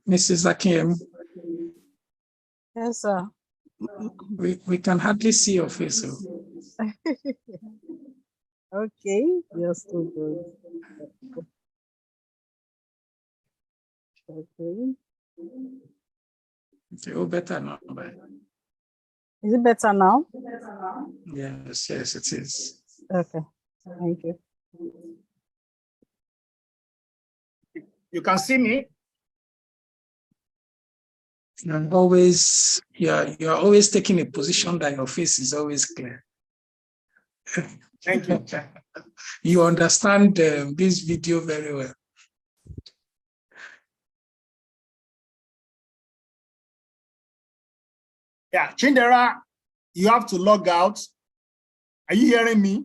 Mrs. Akim, Yes, sir. we can hardly see your face. So. Okay, you're still good. Okay. Okay, oh, better now. Is it better now? Yes, it is. Okay, thank you. You can see me? You're always taking a position that your face is always clear. Thank you. You understand this video very well. Yeah, Chindera, you have to log out. Are you hearing me?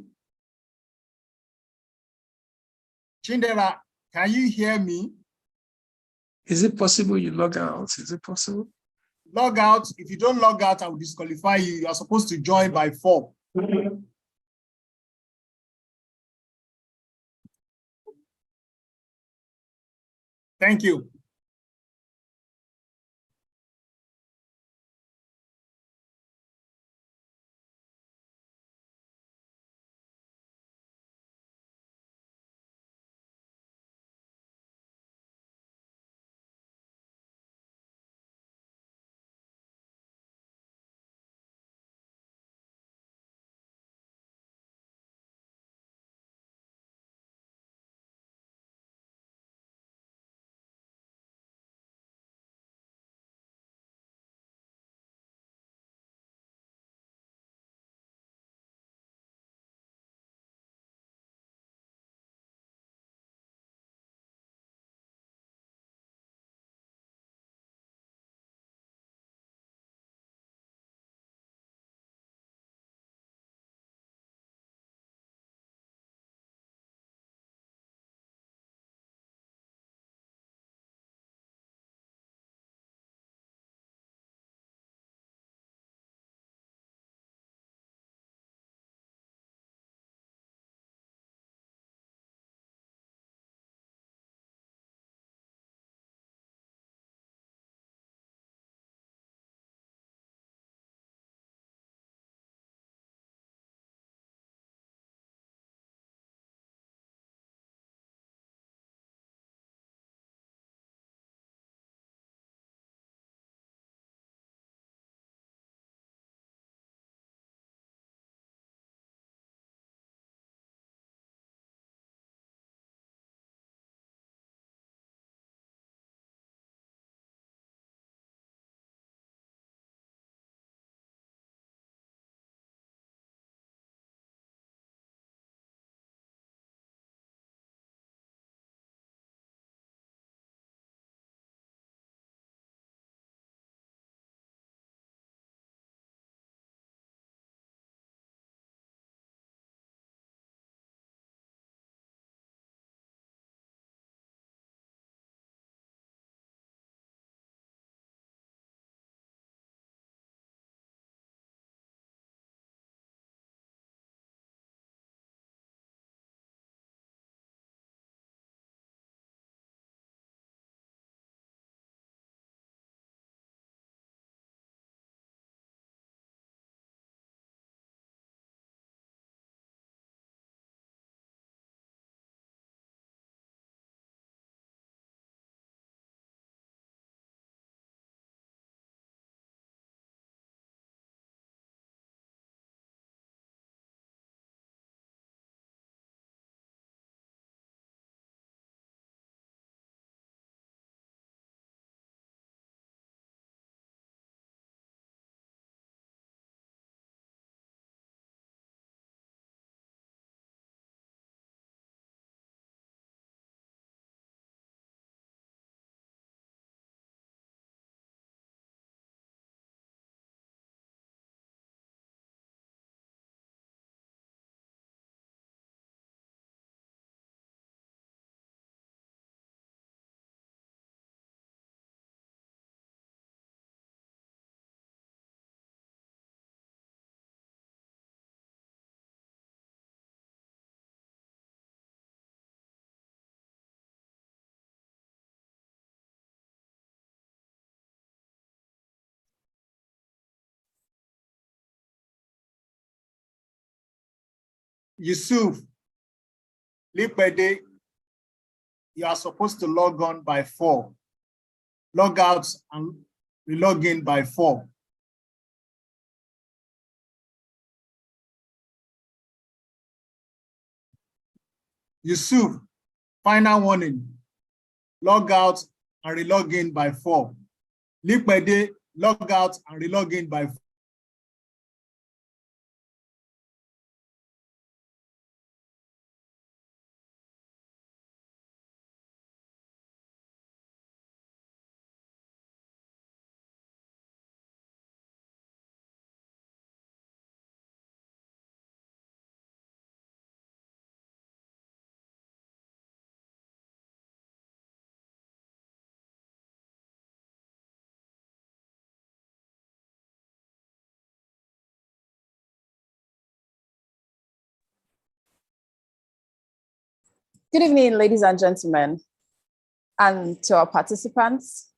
Chindera, can you hear me? Is it possible you log out? Is it possible? Log out. If you don't log out, I will disqualify you. You are supposed to join by 4. Thank you. Yusuf Lipede, you are supposed to log on by 4. Log out and log in by 4. Yusuf, final warning. Log out and relog in by 4. Lipede, log out and relog in by 4. Good evening, ladies and gentlemen, and to our participants,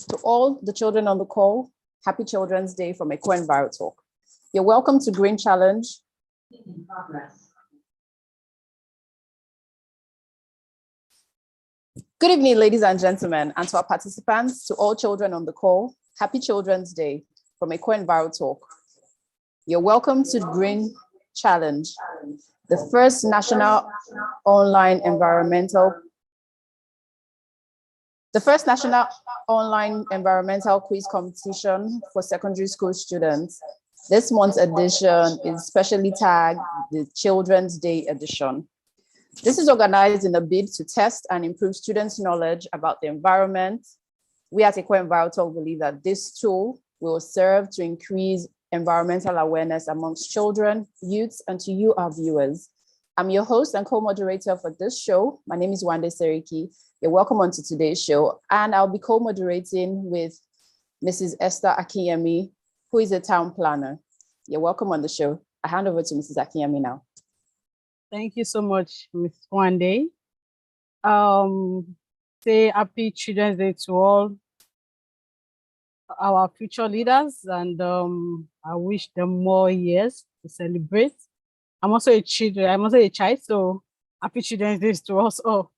to all the children on the call, happy Children's Day from EcoEnviro Talk. You're welcome to Green Challenge. In progress. Good evening, ladies and gentlemen, and to our participants, to all children on the call, happy Children's Day from EcoEnviro Talk. You're welcome to Green Challenge, the first national online environmental quiz competition for secondary school students. This month's edition is specially tagged the Children's Day edition. This is organized in a bid to test and improve students' knowledge about the environment. We at EcoEnviro Talk believe that this tool will serve to increase environmental awareness amongst children, youths, and to you, our viewers. I'm your host and co-moderator for this show. My name is Wande Seriki. You're welcome onto today's show, and I'll be co-moderating with Mrs. Esther Akinyemi, who is a town planner. You're welcome on the show. I hand over to Mrs. Akinyemi now. Thank you so much, Ms. Wande. Say happy Children's Day to all our future leaders, and I wish them more years to celebrate. I'm also a child, so happy Children's Day to us all.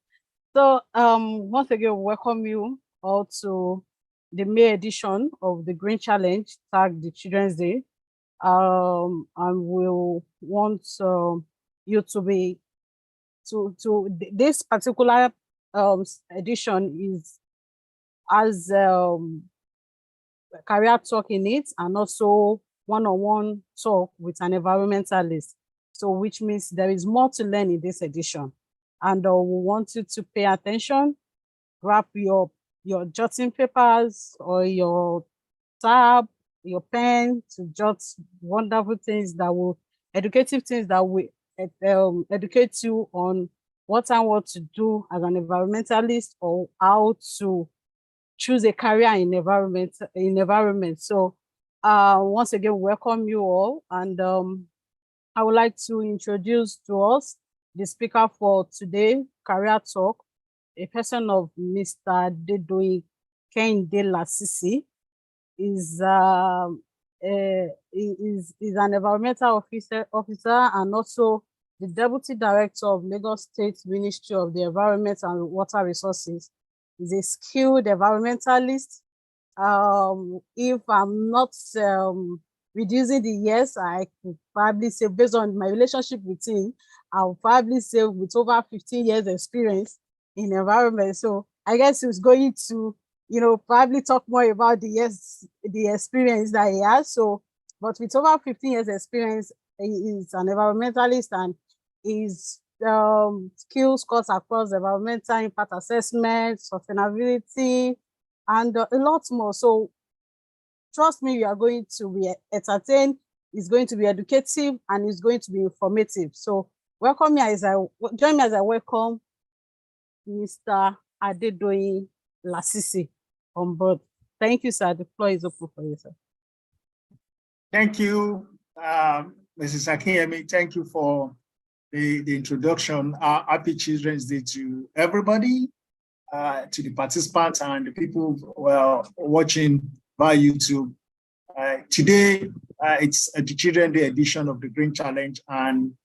So once again, welcome you all to the May edition of the Green Challenge, tagged the Children's Day. And we'll want you to be this particular edition is as career talk in it, and also one-on-one talk with an environmentalist. So which means there is more to learn in this edition. And we want you to pay attention, grab your jotting papers or your tab, your pen to jot wonderful things that will, educative things that will educate you on what and what to do as an environmentalist, or how to choose a career in environment. So once again, welcome you all. And I would like to introduce to us the speaker for today, Career Talk, a person of Mr. Adedoyin Kehinde Lasisi. Is an environmental officer and also the Deputy Director of Lagos State Ministry of the Environment and Water Resources. He's a skilled environmentalist. If I'm not reducing the years, I could probably say, based on my relationship with him, I'll probably say with over 15 years experience in environment. So I guess he's going to, probably talk more about the experience that he has. So, but with over 15 years experience, he is an environmentalist, and his skills cuts across environmental impact assessment, sustainability, and a lot more. So trust me, you are going to be entertained, it's going to be educative, and it's going to be informative. So join me as I welcome Mr. Adedoyin Lasisi on board. Thank you, sir. The floor is open for you, sir. Thank you, Mrs. Akinyemi. Thank you for the introduction. Happy Children's Day to everybody, to the participants and the people watching via YouTube. Today, it's the Children's Day edition of the Green Challenge, and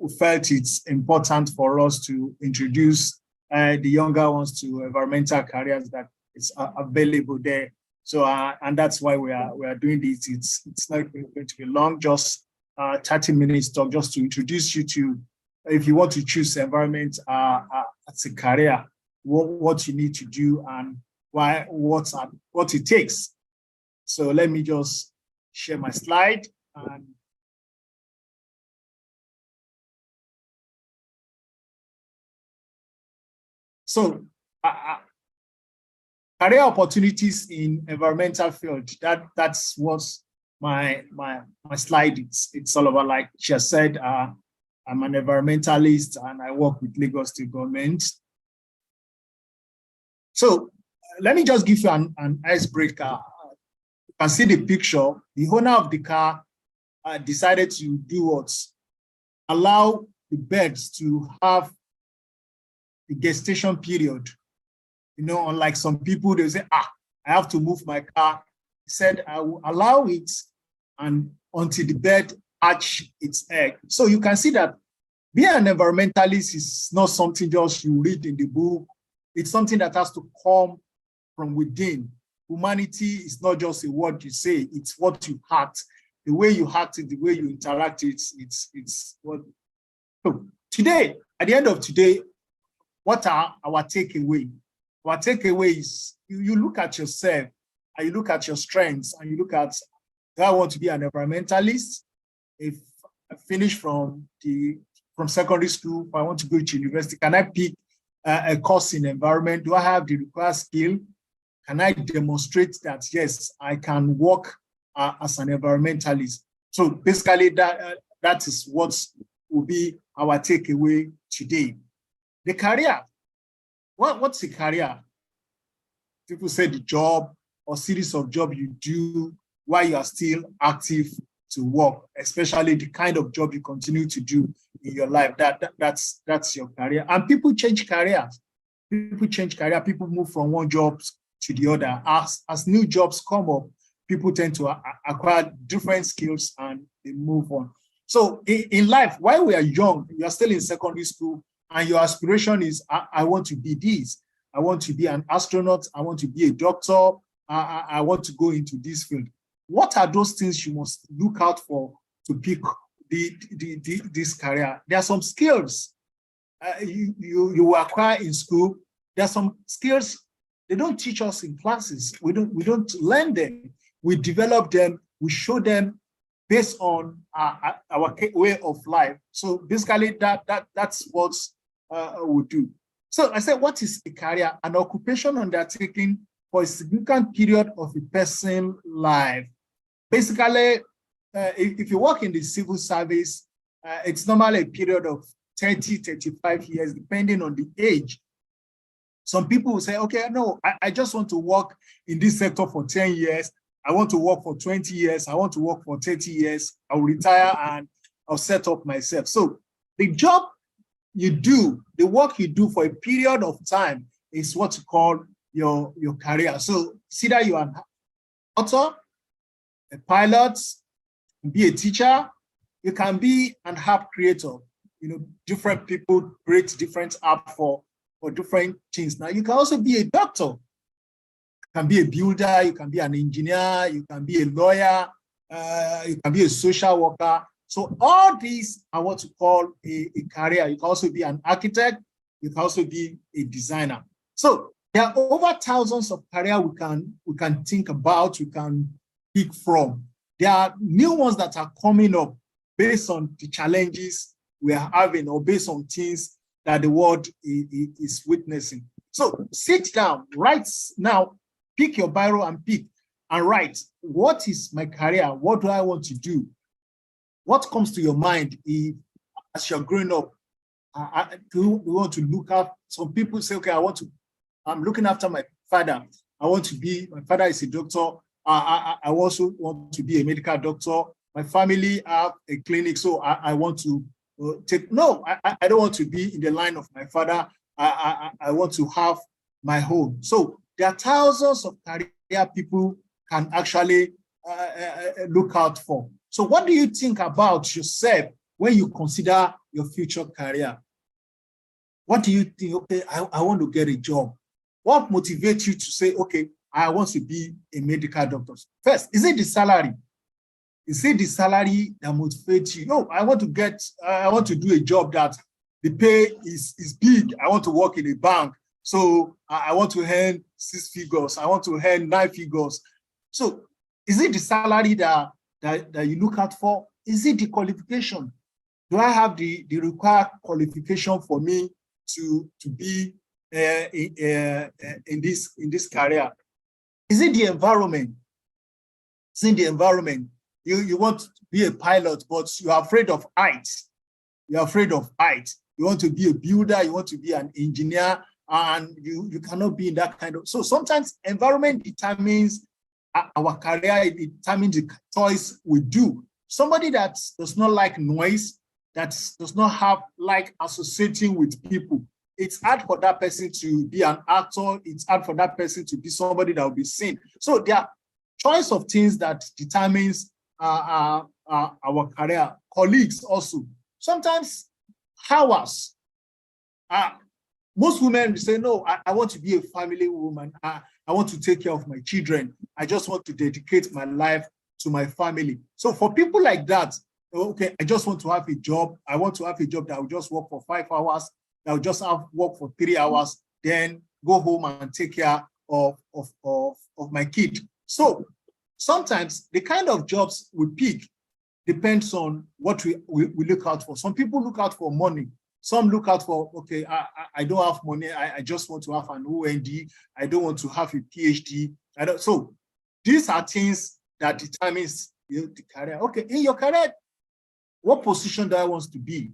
we felt it's important for us to introduce the younger ones to environmental careers that is available there. So, and that's why we are doing this. It's not going to be long, just 30 minutes talk, just to introduce you to, if you want to choose environment as a career, what you need to do and what it takes. So let me just share my slide. And so career opportunities in environmental field, that's what my slide it's all about. Like she said, I'm an environmentalist and I work with Lagos State government. So let me just give you an icebreaker. You can see the picture. The owner of the car decided to do what? Allow the birds to have the gestation period. You know, unlike some people, they say, I have to move my car. He said, I will allow it and until the bird hatch its egg. So you can see that being an environmentalist is not something just you read in the book. It's something that has to come from within. Humanity is not just a word you say, it's what you act. The way you act it, the way you interact, it's what. So today, at the end of today, what are our takeaway? Our takeaway is you look at yourself and you look at your strengths and you look at, do I want to be an environmentalist? If I finish from secondary school, if I want to go to university, can I pick a course in environment? Do I have the required skill? Can I demonstrate that, yes, I can work as an environmentalist? So basically that is what will be our takeaway today. The career. What's a career? People say the job or series of jobs you do while you are still active to work, especially the kind of job you continue to do in your life. That's your career. And people change careers. People change career. People move from one job to the other. As new jobs come up, people tend to acquire different skills and they move on. So in life, while we are young, you are still in secondary school, and your aspiration is, I want to be this. I want to be an astronaut. I want to be a doctor. I want to go into this field. What are those things you must look out for to pick this career? There are some skills you acquire in school. There are some skills they don't teach us in classes. We don't learn them. We develop them. We show them based on our way of life. So basically, that's what we do. So I said, what is a career? An occupation undertaken for a significant period of a person's life. Basically, if you work in the civil service, it's normally a period of 30, 35 years, depending on the age. Some people will say, okay, no, I just want to work in this sector for 10 years. I want to work for 20 years. I want to work for 30 years. I'll retire and I'll set up myself. So the job you do, the work you do for a period of time is what you call your career. So see that you are an author, a pilot, be a teacher, you can be an app creator. You know, different people create different apps for different things. Now you can also be a doctor, you can be a builder, you can be an engineer, you can be a lawyer, you can be a social worker. So all these are what you call a career. You can also be an architect, you can also be a designer. So there are over thousands of careers we can think about, we can pick from. There are new ones that are coming up based on the challenges we are having or based on things that the world is witnessing. So sit down, write now, pick your biro and write, what is my career? What do I want to do? What comes to your mind as you're growing up? Do you want to look up? Some people say, okay, I'm looking after my father. My father is a doctor. I also want to be a medical doctor. My family have a clinic, so I want to I don't want to be in the line of my father. I want to have my own. So there are thousands of career people can actually look out for. So what do you think about yourself when you consider your future career, what do you think? Okay, I want to get a job. What motivates you to say, okay, I want to be a medical doctor? First, is it the salary? Is it the salary that motivates you? No, I want to do a job that the pay is big. I want to work in a bank. So I want to earn 6 figures. I want to earn 9 figures. So is it the salary that you look out for? Is it the qualification? Do I have the required qualification for me to be in this career? Is it the environment? Is it the environment? You want to be a pilot, but you are afraid of heights. You're afraid of height. You want to be a builder, you want to be an engineer, and you cannot be in that kind of. So sometimes environment determines our career, it determines the choice we do. Somebody that does not like noise, that does not like associating with people, it's hard for that person to be an actor. It's hard for that person to be somebody that will be seen. So there are choice of things that determines our career. Colleagues also. Sometimes hours. Most women say, no, I want to be a family woman. I want to take care of my children. I just want to dedicate my life to my family. So for people like that, okay, I just want to have a job. I want to have a job that will just work for 5 hours, that will just have work for 3 hours, then go home and take care of my kid. So sometimes the kind of jobs we pick depends on what we look out for. Some people look out for money. Some look out for, okay, I don't have money. I just want to have an OND. I don't want to have a PhD. So these are things that determines the career. Okay, in your career, what position do I want to be?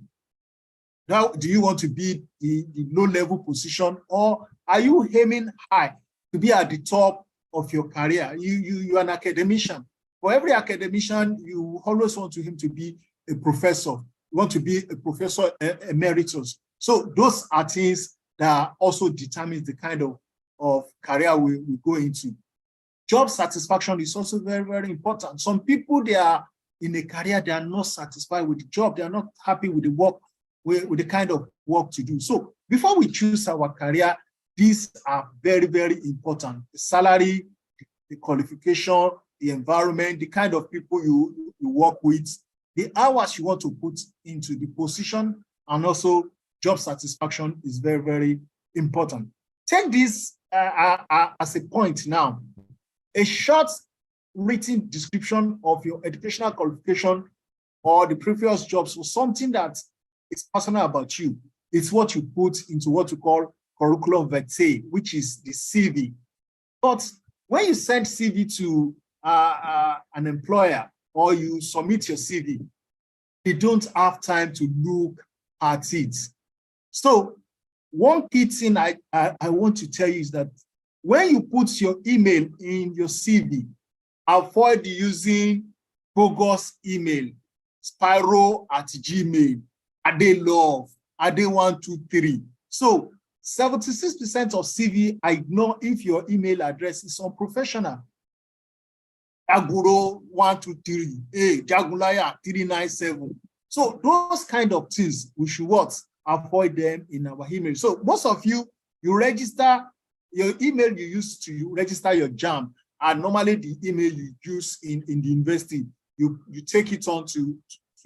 Now, do you want to be the low-level position, or are you aiming high to be at the top of your career? You're an academician. For every academician, you always want him to be a professor. You want to be a professor emeritus. So those are things that also determine the kind of career we go into. Job satisfaction is also very, very important. Some people, they are in a career, they are not satisfied with the job. They are not happy with the work, with the kind of work to do. So before we choose our career, these are very, very important. The salary, the qualification, the environment, the kind of people you work with, the hours you want to put into the position, and also job satisfaction is very, very important. Take this as a point now. A short written description of your educational qualification or the previous jobs was something that is personal about you. It's what you put into what you call curriculum vitae, which is the CV. But when you send CV to an employer or you submit your CV, they don't have time to look at it. So one key thing I want to tell you is that when you put your email in your CV, avoid using bogus email, spyro@gmail, adelove, ade123. So 76% of CV I ignore if your email address is unprofessional. Aguro123, Jagulaya 397. So those kind of things, we should avoid them in our email. So most of you register your email you use to register your JAMB, and normally the email you use in the university, you take it on to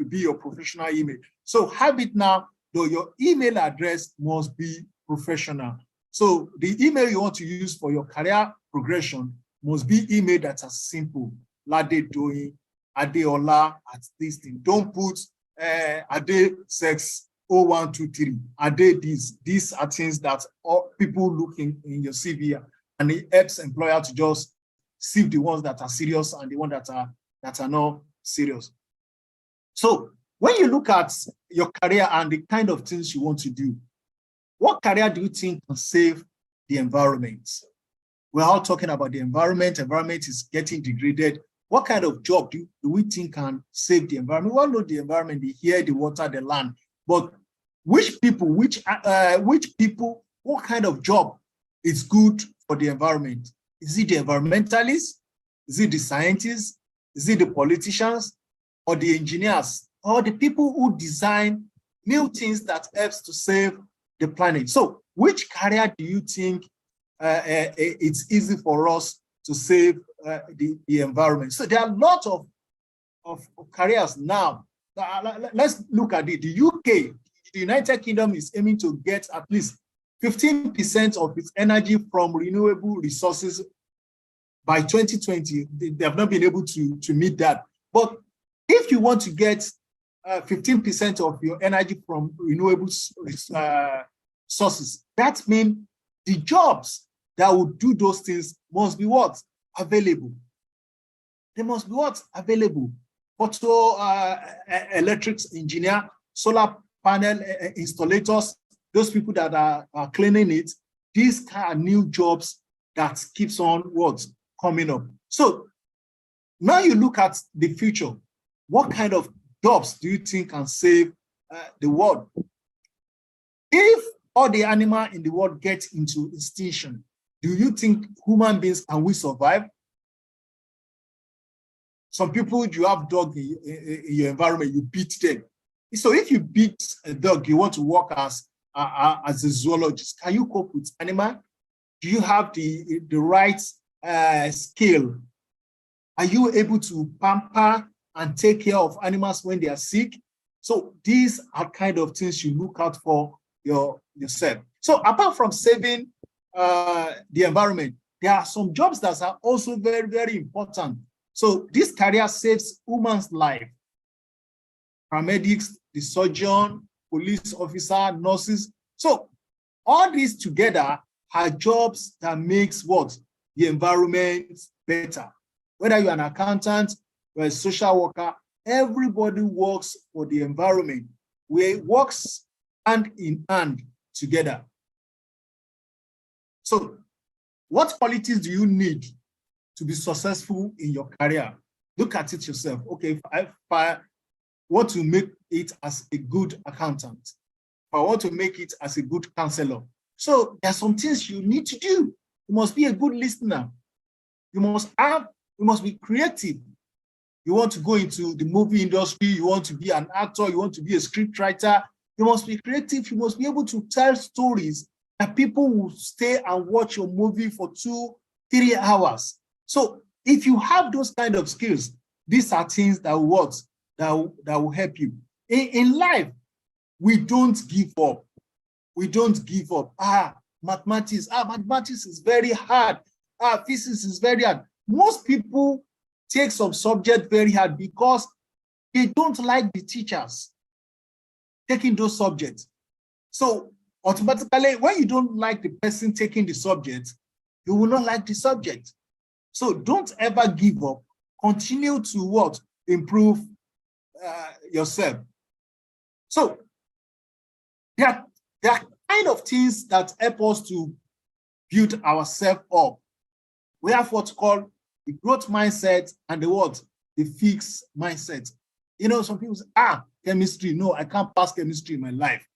be your professional email. So have it now, though your email address must be professional. So the email you want to use for your career progression must be email that are simple. Lade doing, Adeola at this thing. Don't put Ade sex 0123. Ade this. These are things that all people look in your CV, and it helps employer to just see the ones that are serious and the ones that are not serious. So when you look at your career and the kind of things you want to do, what career do you think can save the environment? We're all talking about the environment. Environment is getting degraded. What kind of job do we think can save the environment? We all know the environment, the air, the water, the land. But which people, what kind of job is good for the environment? Is it the environmentalists? Is it the scientists? Is it the politicians or the engineers or the people who design new things that helps to save the planet. So which career do you think it's easy for us to save the environment? So there are a lot of careers now. Let's look at it. The UK, the United Kingdom, is aiming to get at least 15% of its energy from renewable resources by 2020. They have not been able to meet that. But if you want to get 15% of your energy from renewable sources, that means the jobs that would do those things must be what? Available. They must be what? Available. Auto electrics engineer, solar panel installators, those people that are cleaning it, these are new jobs that keeps on what? Coming up. So now you look at the future. What kind of jobs do you think can save the world? If all the animals in the world get into extinction, do you think human beings can we survive? Some people, you have dog in your environment, you beat them. So if you beat a dog, you want to work as a zoologist, can you cope with animal? Do you have the right skill? Are you able to pamper and take care of animals when they are sick? So these are kind of things you look out for yourself. So apart from saving the environment, there are some jobs that are also very, very important. So this career saves human's life. Paramedics, the surgeon, police officer, nurses. So all these together are jobs that makes what? The environment better. Whether you're an accountant or a social worker, everybody works for the environment. We works hand in hand together. So what qualities do you need to be successful in your career? Look at it yourself. Okay, if I want to make it as a good accountant, if I want to make it as a good counselor. So there are some things you need to do. You must be a good listener. You must be creative. You want to go into the movie industry, you want to be an actor, you want to be a script writer, you must be creative. You must be able to tell stories that people will stay and watch your movie for 2-3 hours. So if you have those kind of skills, these are things that will help you. In life, we don't give up. We don't give up. Mathematics is very hard. Physics is very hard. Most people take some subject very hard because they don't like the teachers taking those subjects. So automatically, when you don't like the person taking the subject, you will not like the subject. So don't ever give up. Continue to what? Improve yourself. So there are kind of things that help us to build ourselves up. We have what's called the growth mindset and the fixed mindset. You know, some people say, chemistry, no, I can't pass chemistry in my life.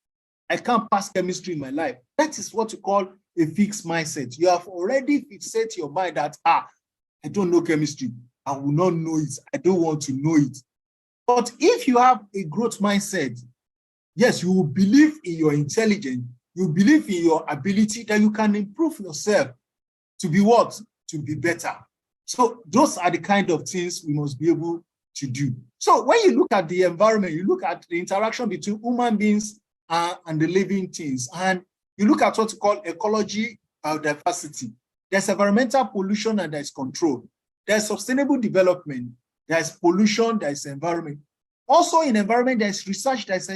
I can't pass chemistry in my life. That is what you call a fixed mindset. You have already fixated your mind that, I don't know chemistry. I will not know it. I don't want to know it. But if you have a growth mindset, yes, you will believe in your intelligence. You believe in your ability that you can improve yourself to be what? To be better. So those are the kind of things we must be able to do. So when you look at the environment, you look at the interaction between human beings and the living things, and you look at what's called ecology and diversity. There's environmental pollution and there's control. There's sustainable development. There's pollution, there's environment. Also in environment, there's research, there's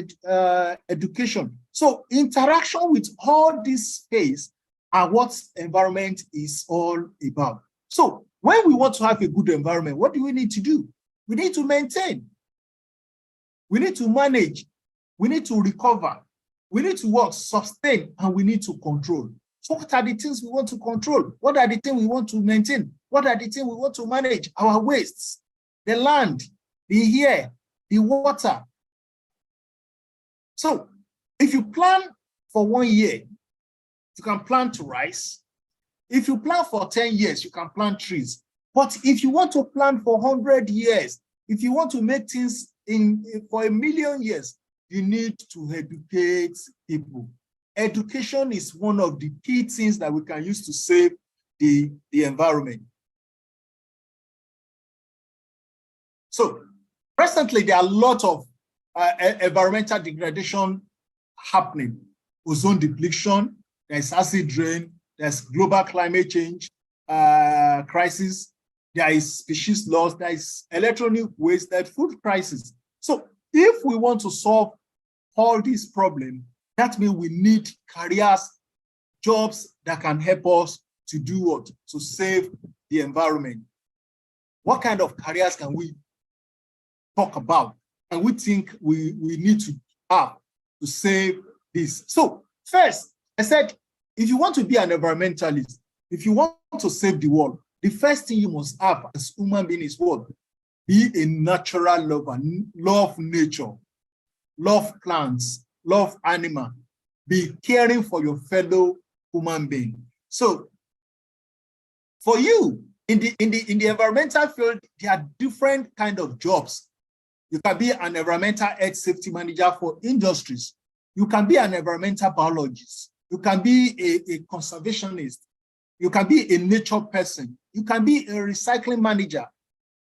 education. So interaction with all this space are what environment is all about. So when we want to have a good environment, what do we need to do? We need to maintain. We need to manage. We need to recover. We need to work, sustain, and we need to control. So what are the things we want to control? What are the things we want to maintain? What are the things we want to manage? Our wastes, the land, the air, the water. So if you plan for 1 year, you can plant rice. If you plan for 10 years, you can plant trees. But if you want to plan for 100 years, if you want to make things for 1,000,000 years, you need to educate people. Education is one of the key things that we can use to save the environment. So presently, there are a lot of environmental degradation happening. Ozone depletion, there's acid rain, there's global climate change crisis, there is species loss, there is electronic waste, there's food crisis. So if we want to solve all these problems, that means we need careers, jobs that can help us to do what? To save the environment. What kind of careers can we talk about and we think we need to have to save this? So first, I said, if you want to be an environmentalist, if you want to save the world, the first thing you must have as human being is what? Be a natural lover, love nature, love plants, love animals, be caring for your fellow human being. So for you, in the environmental field, there are different kind of jobs. You can be an environmental health safety manager for industries. You can be an environmental biologist. You can be a conservationist. You can be a nature person. You can be a recycling manager,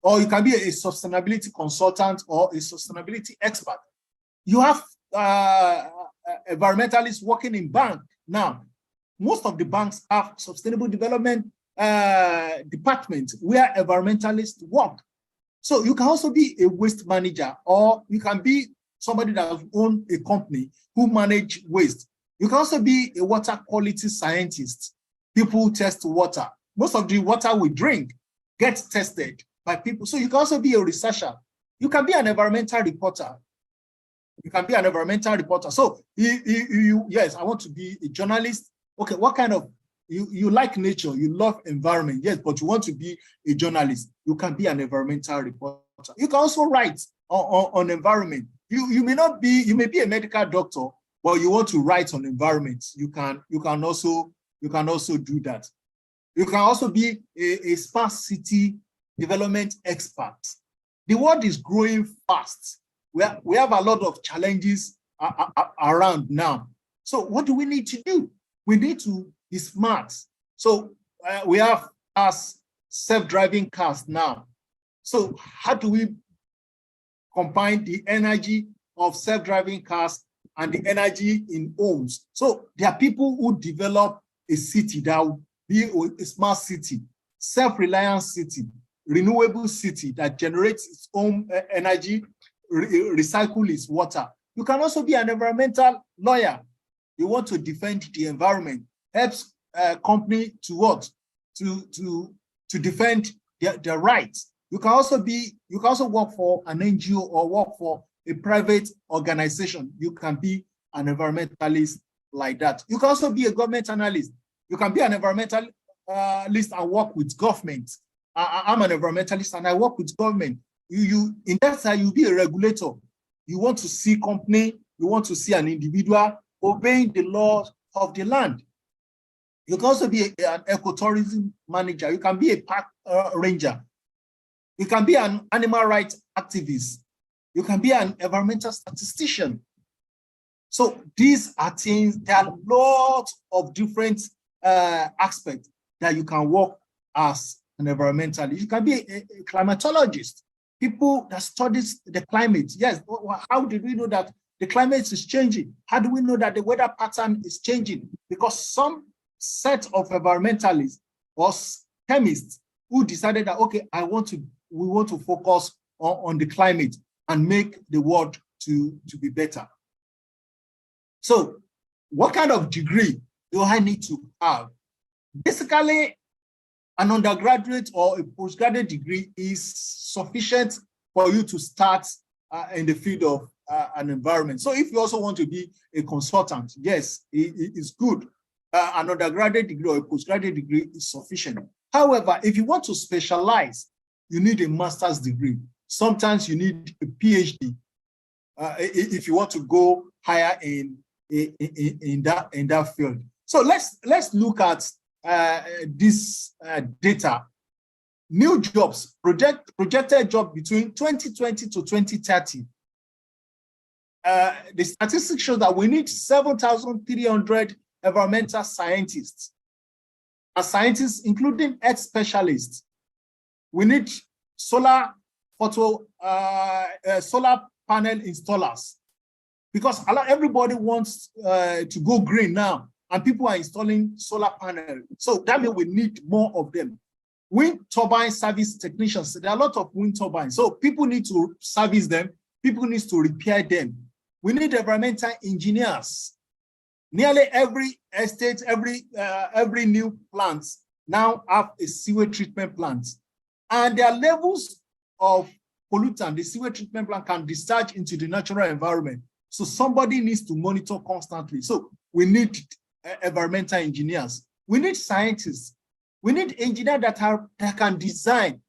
or you can be a sustainability consultant or a sustainability expert. You have environmentalists working in bank. Now, most of the banks have sustainable development departments where environmentalists work. So you can also be a waste manager, or you can be somebody that owns a company who manage waste. You can also be a water quality scientist. People who test water. Most of the water we drink gets tested by people. So you can also be a researcher. You can be an environmental reporter. You can be an environmental reporter. So yes, I want to be a journalist. Okay, what kind of, you like nature, you love environment, yes, but you want to be a journalist. You can be an environmental reporter. You can also write on environment. You may be a medical doctor, but you want to write on environment. You can also do that. You can also be a smart city development expert. The world is growing fast. We have a lot of challenges around now. So what do we need to do? We need to be smart. So we have self-driving cars now. So how do we combine the energy of self-driving cars and the energy in homes? So there are people who develop a city that will be a smart city, self-reliant city, renewable city that generates its own energy, recycle its water. You can also be an environmental lawyer. You want to defend the environment, helps a company to what? To defend their rights. You can also work for an NGO or work for a private organization. You can be an environmentalist like that. You can also be a government analyst. You can be an environmentalist and work with government. I'm an environmentalist and I work with government. In that side, you'll be a regulator. You want to see company, you want to see an individual obeying the laws of the land. You can also be an ecotourism manager. You can be a park ranger. You can be an animal rights activist. You can be an environmental statistician. So these are things, there are lots of different aspects that you can work as an environmentalist. You can be a climatologist, people that studies the climate. Yes, how did we know that the climate is changing? How do we know that the weather pattern is changing? Because some set of environmentalists or chemists who decided that, okay, we want to focus on the climate and make the world to be better. So what kind of degree do I need to have? Basically, an undergraduate or a postgraduate degree is sufficient for you to start in the field of an environment. So if you also want to be a consultant, yes, it's good. An undergraduate degree or a postgraduate degree is sufficient. However, if you want to specialize, you need a master's degree. Sometimes you need a PhD if you want to go higher in that field. So let's look at this data new jobs, projected job between 2020 to 2030. The statistics show that we need 7,300 environmental scientists. As scientists, including earth specialists, we need solar panel installers, because everybody wants to go green now, and people are installing solar panel. So that means we need more of them. Wind turbine service technicians, there are a lot of wind turbines. So people need to service them. People need to repair them. We need environmental engineers. Nearly every estate, every new plant now have a sewage treatment plant. And their levels of pollutant, the sewage treatment plant can discharge into the natural environment. So somebody needs to monitor constantly. So we need environmental engineers. We need scientists. We need engineers that can design.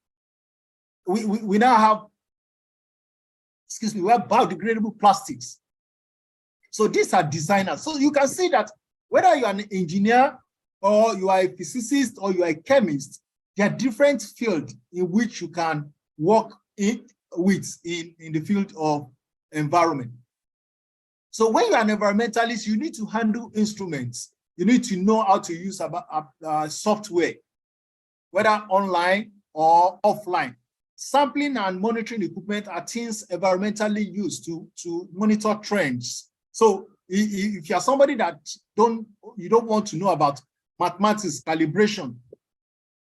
We now have, we have biodegradable plastics. So these are designers. So you can see that whether you're an engineer or you are a physicist or you are a chemist, there are different fields in which you can work in the field of environment. So when you're an environmentalist, you need to handle instruments. You need to know how to use software, whether online or offline. Sampling and monitoring equipment are things environmentally used to monitor trends. So if you're somebody that you don't want to know about mathematics, calibration,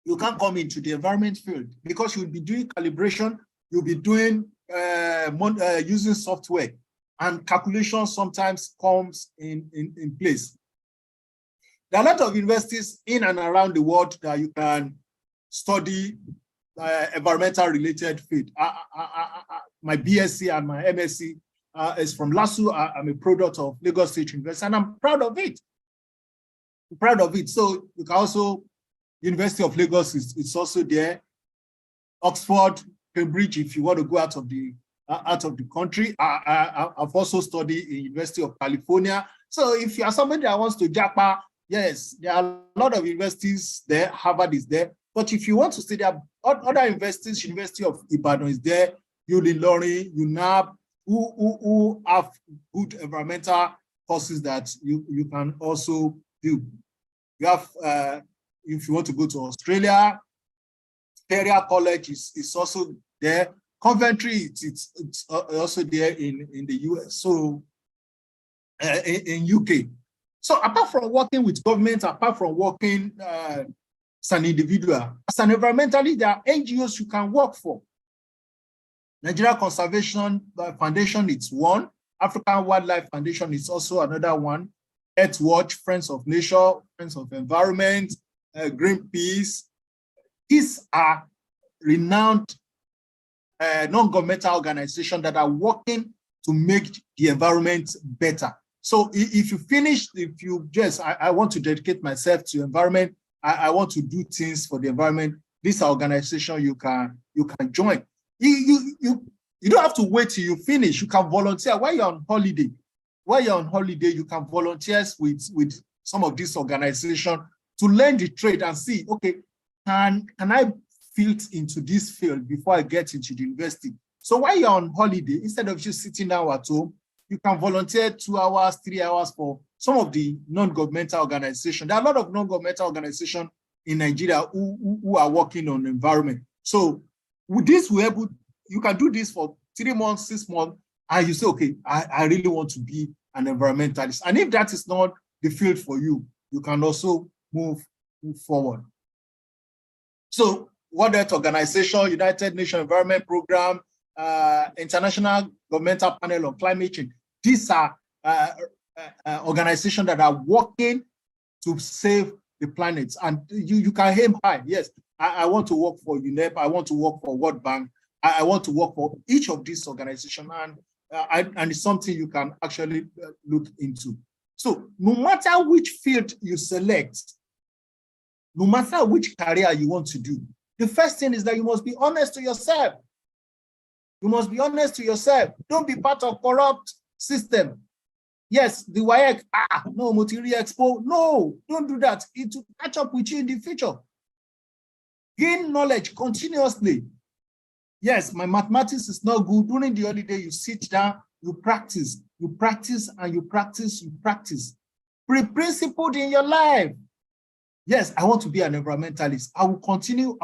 you can't come into the environment field, because you'll be doing calibration, you'll be doing using software, and calculation sometimes comes in place. There are a lot of universities in and around the world that you can study environmental related field. My BSc and my MSc is from LASU. I'm a product of Lagos State University, and I'm proud of it. I'm proud of it. So you can also, University of Lagos is also there. Oxford, Cambridge, if you want to go out of the country. I've also studied in University of California. So if you are somebody that wants to japa, yes, there are a lot of universities there. Harvard is there. But if you want to study, there are other universities. University of Ibadan is there. UNILORI, UNAB, who have good environmental courses that you can also do. You have, if you want to go to Australia, Imperial College is also there. Coventry, it's also there in the US, so in UK. So apart from working with government, apart from working as an individual, as an environmentalist, there are NGOs you can work for. Nigeria Conservation Foundation, it's one. African Wildlife Foundation is also another one. Earthwatch, Friends of Nature, Friends of Environment, Greenpeace. These are renowned non-governmental organizations that are working to make the environment better. So if you finish, I want to dedicate myself to environment, I want to do things for the environment, this organization you can join. You don't have to wait till you finish. You can volunteer while you're on holiday. While you're on holiday, you can volunteer with some of these organizations to learn the trade and see, okay, can I fit into this field before I get into the university? So while you're on holiday, instead of just sitting down at home, you can volunteer 2 hours, 3 hours for some of the non-governmental organizations. There are a lot of non-governmental organizations in Nigeria who are working on environment. So with this, you can do this for 3 months, 6 months, and you say, okay, I really want to be an environmentalist. And if that is not the field for you, you can also move forward. So World Health Organization, United Nations Environment Program, International Governmental Panel on Climate Change. These are organizations that are working to save the planet. And you can aim high. Yes, I want to work for UNEP. I want to work for World Bank. I want to work for each of these organizations. And it's something you can actually look into. So no matter which field you select, no matter which career you want to do, the first thing is that you must be honest to yourself. You must be honest to yourself. Don't be part of corrupt system. Yes, the WAEC, no, Motiri Expo. No, don't do that. It will catch up with you in the future. Gain knowledge continuously. Yes, my mathematics is not good. During the holiday, you sit down, you practice, and you practice. Be principled in your life. Yes, I want to be an environmentalist. I will continue.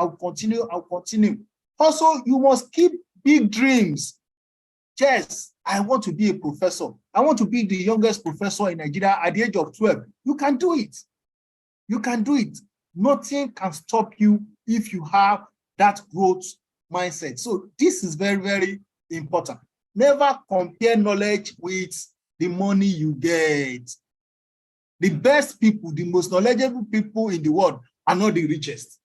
Also, you must keep big dreams. Yes, I want to be a professor. I want to be the youngest professor in Nigeria at the age of 12. You can do it. You can do it. Nothing can stop you if you have that growth mindset. So this is very, very important. Never compare knowledge with the money you get. The best people, the most knowledgeable people in the world are not the richest.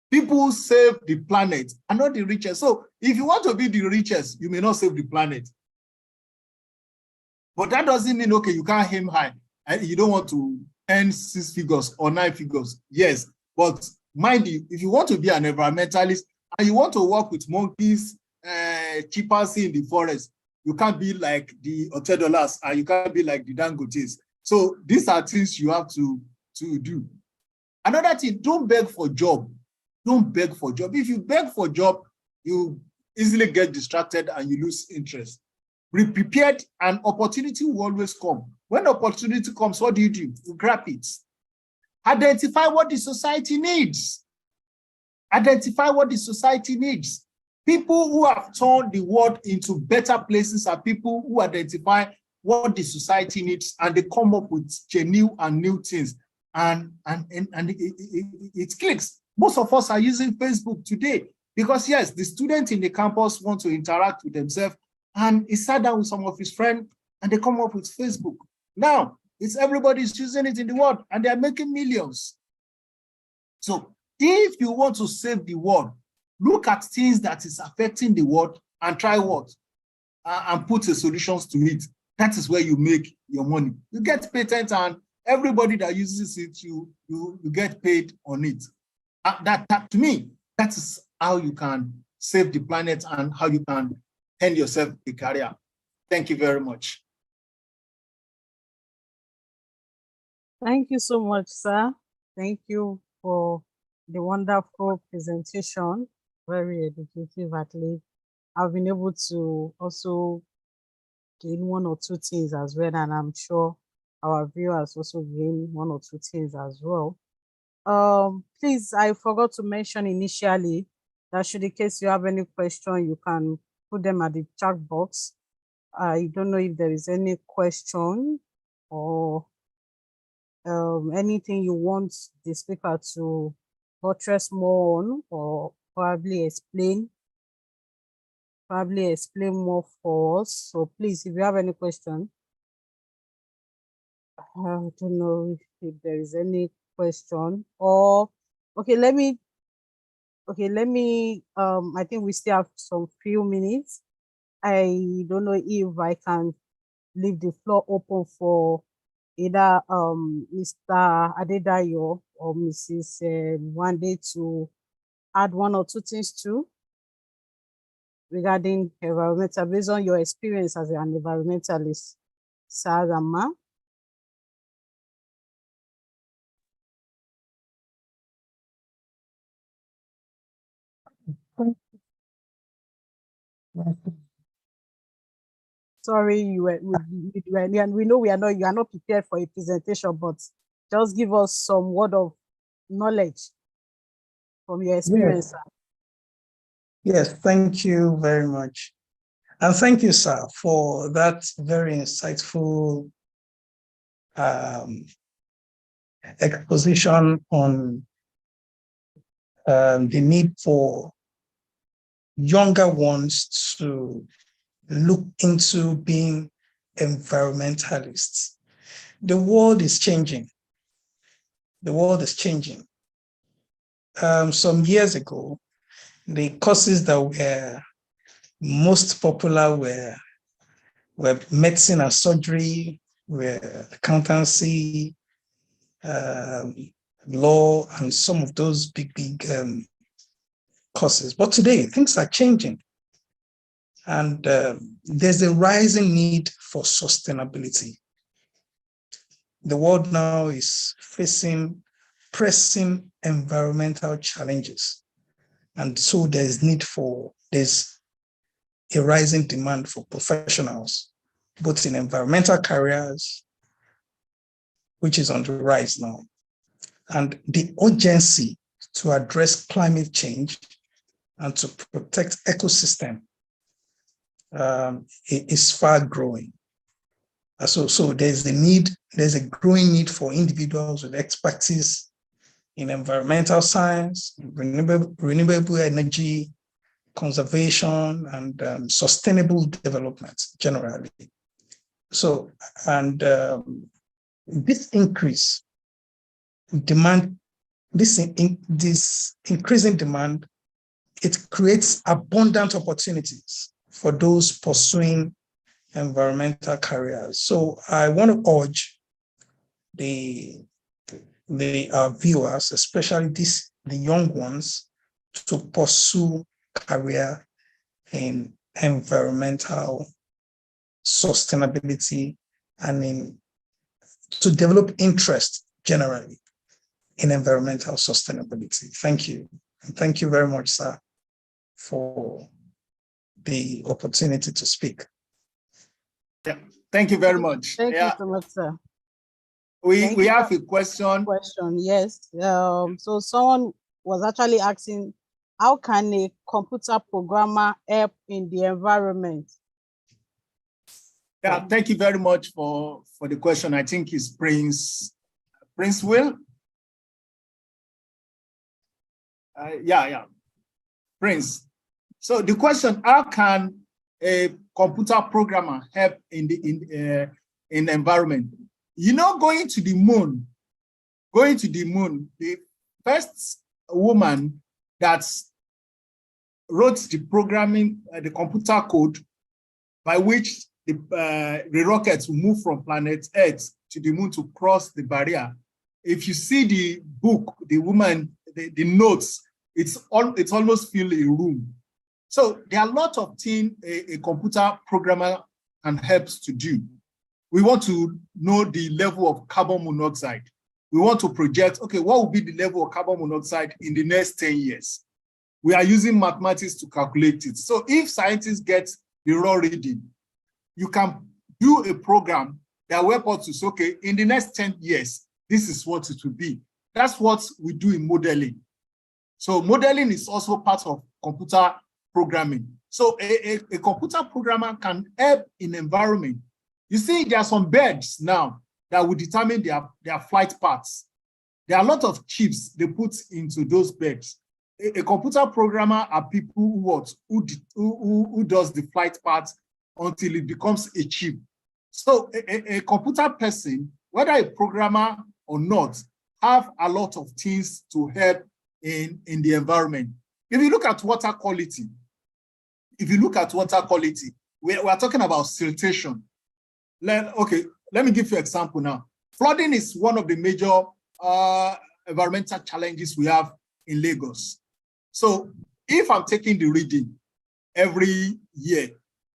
People who save the planet are not the richest. So if you want to be the richest, you may not save the planet. But that doesn't mean, okay, you can't aim high and you don't want to earn 6 figures or 9 figures. Yes, but mind you, if you want to be an environmentalist and you want to work with monkeys, chimpanzees in the forest, you can't be like the Otedolas and you can't be like the Dangotes. So these are things you have to do. Another thing, don't beg for job. Don't beg for job. If you beg for job, you easily get distracted and you lose interest. Be prepared, and opportunity will always come. When opportunity comes, what do? You grab it. Identify what the society needs. Identify what the society needs. People who have turned the world into better places are people who identify what the society needs, and they come up with genuine and new things, and it clicks. Most of us are using Facebook today because, yes, the students in the campus want to interact with themselves, and he sat down with some of his friends and they come up with Facebook. Now, it's everybody's using it in the world and they're making millions. So if you want to save the world, look at things that is affecting the world and try what? And put the solutions to it. That is where you make your money. You get patent, and everybody that uses it, you get paid on it. That to me, that is how you can save the planet and how you can earn yourself a career. Thank you very much. Thank you so much, sir. Thank you for the wonderful presentation. Very educative, at least. I've been able to also gain 1 or 2 things as well, and I'm sure our viewers also gain 1 or 2 things as well. Please, I forgot to mention initially that should in case you have any question, you can put them at the chat box. I don't know if there is any question or anything you want the speaker to buttress more on, or probably explain more for us. So please, if you have any question, I don't know if there is any question, or okay, let me I think we still have some few minutes. I don't know if I can leave the floor open for either Mr. Adedayo or Mrs. Wande to add 1 or 2 things too regarding environmental, based on your experience as an environmentalist, Sir and Ma. Sorry, you were, and we know you are not prepared for a presentation, but just give us some word of knowledge from your experience. Yes, thank you very much. And thank you, sir, for that very insightful exposition on the need for younger ones to look into being environmentalists. The world is changing. The world is changing. Some years ago, the courses that were most popular were medicine and surgery, were accountancy, law, and some of those big courses. But today, things are changing. And there's a rising need for sustainability. The world now is facing pressing environmental challenges. And so there's a rising demand for professionals, both in environmental careers, which is on the rise now, and the urgency to address climate change and to protect ecosystem is far growing. So there's a growing need for individuals with expertise in environmental science, renewable energy, conservation, and sustainable development generally. So, and this increase demand, this increasing demand, it creates abundant opportunities for those pursuing environmental careers. So I want to urge the viewers, especially the young ones, to pursue career in environmental sustainability and to develop interest generally in environmental sustainability. Thank you. And thank you very much, sir, for the opportunity to speak. Yeah, thank you very much. Thank you so much, sir. We have a question. Yes. So someone was actually asking, how can a computer programmer help in the environment? Yeah, thank you very much for the question. I think it's Prince Will. Yeah, Prince. So the question: how can a computer programmer help in the environment? You know, going to the moon. The first woman that wrote the programming, the computer code by which the rockets will move from planet Earth to the moon to cross the barrier. If you see the book, the woman, the notes, it's almost fill a room. So there are a lot of things a computer programmer can help to do. We want to know the level of carbon monoxide. We want to project, okay, what will be the level of carbon monoxide in the next 10 years? We are using mathematics to calculate it. So if scientists get the raw reading, you can do a program that will help us to say, okay, in the next 10 years, this is what it will be. That's what we do in modeling. So modeling is also part of computer programming. So a computer programmer can help in environment. You see, there are some birds now that will determine their flight paths. There are a lot of chips they put into those birds. A computer programmer are people who does the flight path until it becomes a chip. So a computer person, whether a programmer or not, have a lot of things to help in the environment. If you look at water quality, we are talking about siltation. Let me give you an example now. Flooding is one of the major environmental challenges we have in Lagos. So if I'm taking the reading every year,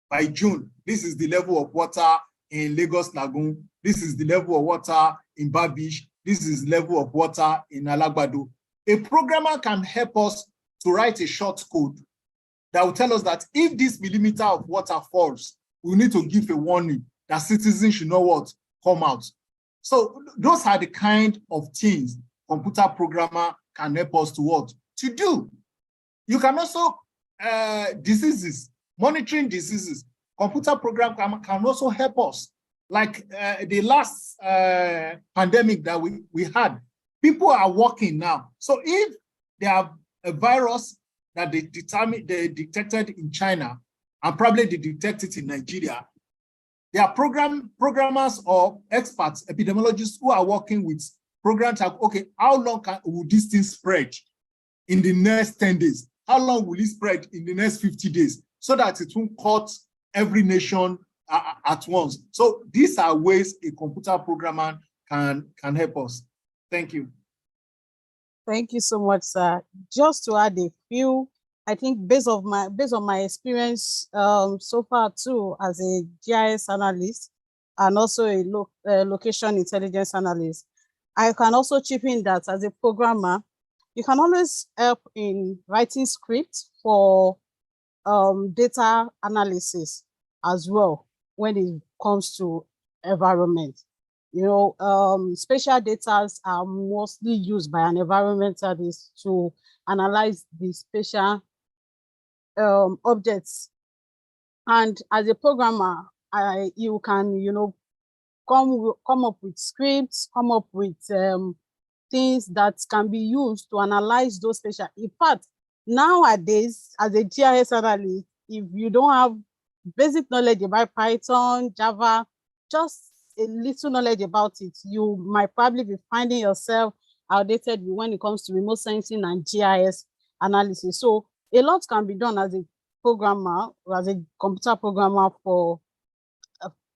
by June, this is the level of water in Lagos Lagoon, this is the level of water in Babish, this is the level of water in Alagbado. A programmer can help us to write a short code that will tell us that if this millimeter of water falls, we need to give a warning that citizens should know what come out. So those are the kind of things computer programmer can help us to do. You can also monitoring diseases. Computer program can also help us. Like the last pandemic that we had, people are working now. So if they have a virus that they detected in China, and probably they detect it in Nigeria, there are programmers or experts, epidemiologists who are working with programs like, okay, how long will this thing spread in the next 10 days? How long will it spread in the next 50 days? So that it won't cut every nation at once. So these are ways a computer programmer can help us. Thank you. Thank you so much, sir. Just to add a few, I think based on my experience so far too, as a GIS analyst and also a location intelligence analyst, I can also chip in that as a programmer, You can always help in writing scripts for data analysis as well when it comes to environment. You know, spatial data are mostly used by an environmentalist to analyze the spatial objects. And as a programmer, you can, you know, come up with scripts, come up with things that can be used to analyze those spatial. In fact, nowadays, as a GIS analyst, if you don't have basic knowledge about Python, Java, just a little knowledge about it, you might probably be finding yourself outdated when it comes to remote sensing and GIS analysis. So a lot can be done as a programmer, or as a computer programmer for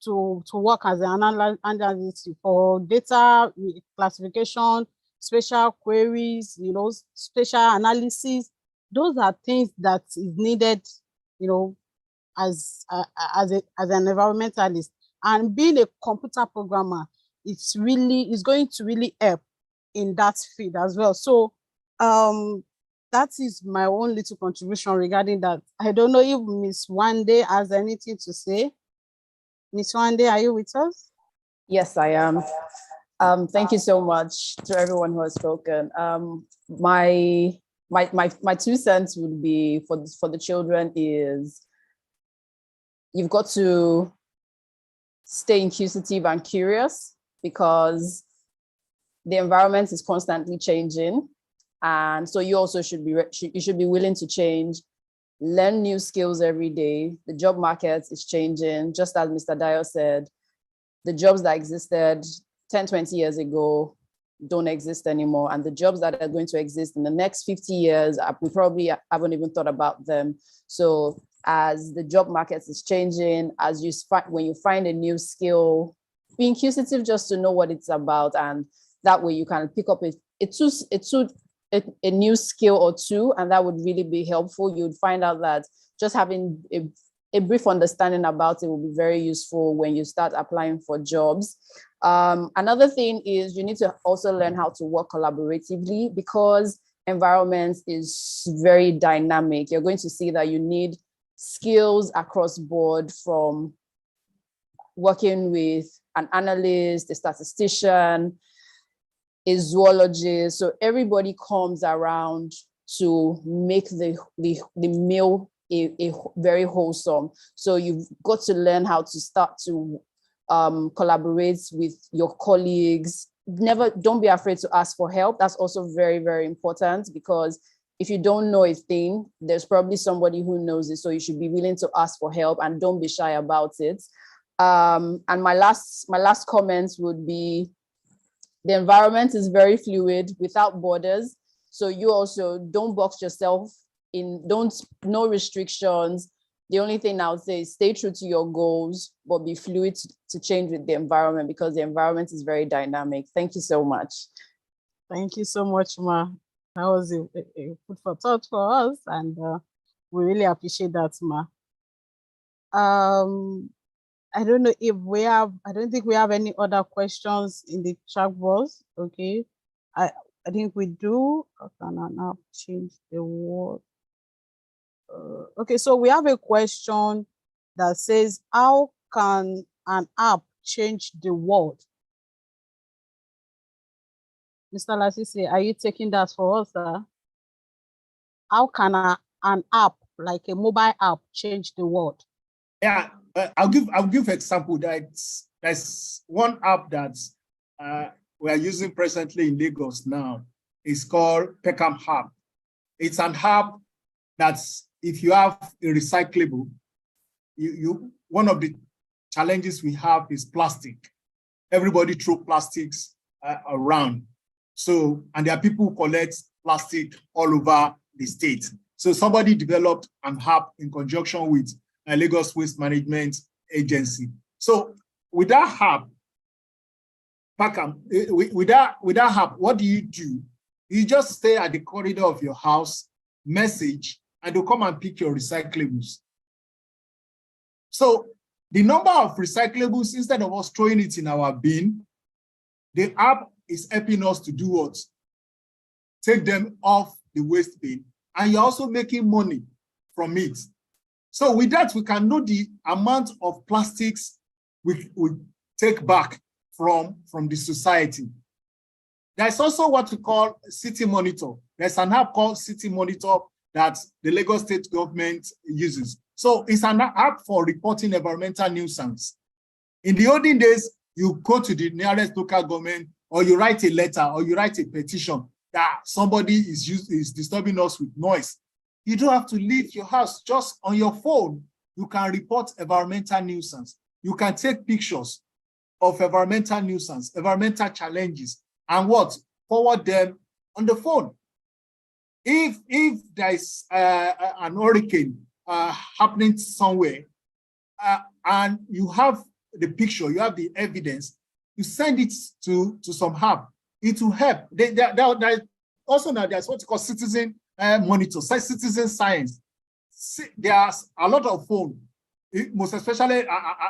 to work as an analyst for data classification, spatial queries, you know, spatial analysis. Those are things that is needed, you know, as an environmentalist. And being a computer programmer, it's going to really help in that field as well. So that is my own little contribution regarding that. I don't know if Ms. Wande has anything to say. Ms. Wande, are you with us? Yes, I am. Thank you so much to everyone who has spoken. My 2 cents would be for the children is you've got to stay inquisitive and curious, because the environment is constantly changing, and so you also should be willing to change, learn new skills every day. The job market is changing, just as Mr. Dio said. The jobs that existed 10, 20 years ago don't exist anymore, and the jobs that are going to exist in the next 50 years, we probably haven't even thought about them. So as the job market is changing, when you find a new skill, be inquisitive just to know what it's about, and that way you can pick up a new skill or two, and that would really be helpful. You'd find out that just having a brief understanding about it will be very useful when you start applying for jobs. Another thing is you need to also learn how to work collaboratively, because environment is very dynamic. You're going to see that you need skills across board, from working with an analyst, a statistician, a zoologist. So everybody comes around to make the meal a very wholesome. So you've got to learn how to start to collaborate with your colleagues. Don't be afraid to ask for help. That's also very, very important, because if you don't know a thing, there's probably somebody who knows it. So you should be willing to ask for help, and don't be shy about it. And my last comments would be, the environment is very fluid, without borders. So you also don't box yourself in, no restrictions. The only thing I would say is stay true to your goals, but be fluid to change with the environment, because the environment is very dynamic. Thank you so much. Thank you so much, Ma. That was a food for thought for us, and we really appreciate that, Ma. I don't know if I don't think we have any other questions in the chat box. Okay, I think we do. Can I now change the word? Okay, so we have a question that says, how can an app change the world? Mr. Lasisi, are you taking that for us, sir? How can an app, like a mobile app, change the world? Yeah, I'll give example. There's one app that we are using presently in Lagos now. It's called Peckham App. It's an app that's, if you have a recyclable, one of the challenges we have is plastic. Everybody throw plastics around. So, and there are people who collect plastic all over the state. So somebody developed an app in conjunction with a Lagos Waste Management Agency. So with that app, with that app, what do? You just stay at the corridor of your house, message, and they'll come and pick your recyclables. So the number of recyclables, instead of us throwing it in our bin, the app is helping us to do what? take them off the waste bin, and you're also making money from it. So with that, we can know the amount of plastics we take back from the society. There's also what we call City Monitor. There's an app called City Monitor that the Lagos State government uses. So it's an app for reporting environmental nuisance. In the olden days, you go to the nearest local government, or you write a letter, or you write a petition that somebody is disturbing us with noise. You don't have to leave your house. Just on your phone, you can report environmental nuisance. You can take pictures of environmental nuisance, environmental challenges, and forward them on the phone. If there's an hurricane happening somewhere, and you have the picture, you have the evidence, you send it to some app, it will help. Also now there's what you call citizen monitor, citizen science. There's a lot of phone, most especially,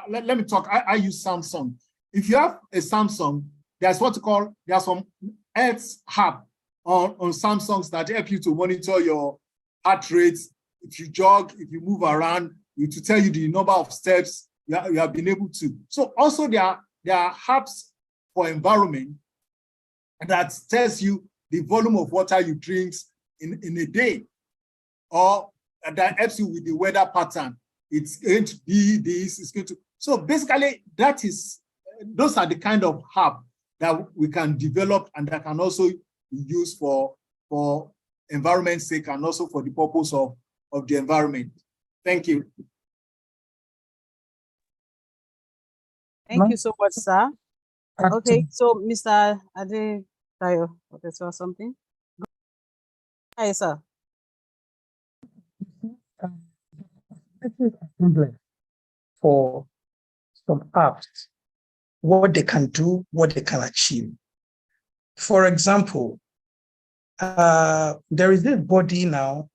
let me talk, I use Samsung. If you have a Samsung, there's what you call, there's some health app on Samsungs that help you to monitor your heart rate. If you jog, if you move around, to tell you the number of steps you have been able to. So also there are apps for environment that tells you the volume of water you drink in a day, or that helps you with the weather pattern. It's going to be this, it's going to. So basically, those are the kind of app that we can develop and that can also be used for environment's sake and also for the purpose of the environment. Thank you. Thank you so much, sir. Okay, so Mr. Adedayo, okay, so something. Hi, sir. For some apps, what they can do, what they can achieve. For example, there is this body now,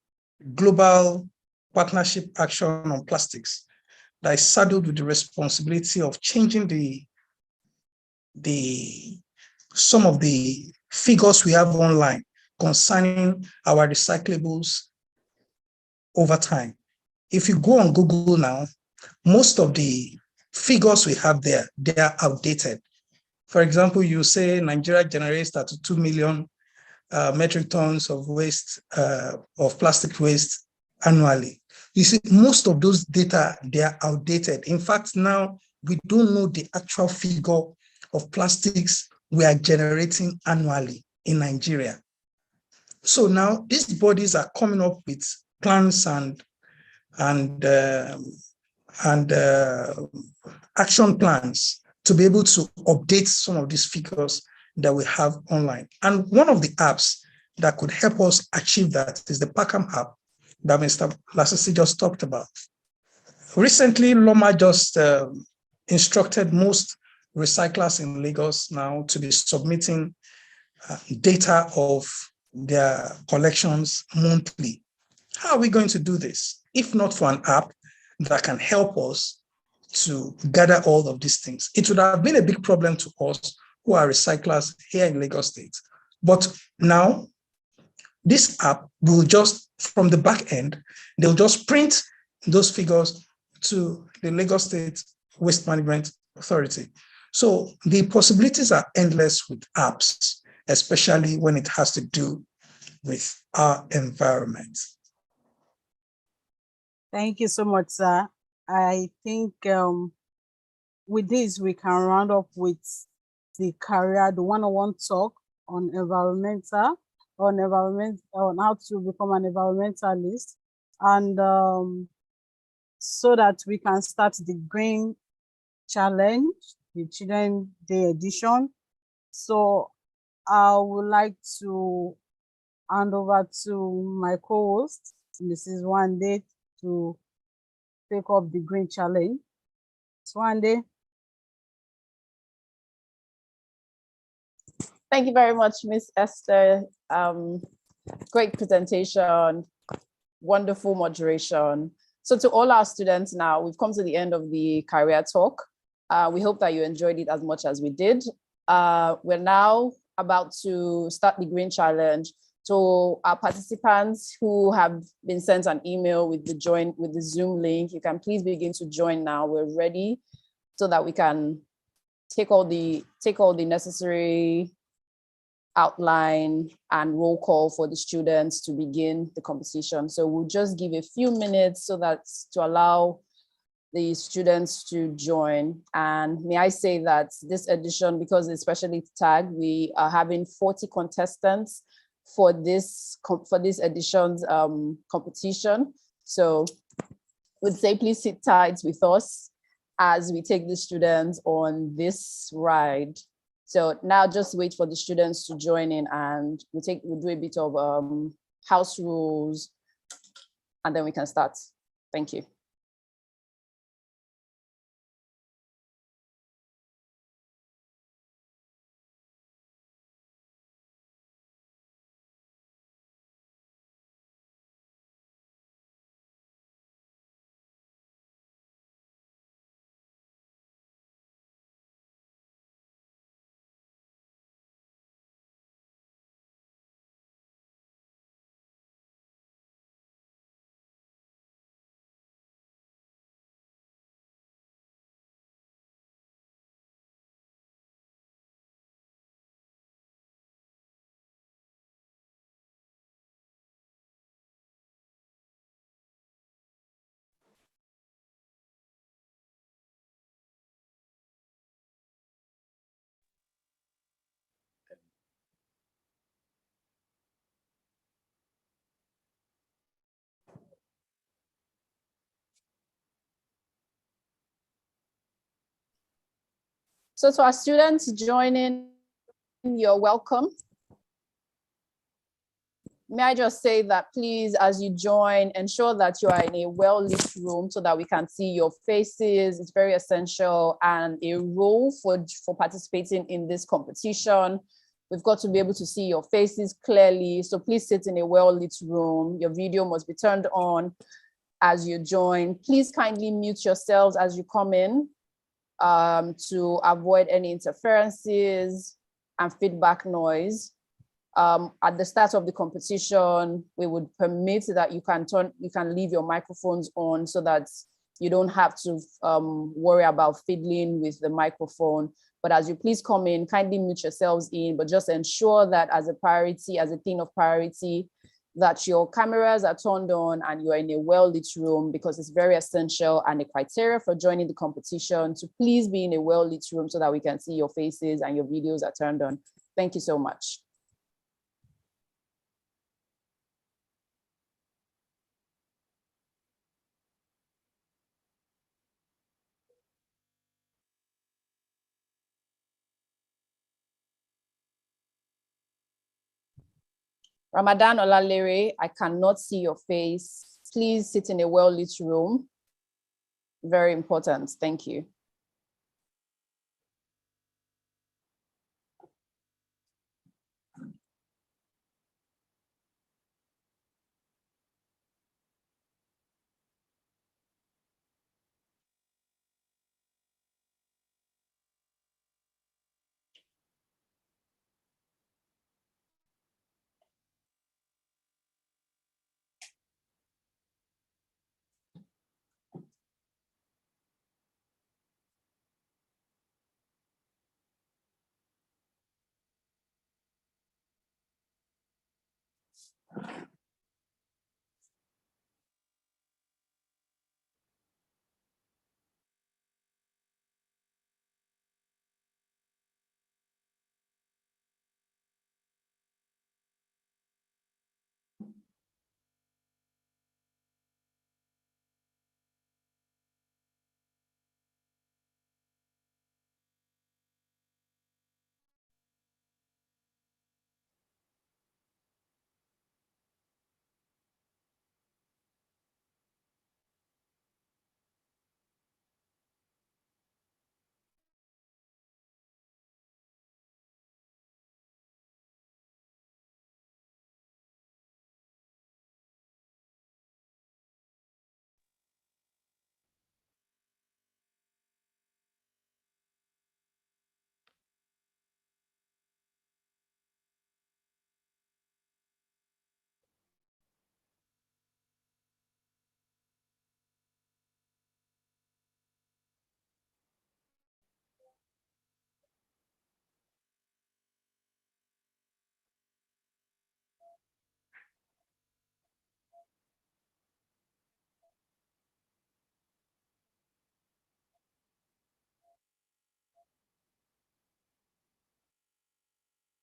Global Partnership Action on Plastics, that is saddled with the responsibility of changing some of the figures we have online concerning our recyclables over time. If you go on Google now, most of the figures we have there, they are outdated. For example, you say Nigeria generates 32 million metric tons of waste, of plastic waste annually. You see, most of those data, they are outdated. In fact, now we don't know the actual figure of plastics we are generating annually in Nigeria. So now these bodies are coming up with plans and action plans to be able to update some of these figures that we have online. And one of the apps that could help us achieve that is the Packham app that Mr. Lasisi just talked about. Recently, Loma just instructed most recyclers in Lagos now to be submitting data of their collections monthly. How are we going to do this? If not for an app that can help us to gather all of these things, it would have been a big problem to us who are recyclers here in Lagos State. But now, this app will just, from the back end, they'll just print those figures to the Lagos State Waste Management Authority. So the possibilities are endless with apps, especially when it has to do with our environment. Thank you so much, sir. I think with this, we can round up with the one-on-one talk on on how to become an environmentalist, and so that we can start the Green Challenge, the Children's Day edition. So I would like to hand over to my co-host, Mrs. Wande, to take up the Green Challenge. Wande. Thank you very much, Miss Esther. Great presentation, wonderful moderation. So to all our students now, we've come to the end of the career talk. We hope that you enjoyed it as much as we did. We're now about to start the Green Challenge. So our participants who have been sent an email with the Zoom link, you can please begin to join now. We're ready so that we can take all the necessary outline and roll call for the students to begin the competition. So we'll just give a few minutes so that to allow the students to join. And may I say that this edition, because it's specially tagged, we are having 40 contestants for this edition's competition. So we'd say please sit tight with us as we take the students on this ride. So now just wait for the students to join in, and we'll do a bit of house rules, and then we can start. Thank you. So to our students joining, you're welcome. May I just say that please, as you join, ensure that you are in a well-lit room so that we can see your faces. It's very essential, and a rule for participating in this competition. We've got to be able to see your faces clearly. So please sit in a well-lit room. Your video must be turned on as you join. Please kindly mute yourselves as you come in, to avoid any interferences and feedback noise. At the start of the competition, we would permit that you can leave your microphones on so that you don't have to worry about fiddling with the microphone. But as you please come in, kindly mute yourselves in, but just ensure that as a priority, as a thing of priority, that your cameras are turned on and you're in a well-lit room, because it's very essential and a criteria for joining the competition to please be in a well-lit room so that we can see your faces and your videos are turned on. Thank you so much. Ramadan Olalere, I cannot see your face. Please sit in a well-lit room. Very important. Thank you.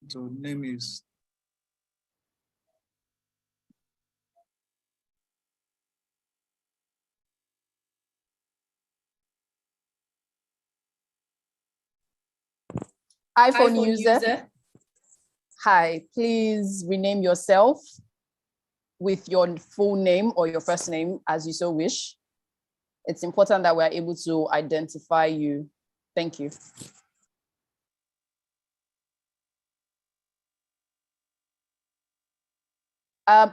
to name is. iPhone user. Hi, please rename yourself with your full name or your first name as you so wish. It's important that we're able to identify you. Thank you.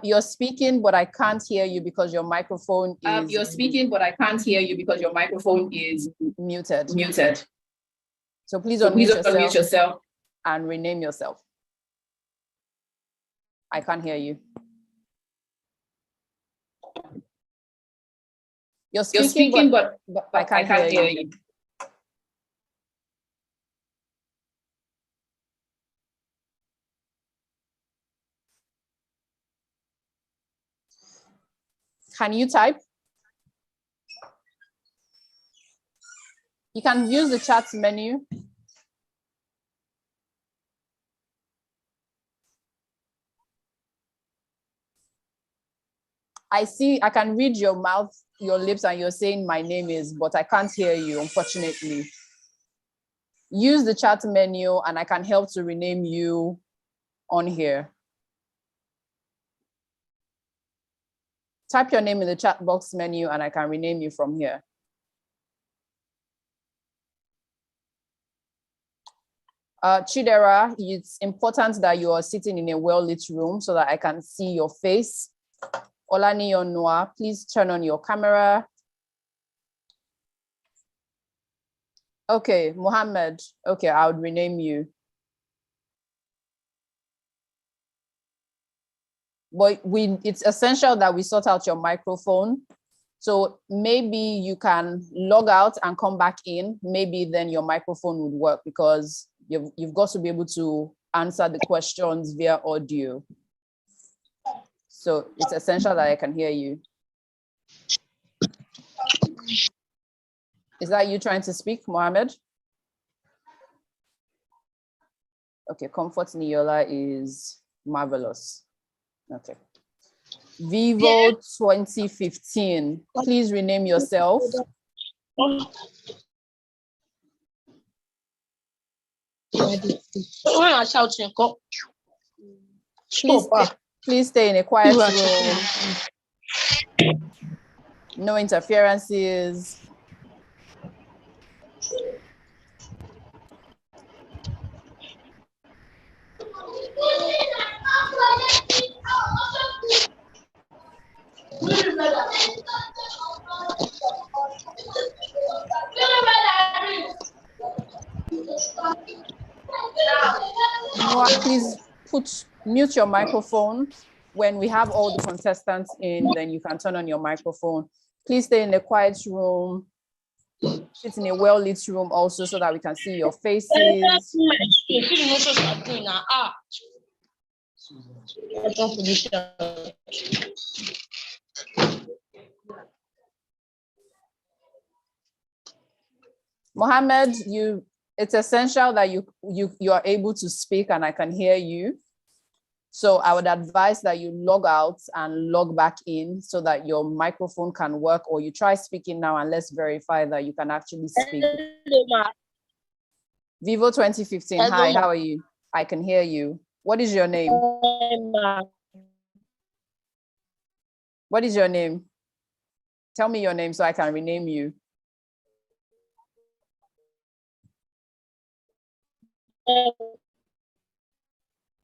You're speaking, but I can't hear you because your microphone is. You're speaking, but I can't hear you because your microphone is muted. So please unmute yourself and rename yourself. I can't hear you. You're speaking, but I can't hear you. Can you type? You can use the chat menu. I can read your mouth, your lips, and you're saying my name is, but I can't hear you, unfortunately. Use the chat menu and I can help to rename you on here. Type your name in the chat box menu and I can rename you from here. Chidera, it's important that you are sitting in a well-lit room so that I can see your face. Olaniyon Noah, please turn on your camera. Okay, Mohammed, okay, I would rename you. But it's essential that we sort out your microphone. So maybe you can log out and come back in. Maybe then your microphone would work because you've got to be able to answer the questions via audio. So it's essential that I can hear you. Is that you trying to speak, Mohammed? Okay, Comfort Niola is marvelous. Okay. Vivo 2015, please rename yourself. Please stay in a quiet room. No interferences. Noah, please mute your microphone. When we have all the contestants in, then you can turn on your microphone. Please stay in a quiet room. Sit in a well-lit room also so that we can see your faces. Mohammed, it's essential that you are able to speak and I can hear you. So I would advise that you log out and log back in so that your microphone can work, or you try speaking now and let's verify that you can actually speak. Vivo 2015, hi, how are you? I can hear you. What is your name? What is your name? Tell me your name so I can rename you.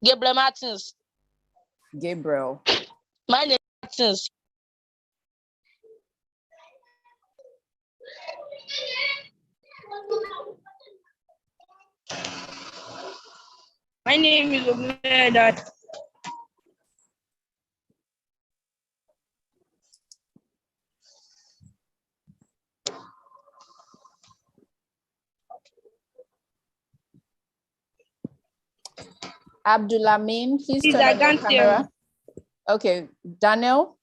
Gabriel Martins. Gabriel. My name is Martins. My name is Omeda. Abdulamin, please turn on your camera. Okay, Daniel,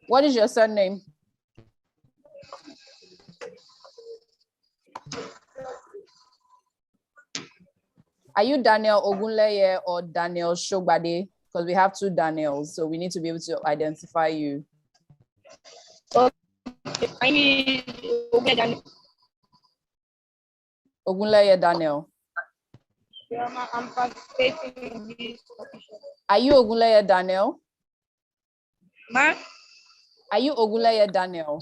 what is your surname? Are you Daniel Ogunleye or Daniel Shogbade? Because we have two Daniels, so we need to be able to identify you. I mean, Ogunleye Daniel. Yeah, I'm participating in this competition. Are you Ogunleye Daniel? Ma? Are you Ogunleye Daniel?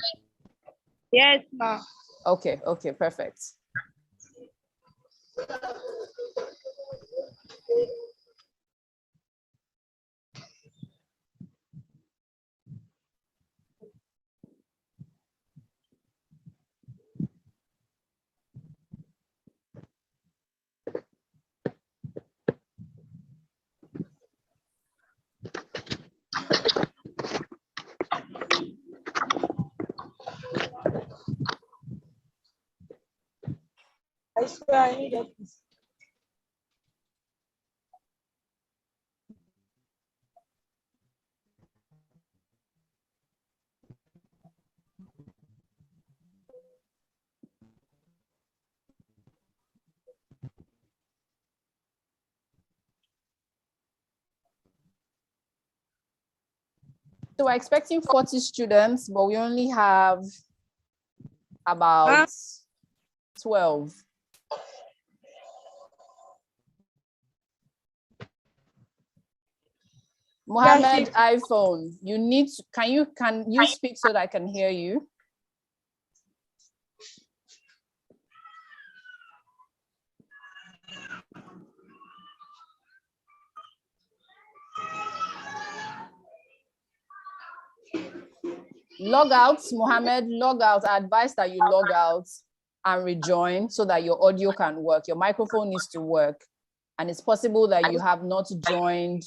Yes, ma. Okay, okay, perfect. I swear I need this. So we're expecting 40 students, but we only have about 12. Mohammed, iPhone, you need to, can you speak so that I can hear you? Log out, Mohammed, log out. I advise that you log out and rejoin so that your audio can work. Your microphone needs to work. And it's possible that you have not joined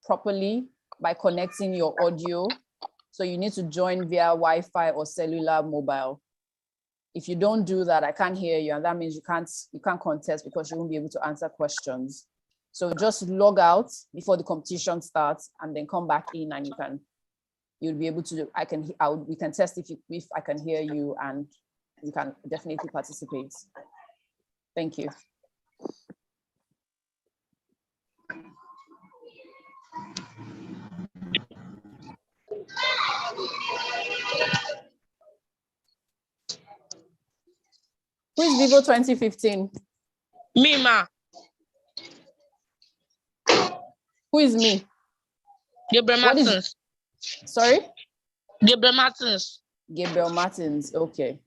properly by connecting your audio. So you need to join via Wi-Fi or cellular mobile. If you don't do that, I can't hear you. And that means you can't contest because you won't be able to answer questions. So just log out before the competition starts and then come back in and you'll be able to, we can test if I can hear you and you can definitely participate. Thank you. Who is Vivo 2015? Me, ma. Who is me? Gabriel Martins. Sorry? Gabriel Martins. Gabriel Martins, okay.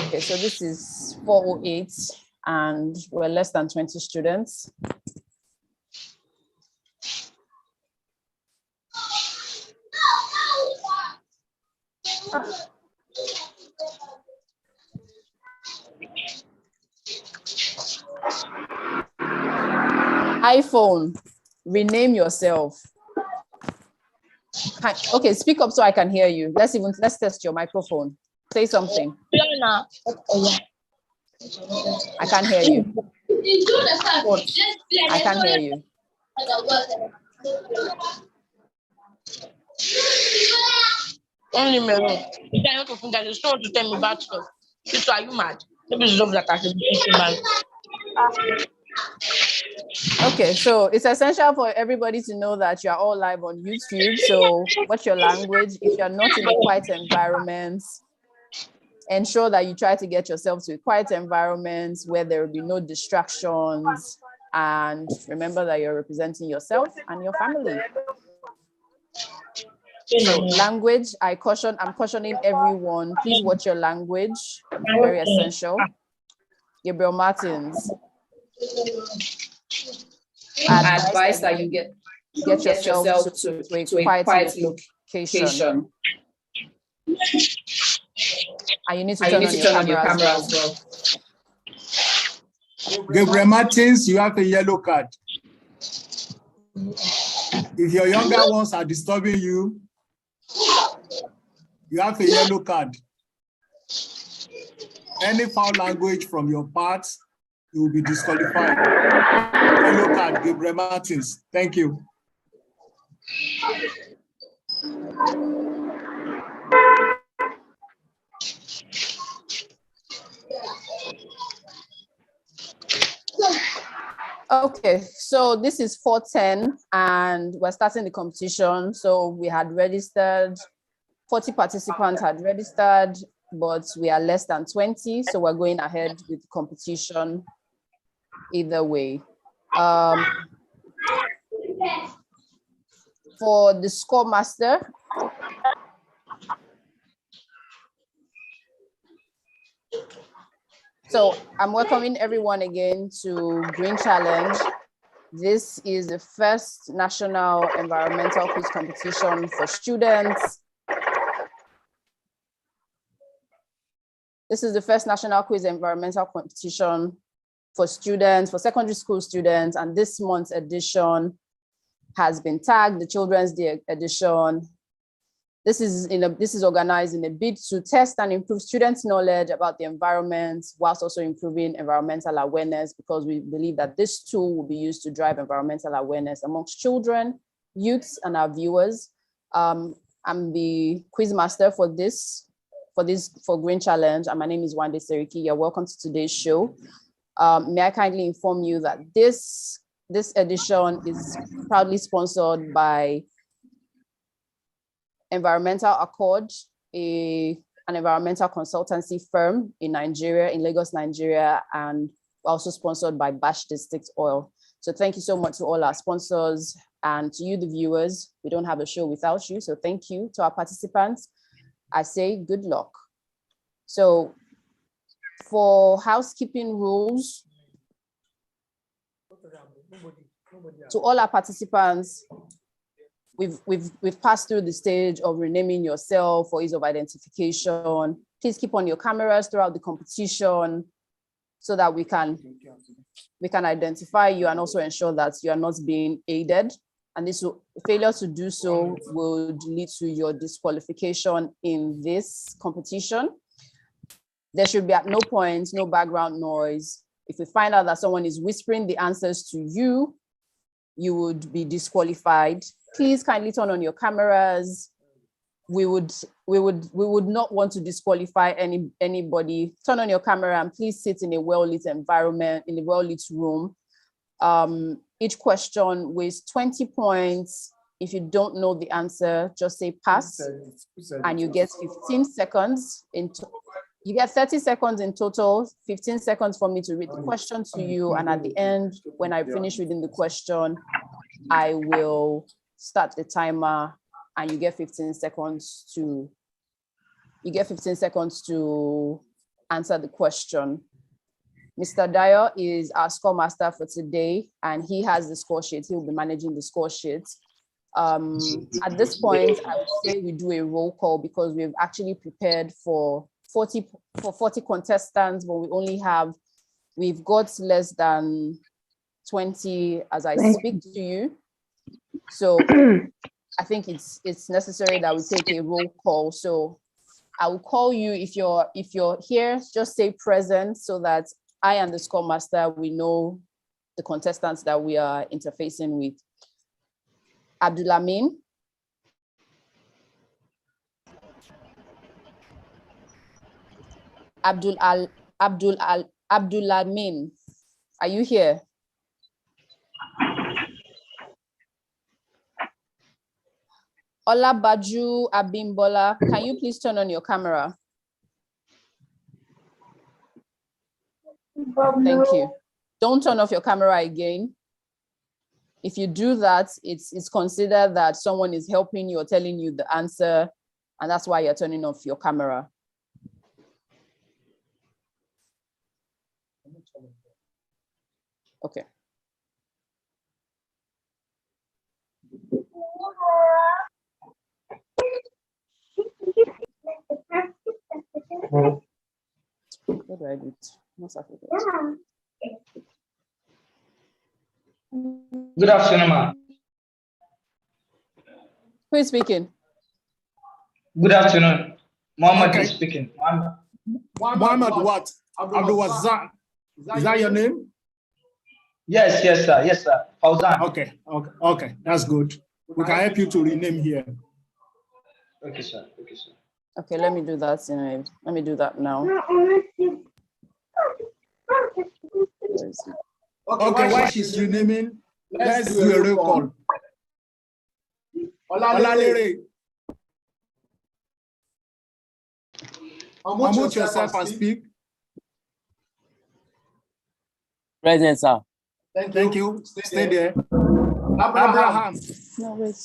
Okay, so this is 408 and we're less than 20 students. iPhone, rename yourself. Okay, speak up so I can hear you. Let's test your microphone. Say something. I can't hear you. I can't hear you. Only me. You can't open that. You want to tell me about stuff. So are you mad? Maybe it's love that I should be man. Okay, so it's essential for everybody to know that you're all live on YouTube. So what's your language? If you're not in a quiet environment, ensure that you try to get yourself to a quiet environment where there will be no distractions. And remember that you're representing yourself and your family. So language, I'm cautioning everyone, please watch your language, very essential. Gabriel Martins. Advice that you get yourself to a quiet location. And you need to turn on your camera as well. Gabriel Martins, you have a yellow card. If your younger ones are disturbing you, you have a yellow card. Any foul language from your part, you will be disqualified. Yellow card, Gabriel Martins. Thank you. Okay, so this is 4:10 and we're starting the competition. So we had registered, 40 participants had registered, but we are less than 20. So we're going ahead with the competition either way. For the score master, so I'm welcoming everyone again to Green Challenge. This is the first national environmental quiz competition for students. This is the first national quiz environmental competition for students, for secondary school students, and this month's edition has been tagged the Children's Day edition. This is organized in a bid to test and improve students' knowledge about the environment, whilst also improving environmental awareness, because we believe that this tool will be used to drive environmental awareness amongst children, youths, and our viewers. I'm the quiz master for Green Challenge, and my name is Wande Seriki. You're welcome to today's show. May I kindly inform you that this edition is proudly sponsored by Environmental Accord, an environmental consultancy firm in Nigeria, in Lagos, Nigeria, and also sponsored by Bash District Oil. So thank you so much to all our sponsors and to you, the viewers. We don't have a show without you, so thank you. To our participants, I say good luck. So for housekeeping rules, to all our participants, we've passed through the stage of renaming yourself for ease of identification. Please keep on your cameras throughout the competition so that we can identify you and also ensure that you are not being aided. And failure to do so would lead to your disqualification in this competition. There should be at no point, no background noise. If we find out that someone is whispering the answers to you, you would be disqualified. Please kindly turn on your cameras. We would not want to disqualify anybody. Turn on your camera and please sit in a well-lit environment, in a well-lit room. Each question weighs 20 points. If you don't know the answer, just say pass, and you get 15 seconds. You get 30 seconds in total, 15 seconds for me to read the question to you. And at the end, when I finish reading the question, I will start the timer and you get 15 seconds to answer the question. Mr. Dayo is our score master for today, and he has the score sheet. He will be managing the score sheet. At this point, I would say we do a roll call because we've actually prepared for 40 contestants, but we've got less than 20 as I speak to you. So I think it's necessary that we take a roll call. So I will call you if you're here, just say present so that I and the score master, we know the contestants that we are interfacing with. Abdulamin. Abdulamin, are you here? Olabaju Abimbola, can you please turn on your camera? Thank you. Don't turn off your camera again. If you do that, it's considered that someone is helping you or telling you the answer, and that's why you're turning off your camera. Okay. What do I do? Good afternoon, ma'am. Who is speaking? Good afternoon. Mohammed is speaking. Muhammad what? Abdul Wazan. Is that your name? Yes, yes, sir. Yes, sir. Fauzan. Okay. That's good. We can help you to rename here. Okay, sir. Okay, sir. Okay, let me do that. Let me do that now. Okay, while she's renaming, let's do a roll call. Olalere. Unmute yourself and speak. Present, sir. Thank you. Stay there. Abraham. No, wait.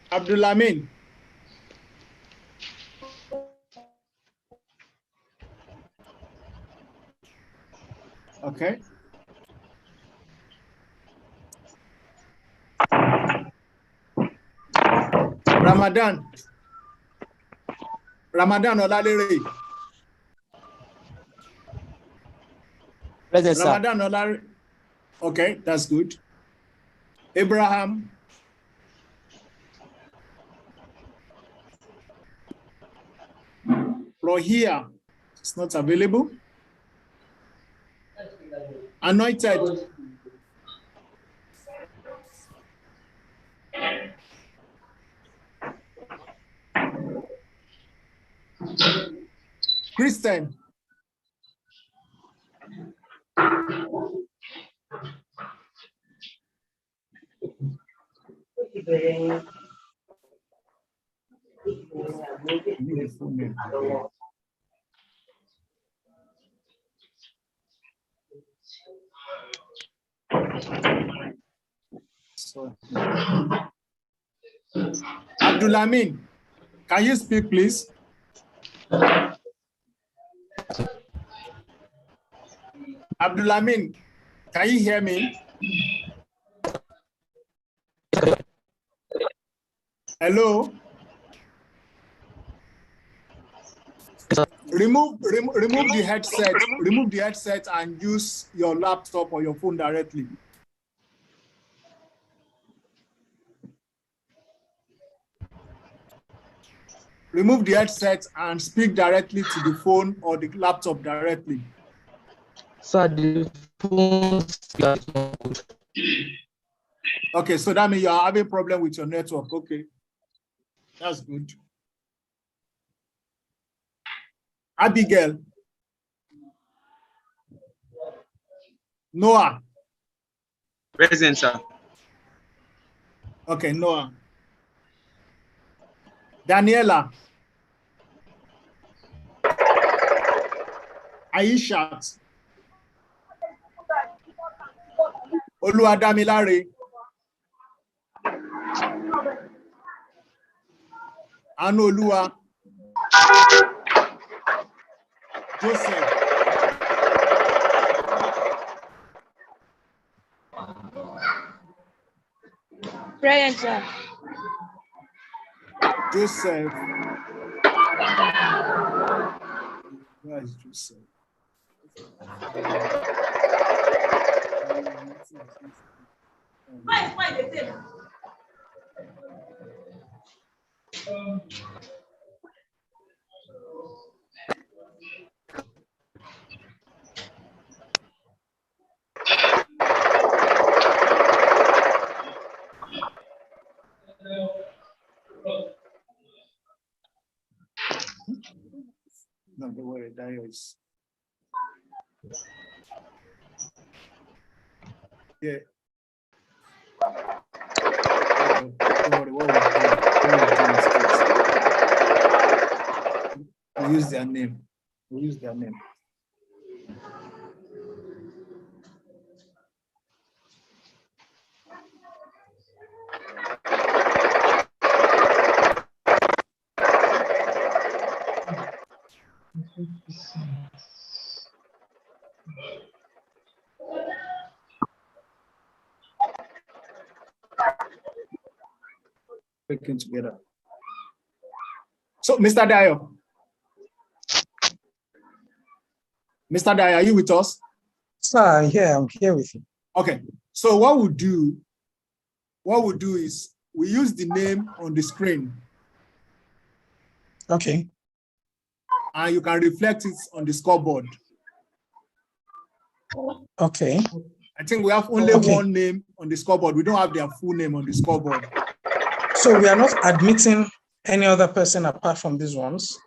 Abdulamin. Okay. Ramadan Olalere. Present, sir. Ramadan Olalere. Okay, that's good. Abraham. Rohia is not available. Anointed. Christian. Abdulamin, can you speak, please? Abdulamin, can you hear me? Hello? Remove the headset. Remove the headset and use your laptop or your phone directly. Remove the headset and speak directly to the phone or the laptop directly. Sir, the phone is not good. Okay, so that means you are having a problem with your network. Okay, that's good. Abigail. Noah. Present, sir. Okay, Noah. Daniela. Aishat. Oluwadamilare. Anoluwa. Joseph. Present, sir. Joseph. Where is Joseph? No, don't worry, that is. Yeah. Don't worry, what we use their name. We use their name. Working together. So, Mr. Dayo. Mr. Dayo, are you with us? Sir, I'm here with you. Okay. So what we'll do is we use the name on the screen. Okay. And you can reflect it on the scoreboard. Okay. I think we have only one name on the scoreboard. We don't have their full name on the scoreboard. So we are not admitting any other person apart from these ones?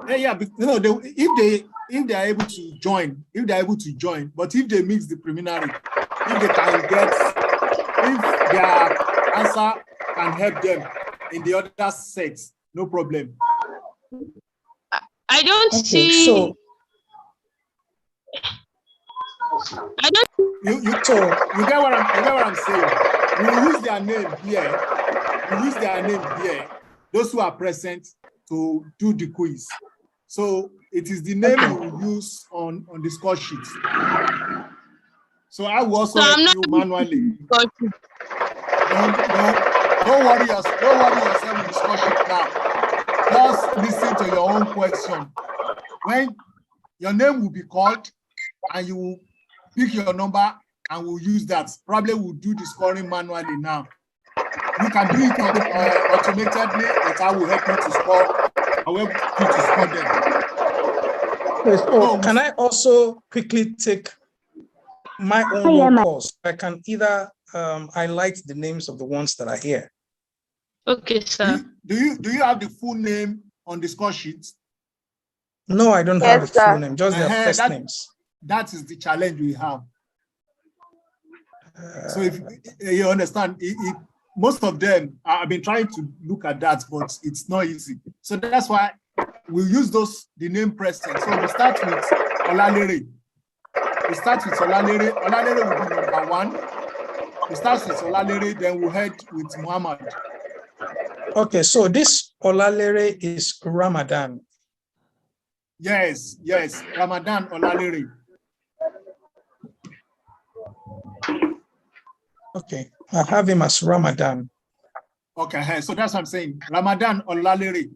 Yeah, but, if they are able to join, but if they mix the preliminary, if they can get, if their answer can help them in the other sets, no problem. I don't see. So you get what I'm saying. We use their name here. Those who are present to do the quiz. So it is the name we will use on the score sheet. So I will also help you manually. Don't worry yourself with the score sheet now. Just listen to your own question. When your name will be called and you will pick your number and we'll use that. Probably we'll do the scoring manually now. You can do it automatically, but I will help you to score. I will help you to score them. So can I also quickly take my own course? I can either highlight the names of the ones that are here. Okay, sir. Do you have the full name on the score sheet? No, I don't have the full name, just their first names. That is the challenge we have. So if you understand, most of them, I've been trying to look at that, but it's not easy. So that's why we'll use the name present. So we start with Olalere. Olalere will be number 1. We start with Olalere, then we'll head with Muhammad. Okay, so this Olalere is Ramadan. Yes, Ramadan Olalere. Okay, I have him as Ramadan. Okay, so that's what I'm saying. Ramadan Olalere.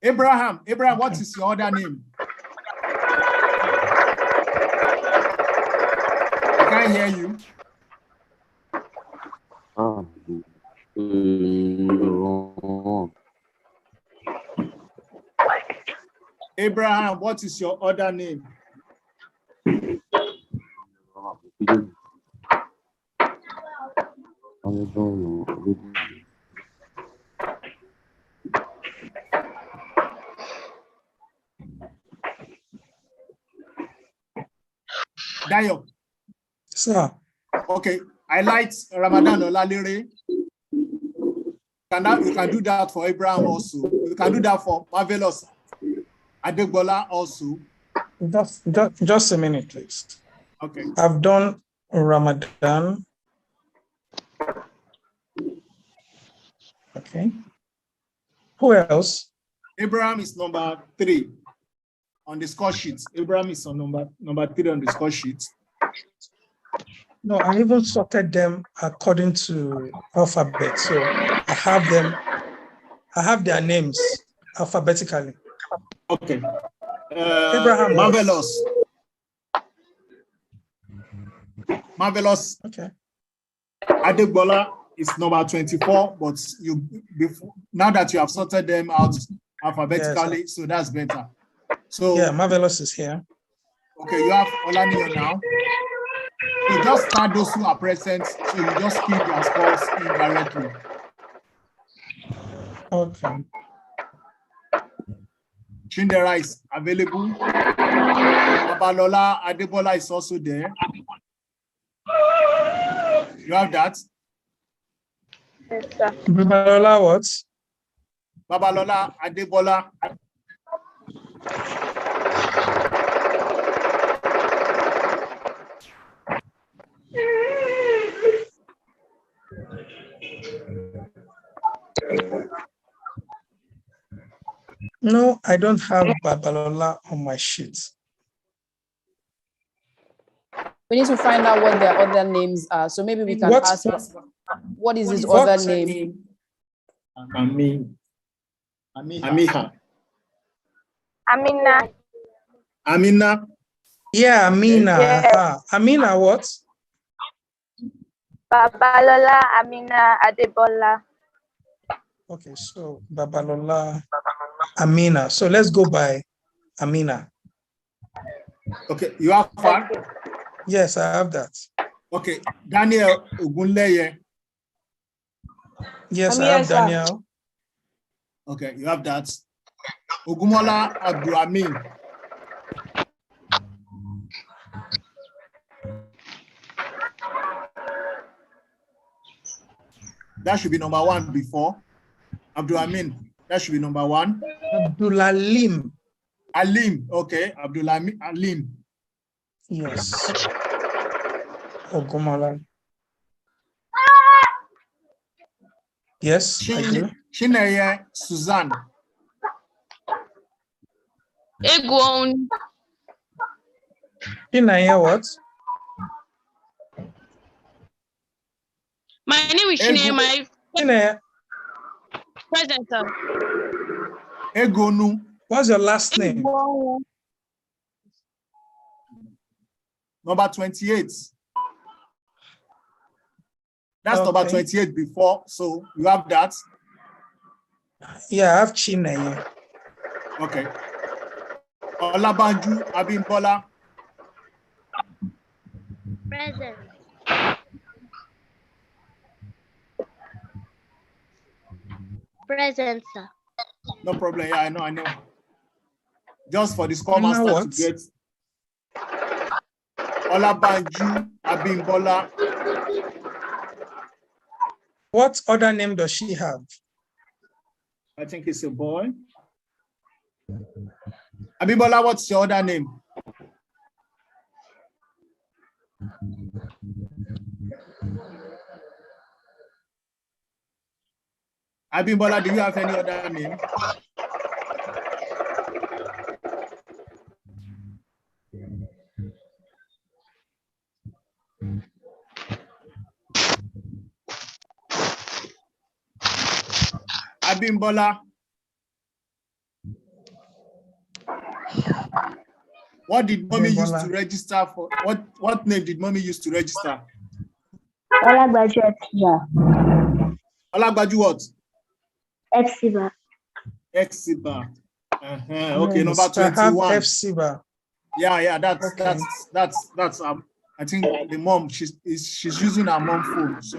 Abraham, what is your other name? I can't hear you. Abraham, what is your other name? Dayo. Sir. Okay, I like Ramadan Olalere. You can do that for Abraham also. You can do that for Marvelous Adegbola also. Just a minute, please. Okay. I've done Ramadan. Okay. Who else? Abraham is number 3 on the score sheet. Abraham is on number 3 on the score sheet. No, I even sorted them according to alphabet. So I have their names alphabetically. Okay. Abraham. Marvelous. Okay. Adegbola is number 24, but now that you have sorted them out alphabetically, so that's better. So yeah, Marvelous is here. Okay, you have Olaniyan now. So just start those who are present, so you just keep your scores indirectly. Okay. Chindera is available. Babalola Adebola is also there. You have that? Yes, sir. Babalola what? Babalola Adebola. No, I don't have Babalola on my sheet. We need to find out what their other names are. So maybe we can ask, what is his other name? Amiha. Amina. Amina. Yeah, Amina. Yes. Amina what? Babalola Amina Adebola. Okay, so Babalola Amina. So let's go by Amina. Okay, you have far? Yes, I have that. Okay, Daniel Ogunleye. Yes, I have Daniel. Okay, you have that. Ogumola Abdulamin. That should be number 1 before. Abdulamin, that should be number 1. Abdulalim. Alim, okay. Abdulamin, Alim. Yes. Ogumola. Yes, I do. Chineye Suzanne. Egon. Chineye what? My name is Chineye. My Chineye. present, sir. Egonu. What's your last name? Number 28. That's Okay. number 28 before, so you have that. Yeah, I have Chineye. Okay. Olabanju Abimbola. Present. Present, sir. No problem. Yeah, I know. Just for the score master to get Olabanju Abimbola. What other name does she have? I think it's a boy. Abimbola, what's your other name? Abimbola, do you have any other name? Abimbola. What did mommy use to register for? What name did mommy use to register? Olagbaju Epsiba. Olagbaju what? Epsiba. Epsiba. Okay, number I have 21. Epsiba. Yeah, that's Okay. that's I think the mom she's using her mom phone. So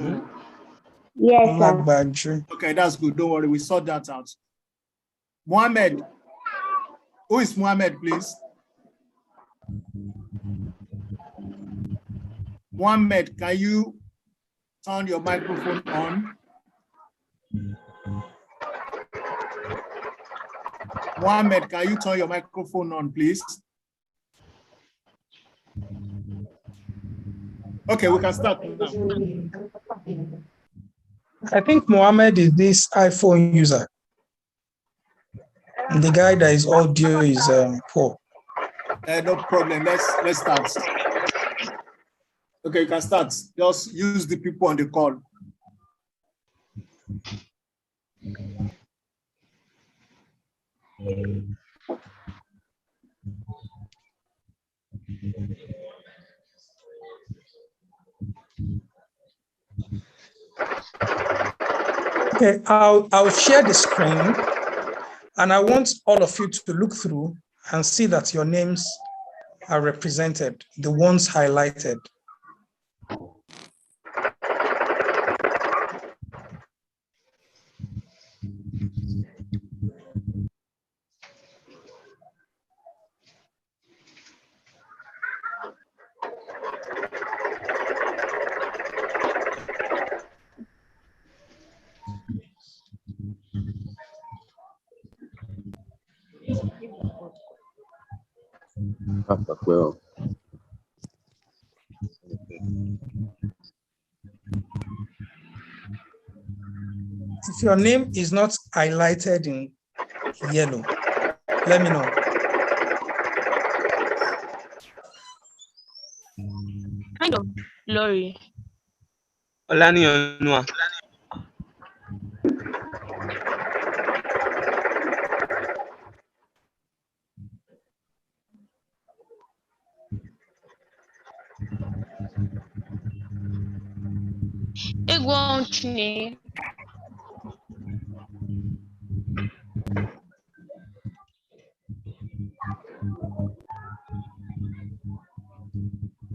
Yes, sir. Olagbaju. okay, that's good. Don't worry, we sort that out. Mohammed. Who is Mohammed, please? Mohammed, can you turn your microphone on? Mohammed, can you turn your microphone on, please? Okay, we can start now. I think Mohammed is this iPhone user. And the guy that is audio is poor. No problem. Let's start. Okay, you can start. Just use the people on the call. Okay, I'll share the screen, and I want all of you to look through and see that your names are represented, the ones highlighted. If your name is not highlighted in yellow, Let me know. Kind of blurry. Olaniyan Noah. Egwonchi.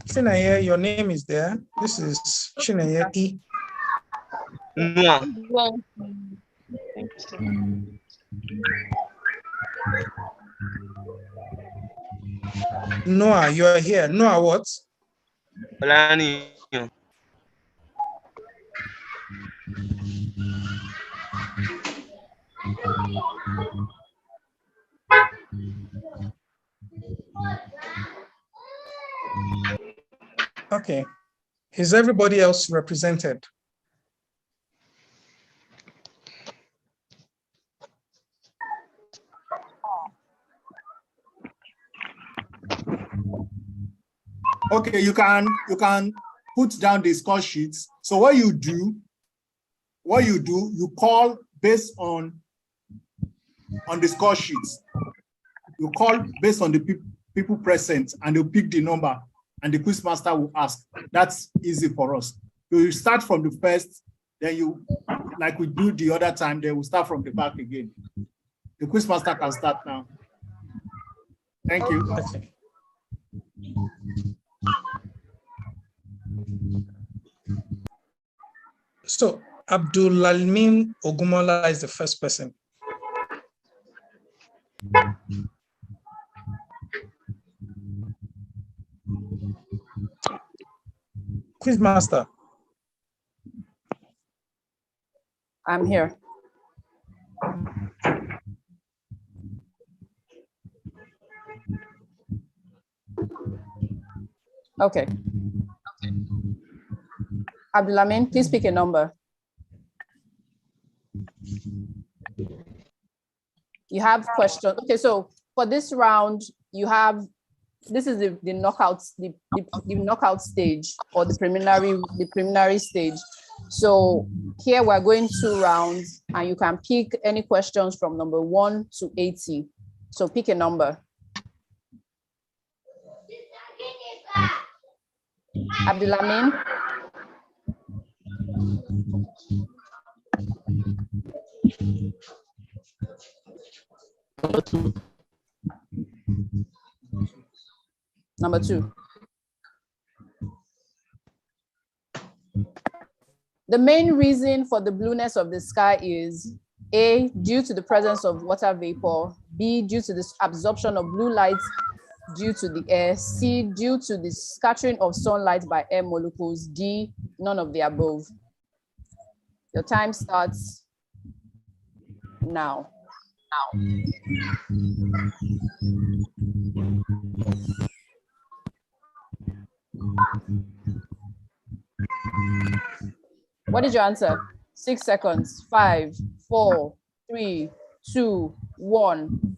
Chineye, your name is there. This is Chineye E. Noah. Noah, you are here. Noah, what? Olaniyan. Okay. Is everybody else represented? Okay, you can put down the score sheets. So what you do, you call based on the score sheets. You call based on the people present, and you pick the number, and the quizmaster will ask. That's easy for us. So you start from the first, then you, like we do the other time, then we start from the back again. The quizmaster can start now. Thank you. Okay. So Abdulalim Ogumola is the first person. Quizmaster. I'm here. Okay. Abdulamin, please pick a number. You have questions. Okay, so for this round, you have, this is the knockout, the knockout stage, or the preliminary stage. So here we're going 2 rounds, and you can pick any questions from number 1 to 80. So pick a number. Abdulamin. Number 2. Number 2. The main reason for the blueness of the sky is A, due to the presence of water vapor, B, due to the absorption of blue light due to the air, C, due to the scattering of sunlight by air molecules, D, none of the above. Your time starts now. What is your answer? 6 seconds. 5, 4, 3, 2, 1.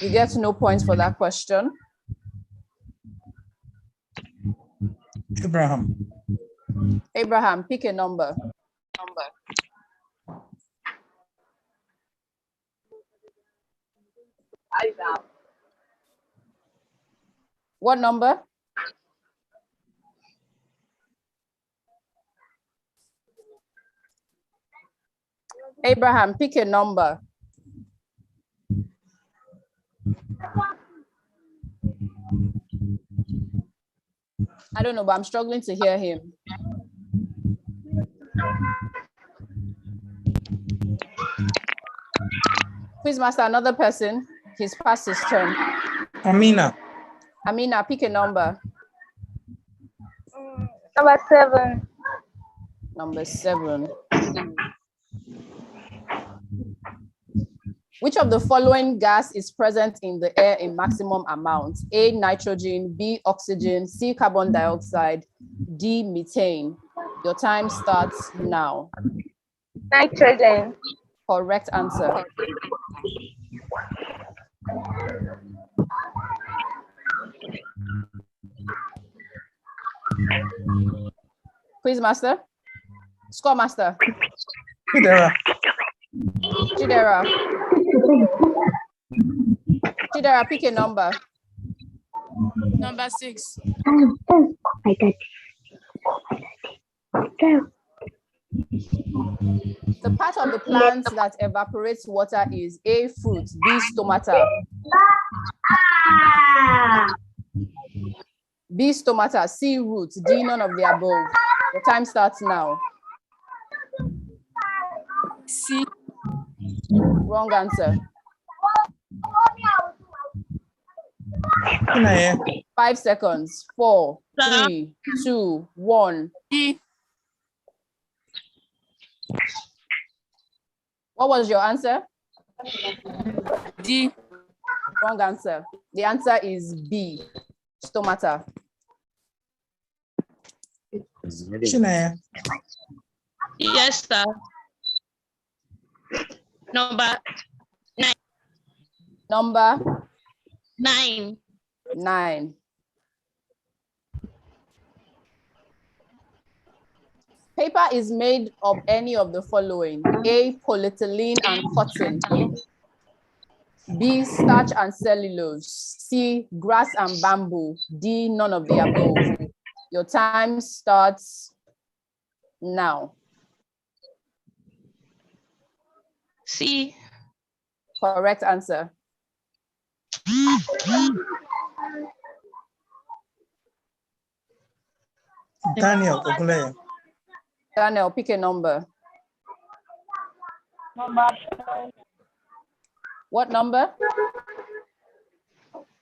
You get no points for that question. Abraham, pick a number. What number? Abraham, pick a number. I don't know, but I'm struggling to hear him. Quizmaster, another person. He's past his turn. Amina. Amina, pick a number. Number 7. Number 7. Which of the following gas is present in the air in maximum amounts? A, nitrogen, B, oxygen, C, carbon dioxide, D, methane. Your time starts now. Nitrogen. Correct answer. Quiz master? Score master? Chidera. Chidera. Chidera, pick a number. Number 6. The part of the plant that evaporates water is A, fruit, B, stomata. B, stomata, C, root, D, none of the above. The time starts now. C. Wrong answer. Chineye. 5 seconds. 4, 3, 2, 1. D. What was your answer? D. Wrong answer. The answer is B, stomata. Chineye. Yes, sir. Number 9. Number 9. 9. Paper is made of any of the following: A, polyethylene and cotton. B, starch and cellulose. C, grass and bamboo. D, none of the above. Your time starts now. C. Correct answer. Daniel Ogunleye. Daniel, pick a number. Number What number?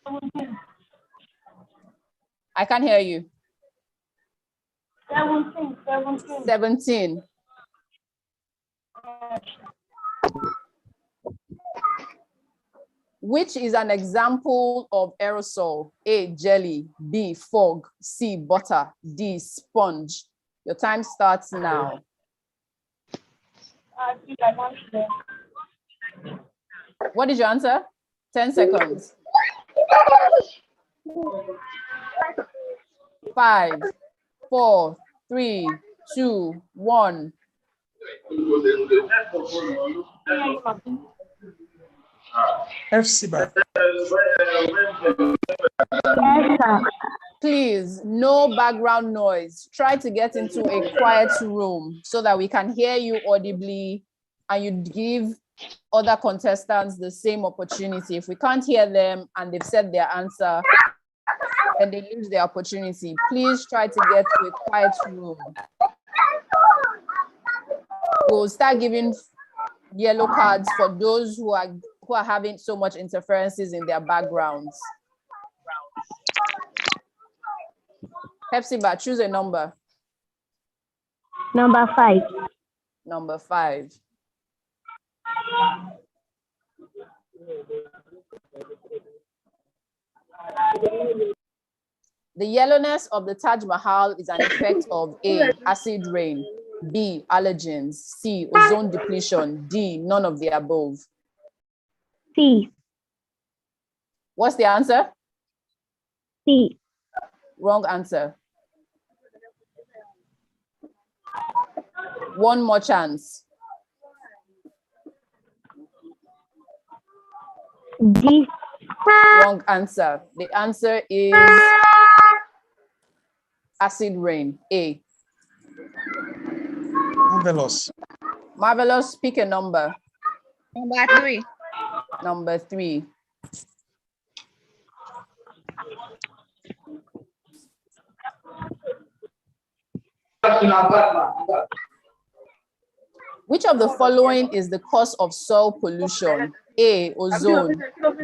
17. I can't hear you. 17. 17. Which is an example of aerosol? A, jelly. B, fog. C, butter. D, sponge. Your time starts now. What is your answer? 10 seconds. 5, 4, 3, 2, 1. FCBA. Yes, sir. Please, no background noise. Try to get into a quiet room so that we can hear you audibly and you give other contestants the same opportunity. If we can't hear them and they've said their answer, then they lose their opportunity. Please try to get to a quiet room. We'll start giving yellow cards for those who are having so much interferences in their backgrounds. Hepzibah, choose a number. Number 5. Number 5. The yellowness of the Taj Mahal is an effect of A, acid rain, B, allergens, C, ozone depletion, D, none of the above. C. What's the answer? C. Wrong answer. One more chance. D. Wrong answer. The answer is acid rain, A. Marvelous. Marvelous, pick a number. Number 3. Number 3. Which of the following is the cause of soil pollution? A, ozone,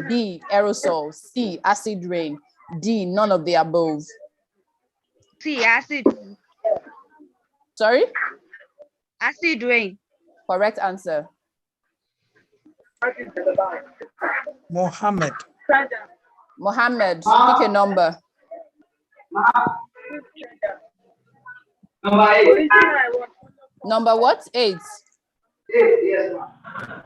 B, aerosol, C, acid rain, D, none of the above. C. Acid. Sorry? Acid rain. Correct answer. Mohammed. Mohammed, pick a number. Number 8. Number what? 8. Yes, ma'am.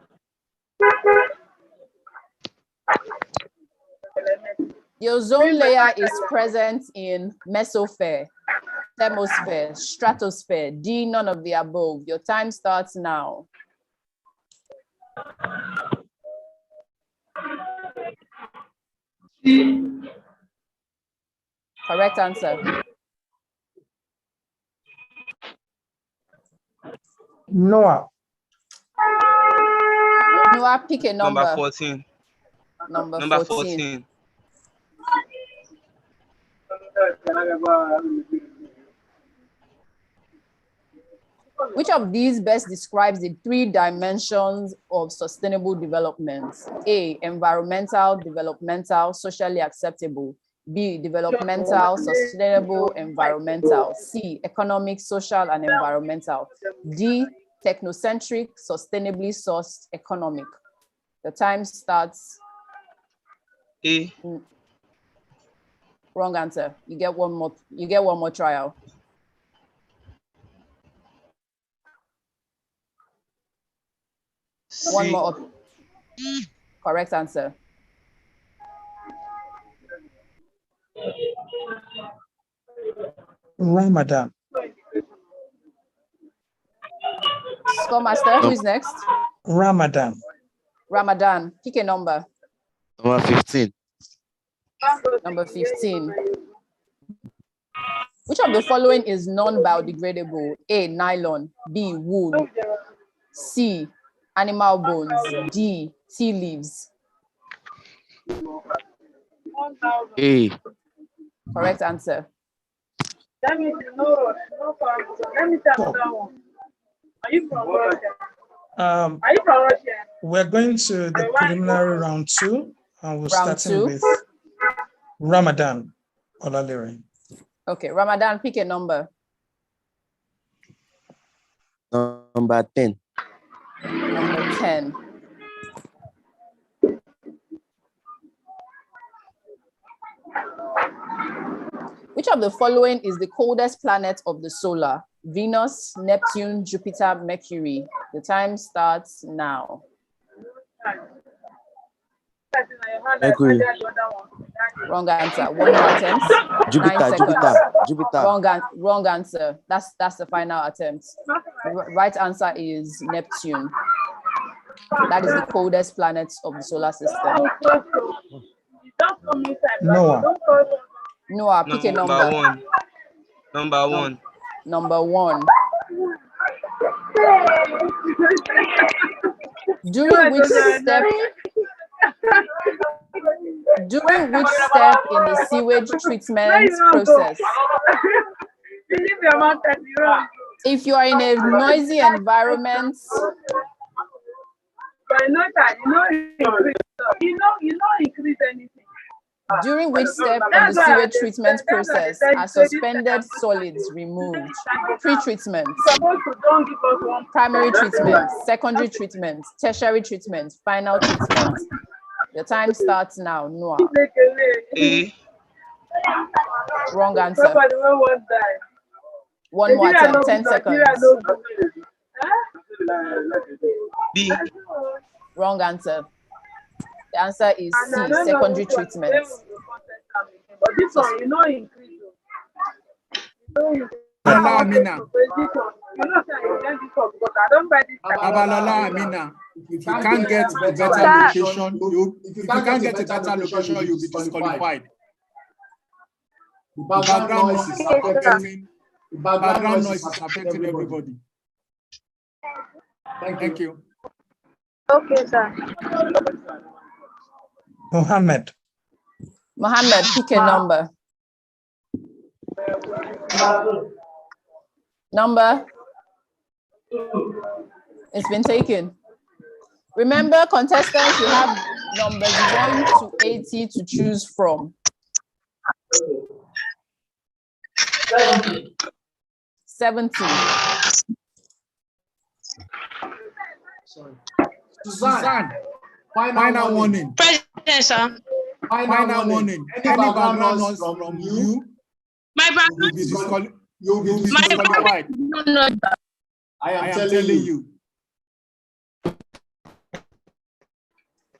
The ozone layer is present in mesosphere, thermosphere, stratosphere, D, none of the above. Your time starts now. Correct answer. Noah. Noah, pick a number. Number 14. Number 14. Which of these best describes the 3 dimensions of sustainable development? A, environmental, developmental, socially acceptable. B, developmental, sustainable, environmental. C, economic, social, and environmental. D, technocentric, sustainably sourced, economic. The time starts. A. Wrong answer. You get one more trial. C. One more. Correct answer. Ramadan. Score master, who is next? Ramadan. Ramadan, pick a number. Number 15. Number 15. Which of the following is non-biodegradable? A, nylon. B, wool. C, animal bones. D, tea leaves. A. Correct answer. Let me know. Let me tell that one. Are you from Russia? Are you from Russia? We're going to the preliminary round 2, and we're Round starting 2. with Ramadan Olalere. Okay, Ramadan, pick a number. Number 10. Number 10. Which of the following is the coldest planet of the solar? Venus, Neptune, Jupiter, Mercury. The time starts now. Mercury. Wrong answer. One more attempt. 9 seconds. Jupiter. Wrong answer. That's the final attempt. Right answer is Neptune. That is the coldest planet of the solar system. Noah. Noah, pick a number. 1. Number 1. Number 1. During which step in the sewage treatment process? If you are in a noisy environment, during which step in the sewage treatment process are suspended solids removed? Pre-treatment, primary treatment, secondary treatment, tertiary treatment, final treatment. The time starts now. Noah. A. Wrong answer. One more attempt, 10 seconds. B. Wrong answer. The answer is C, secondary treatment. But this one, you know, increase. Amina. Babalola Amina. If you can't get a better location, you'll be disqualified. The background noise is affecting everybody. Thank you. Okay, sir. Mohammed. Mohammed, pick a number. Number? It's been taken. Remember, contestants, you have numbers 1 to 80 to choose from. 70. Sorry. Suzanne, final warning. President, sir. Final warning. Any background noise from you, My you'll be disqualified. No. I am telling you.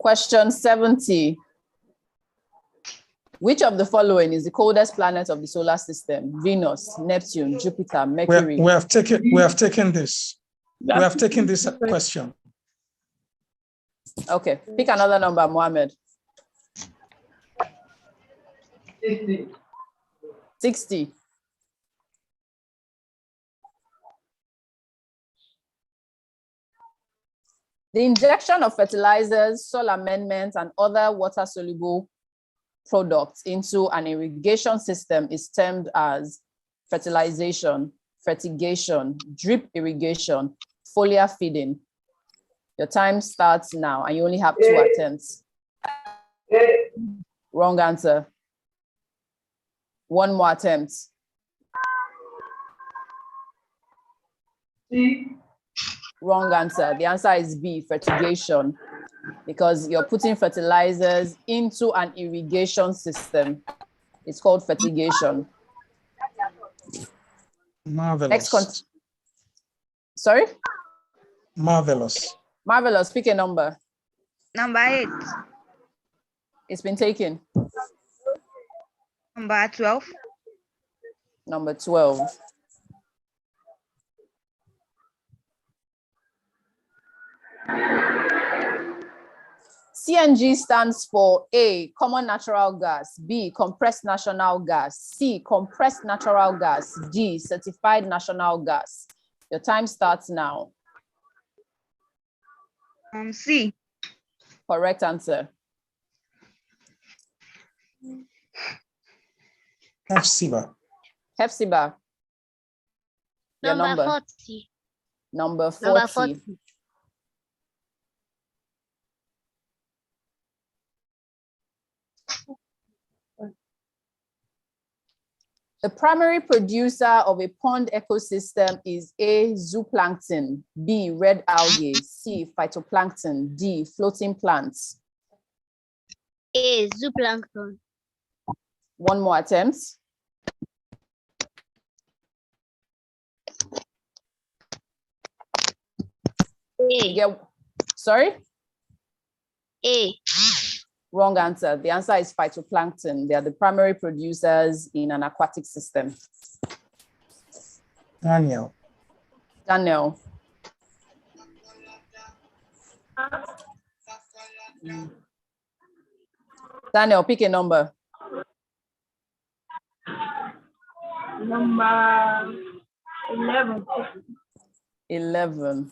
Question 70. Which of the following is the coldest planet of the solar system? Venus, Neptune, Jupiter, Mercury. We have taken this. We have taken this question. Okay, pick another number, Mohammed. 60. The injection of fertilizers, soil amendments, and other water-soluble products into an irrigation system is termed as fertilization, fertigation, drip irrigation, foliar feeding. Your time starts now, and you only have 2 attempts. Wrong answer. 1 more attempt. Wrong answer. The answer is B, fertigation, because you're putting fertilizers into an irrigation system. It's called fertigation. Marvelous. Sorry? Marvelous. Marvelous. Pick a number. Number 8. It's been taken. Number 12. Number 12. CNG stands for A, common natural gas, B, compressed natural gas, C, compressed natural gas, D, certified natural gas. Your time starts now. C. Correct answer. Hepzibah. Hepzibah. Your Number 40. Number 40. Number 40. The primary producer of a pond ecosystem is A, zooplankton, B, red algae, C, phytoplankton, D, floating plants. A, zooplankton. 1 more attempt. A. Sorry? A. Wrong answer. The answer is phytoplankton. They are the primary producers in an aquatic system. Daniel. Daniel. Daniel, pick a number. Number 11. 11.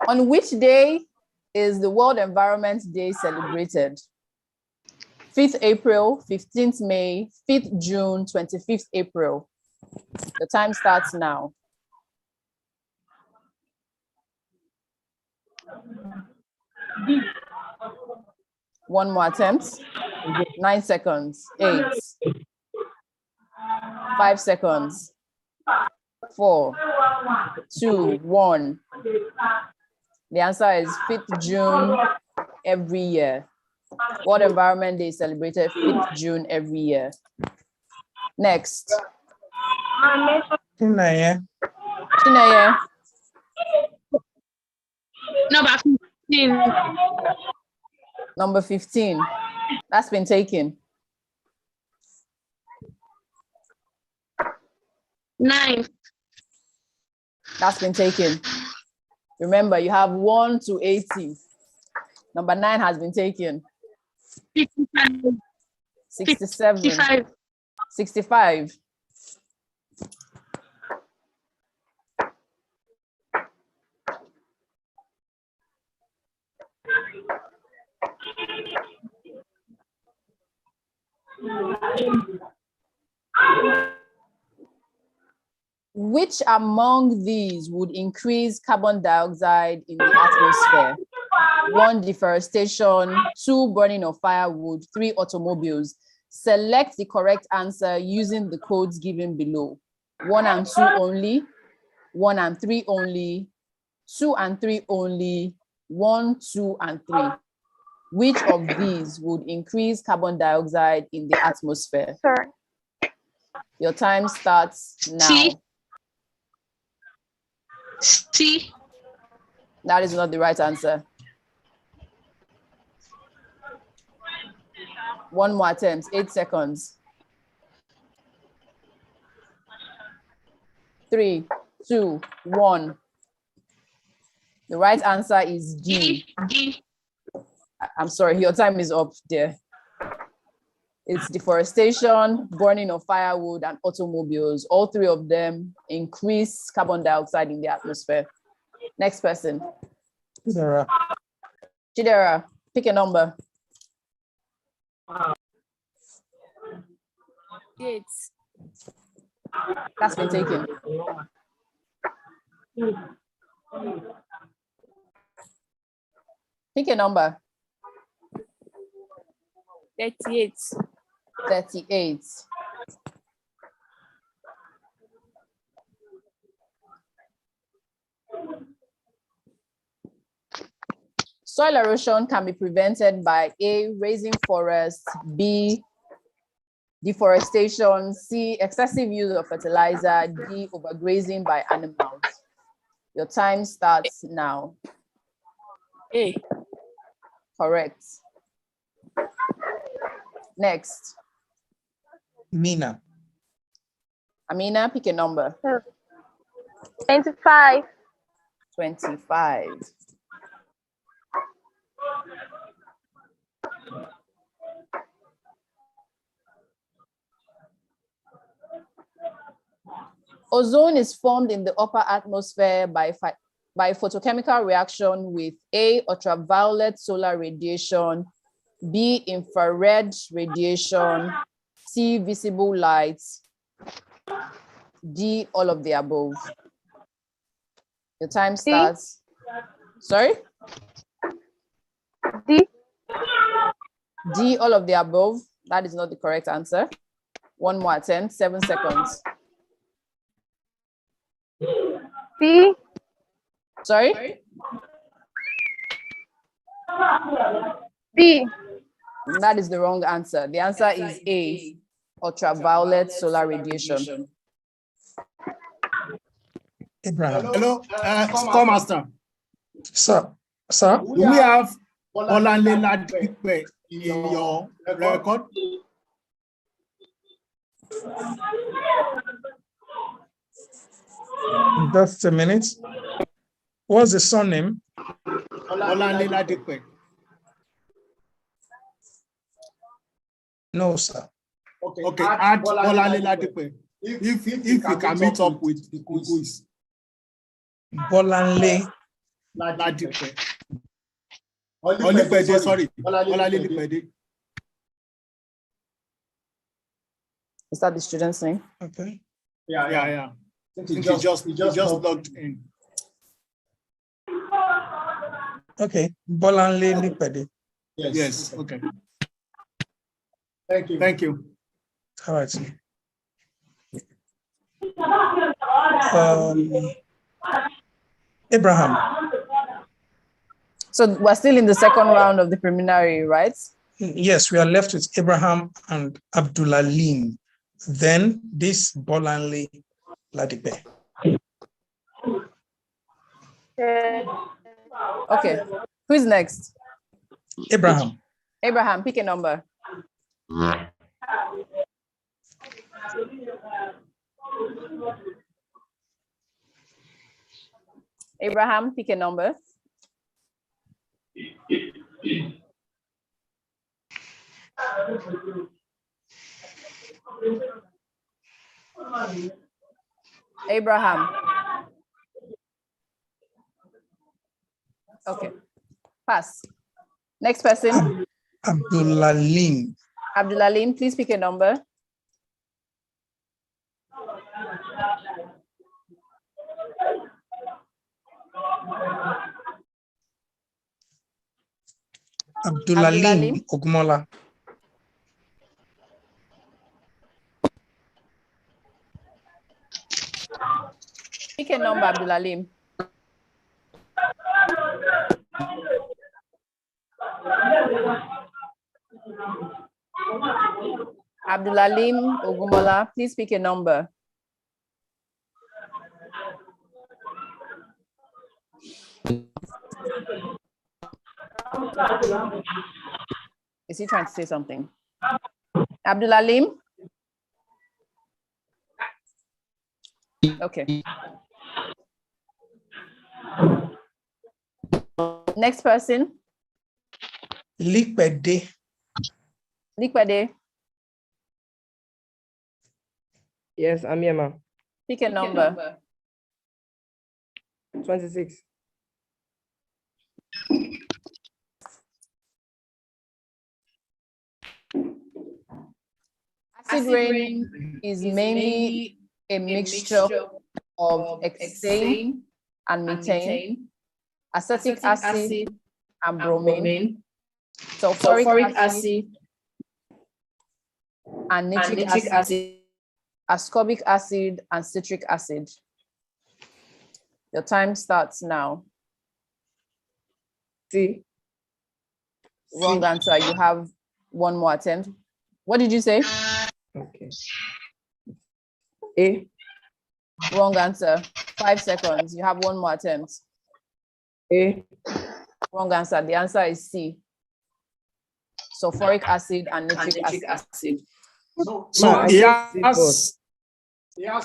On which day is the World Environment Day celebrated? 5th April, 15th May, 5th June, 25th April. The time starts now. One more attempt. 9 seconds. 8. 5 seconds. 4, 2, 1. The answer is 5th June every year. World Environment Day is celebrated 5th June every year. Next. Chineye. Chineye. Number 15. Number 15. That's been taken. 9. That's been taken. Remember, you have 1 to 80. Number 9 has been taken. 65. 67. 65. 65. Which among these would increase carbon dioxide in the atmosphere? 1, deforestation, 2, burning of firewood, 3, automobiles. Select the correct answer using the codes given below. 1 and 2 only, 1 and 3 only, 2 and 3 only, 1, 2 and 3. Which of these would increase carbon dioxide in the atmosphere? Sir. Your time starts now. C. That is not the right answer. One more attempt, 8 seconds. 3, 2, 1. The right answer is D. I'm sorry, your time is up there. It's deforestation, burning of firewood, and automobiles. All three of them increase carbon dioxide in the atmosphere. Next person. Chidera, pick a number. 8. That's been taken. Pick a number. 38. 38. Soil erosion can be prevented by A, raising forests, B, deforestation, C, excessive use of fertilizer, D, overgrazing by animals. Your time starts now. A. Correct. Next. Mina. Amina, pick a number. 25. 25. Ozone is formed in the upper atmosphere by photochemical reaction with A, ultraviolet solar radiation, B, infrared radiation, C, visible light, D, all of the above. Your time starts. Sorry? D. D, all of the above. That is not the correct answer. One more attempt, 7 seconds. B. Sorry? B. That is the wrong answer. The answer is A, ultraviolet solar radiation. Abraham. Hello, Score Master. Sir. Do we have Bolanle Ladipe in your record? Just a minute. What's the surname? Bolanle Ladipe. No, sir. Okay, add Bolanle Ladipe. If you can meet up with the quiz. Bolanle Ladipe. Olipede, sorry. Bolanle Lipede. Is that the student's name? Okay. Yeah. I think he just logged in. Okay. Bolanle Lipede. Yes. Okay. Thank you. All right. Abraham. So we're still in the second round of the preliminary, right? Yes, we are left with Abraham and Abdulalim. Then this Bolanle Ladipe. Okay. Who's next? Abraham. Abraham, pick a number. Abraham, pick a number. Abraham. Okay. Pass. Next person. Abdulalim. Abdulalim, please pick a number. Abdulalim Ogmola. Pick a number, Abdulalim. Abdulalim Ogumola, please pick a number. Is he trying to say something? Abdulalim? Okay. Next person. Likpede. Likpede. Yes, I'm here, ma'am. Pick a number. 26. Acid rain is mainly a mixture of hexane and methane, acetic acid and bromine, sulfuric acid and nitric acid, ascorbic acid and citric acid. Your time starts now. C. Wrong answer. You have one more attempt. What did you say? Okay. A. Wrong answer. 5 seconds. You have one more attempt. A. Wrong answer. The answer is C. Sulfuric acid and nitric acid. So he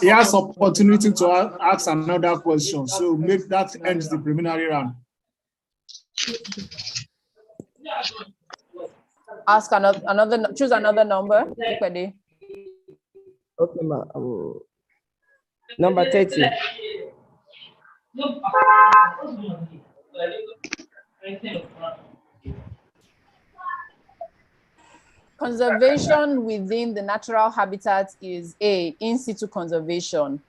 has opportunity to ask another question. So make that ends the preliminary round. Ask another, choose another number. Okay, ma. Number 30. Conservation within the natural habitat is A, in situ conservation,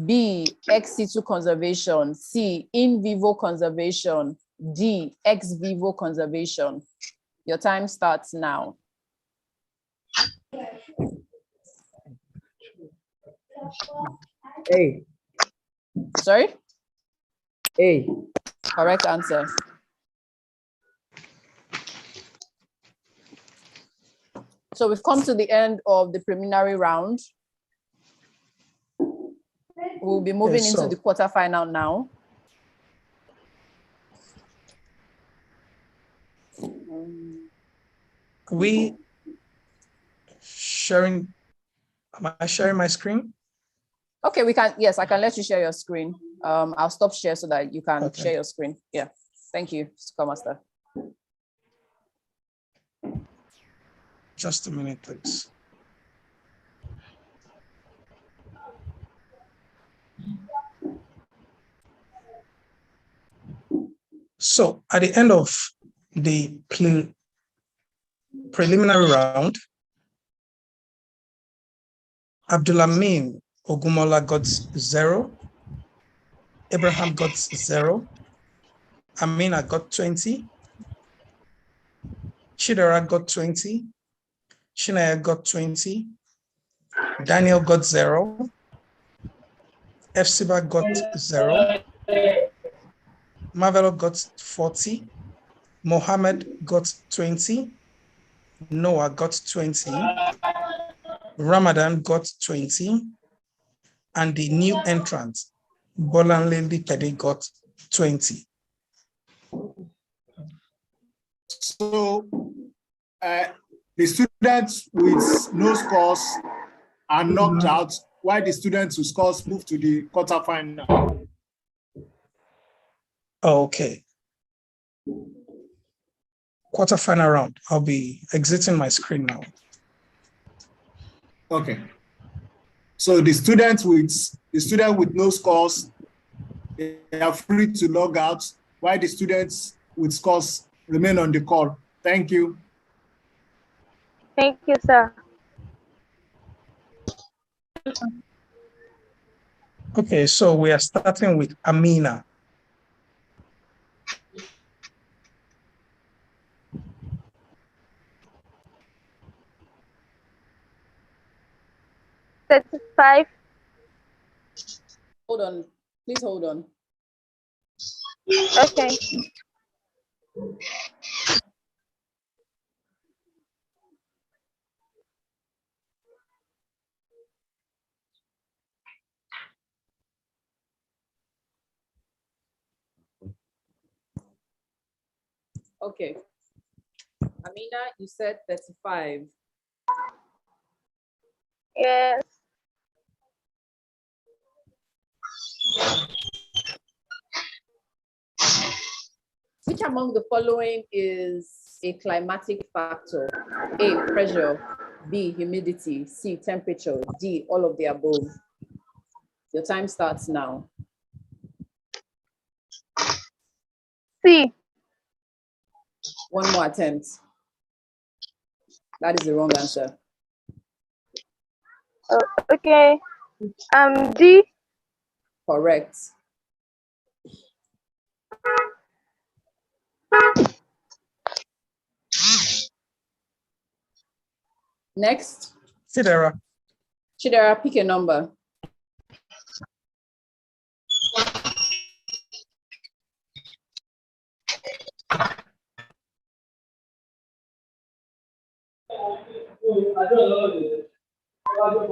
B, ex situ conservation, C, in vivo conservation, D, ex vivo conservation. Your time starts now. A. Sorry? A. Correct answer. So we've come to the end of the preliminary round. We'll be moving into the quarterfinal now. Am I sharing my screen? Okay, yes, I can let you share your screen. I'll stop share so that you can share your screen. Yeah, thank you, Scrum Master. Just a minute, please. So at the end of the preliminary round, Abdulamin Ogumola got 0, Abraham got 0, Amina got 20, Chidera got 20, Chinaya got 20, Daniel got 0, Efsiba got 0, Marvelo got 40, Mohammed got 20, Noah got 20, Ramadan got 20, and the new entrant, Bolanle Likpede, got 20. So the students with no scores are knocked out, while the students with scores move to the quarterfinal. Okay. Quarterfinal round. I'll be exiting my screen now. Okay. So the student with no scores, they are free to log out, while the students with scores remain on the call. Thank you. Thank you, sir. Okay, so we are starting with Amina. Thirty-five. Hold on, please hold on. Okay. Okay. Amina, you said 35. Yes. Which among the following is a climatic factor? A, pressure, B, humidity, C, temperature, D, all of the above. Your time starts now. C. One more attempt. That is the wrong answer. Okay. D. Correct. Next. Chidera. Chidera, pick a number.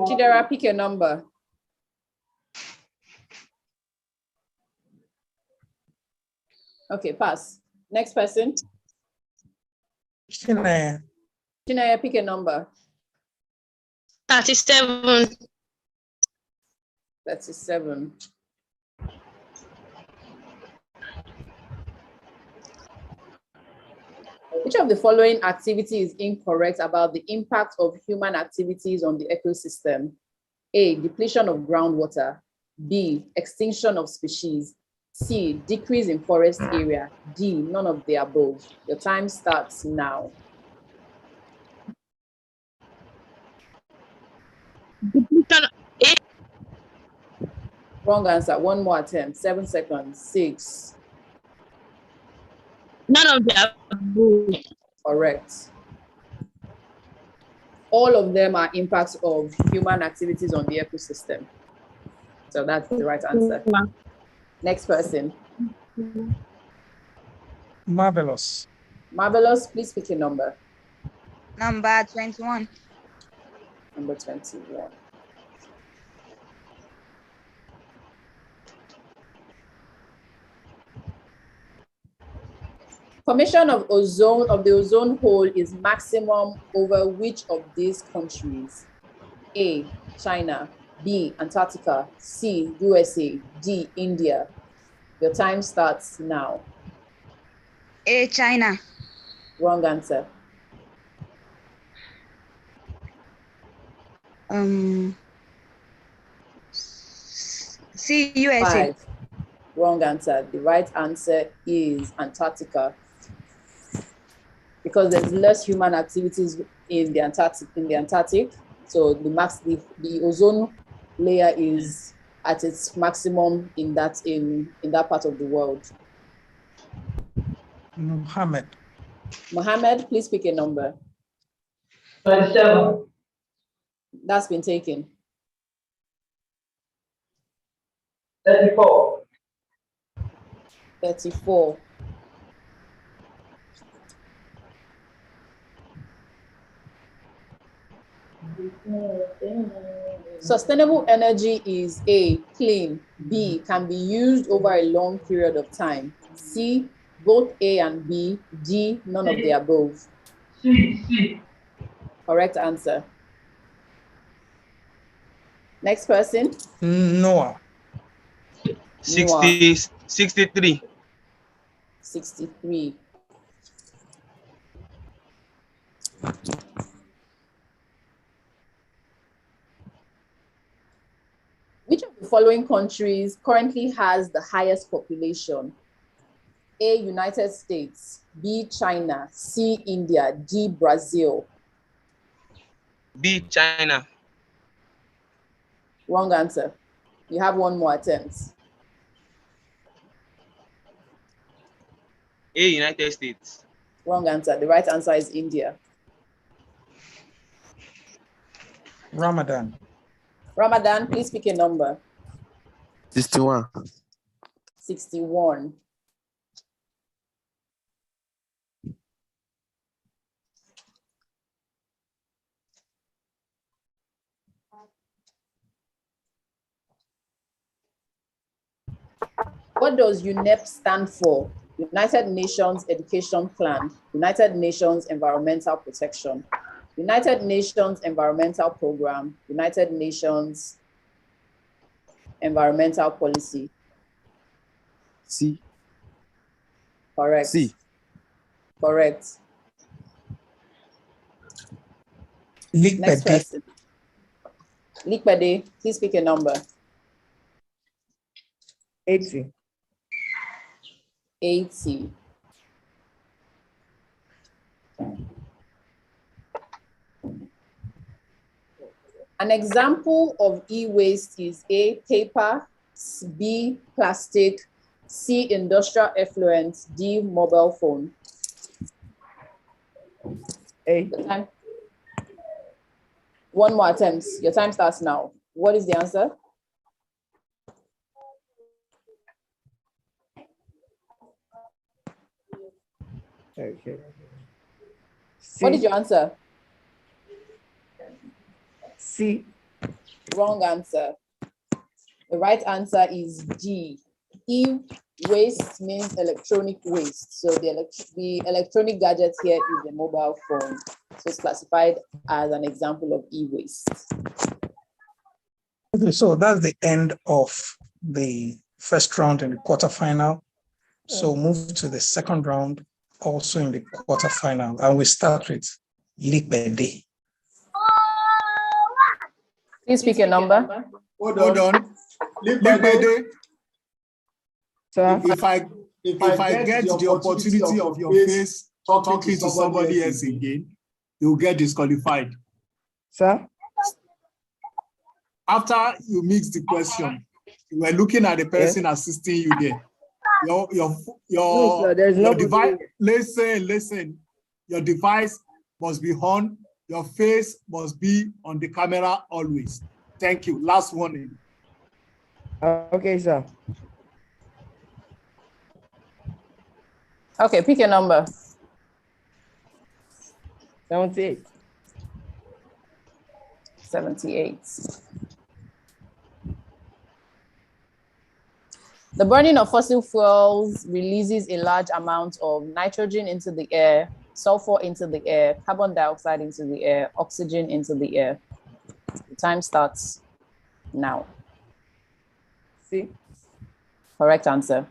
Chidera, pick a number. Okay, pass. Next person. Chinaya. Chinaya, pick a number. 37. 37. Which of the following activity is incorrect about the impact of human activities on the ecosystem? A, depletion of groundwater. B, extinction of species. C, decrease in forest area. D, none of the above. Your time starts now. Depletion. A. Wrong answer. One more attempt. 7 seconds. 6. None of the above. Correct. All of them are impacts of human activities on the ecosystem. So that's the right answer. Next person. Marvelous. Marvelous, please pick a number. Number 21. Number 21. Formation of the ozone hole is maximum over which of these countries? A, China. B, Antarctica. C, USA. D, India. Your time starts now. A, China. Wrong answer. C, USA. 5. Wrong answer. The right answer is Antarctica. Because there's less human activities in the Antarctic. So the ozone layer is at its maximum in that part of the world. Mohammed. Mohammed, please pick a number. 27. That's been taken. 34. 34. Sustainable energy is A, clean. B, can be used over a long period of time. C, both A and B. D, none of the above. C. Correct answer. Next person. Noah. 63. 63. Which of the following countries currently has the highest population? A, United States. B, China. C, India. D, Brazil. B, China. Wrong answer. You have one more attempt. A, United States. Wrong answer. The right answer is India. Ramadan. Ramadan, please pick a number. 61. 61. What does UNEP stand for? United Nations Education Plan, United Nations Environmental Protection, United Nations Environmental Program, United Nations Environmental Policy. C. Correct. C. Correct. Next person. Likpede, please pick a number. 80. 80. An example of e-waste is A, paper, B, plastic, C, industrial effluent, D, mobile phone. A. One more attempt. Your time starts now. What is the answer? Okay. What is your answer? C. Wrong answer. The right answer is D. E-waste means electronic waste. So the electronic gadget here is a mobile phone. So it's classified as an example of e-waste. Okay, so that's the end of the first round in the quarterfinal. So move to the second round, also in the quarterfinal, and we start with Likpede. Please pick a number. Hold on. Likpede. If I get the opportunity of your face talking to somebody else again, you'll get disqualified. Sir? After you mix the question, you were looking at the person assisting you there. Your device, listen, your device must be on, your face must be on the camera always. Thank you. Last warning. Okay, sir. Okay, pick a number. 78. 78. The burning of fossil fuels releases a large amount of nitrogen into the air, sulfur into the air, carbon dioxide into the air, oxygen into the air. The time starts now. C. Correct answer.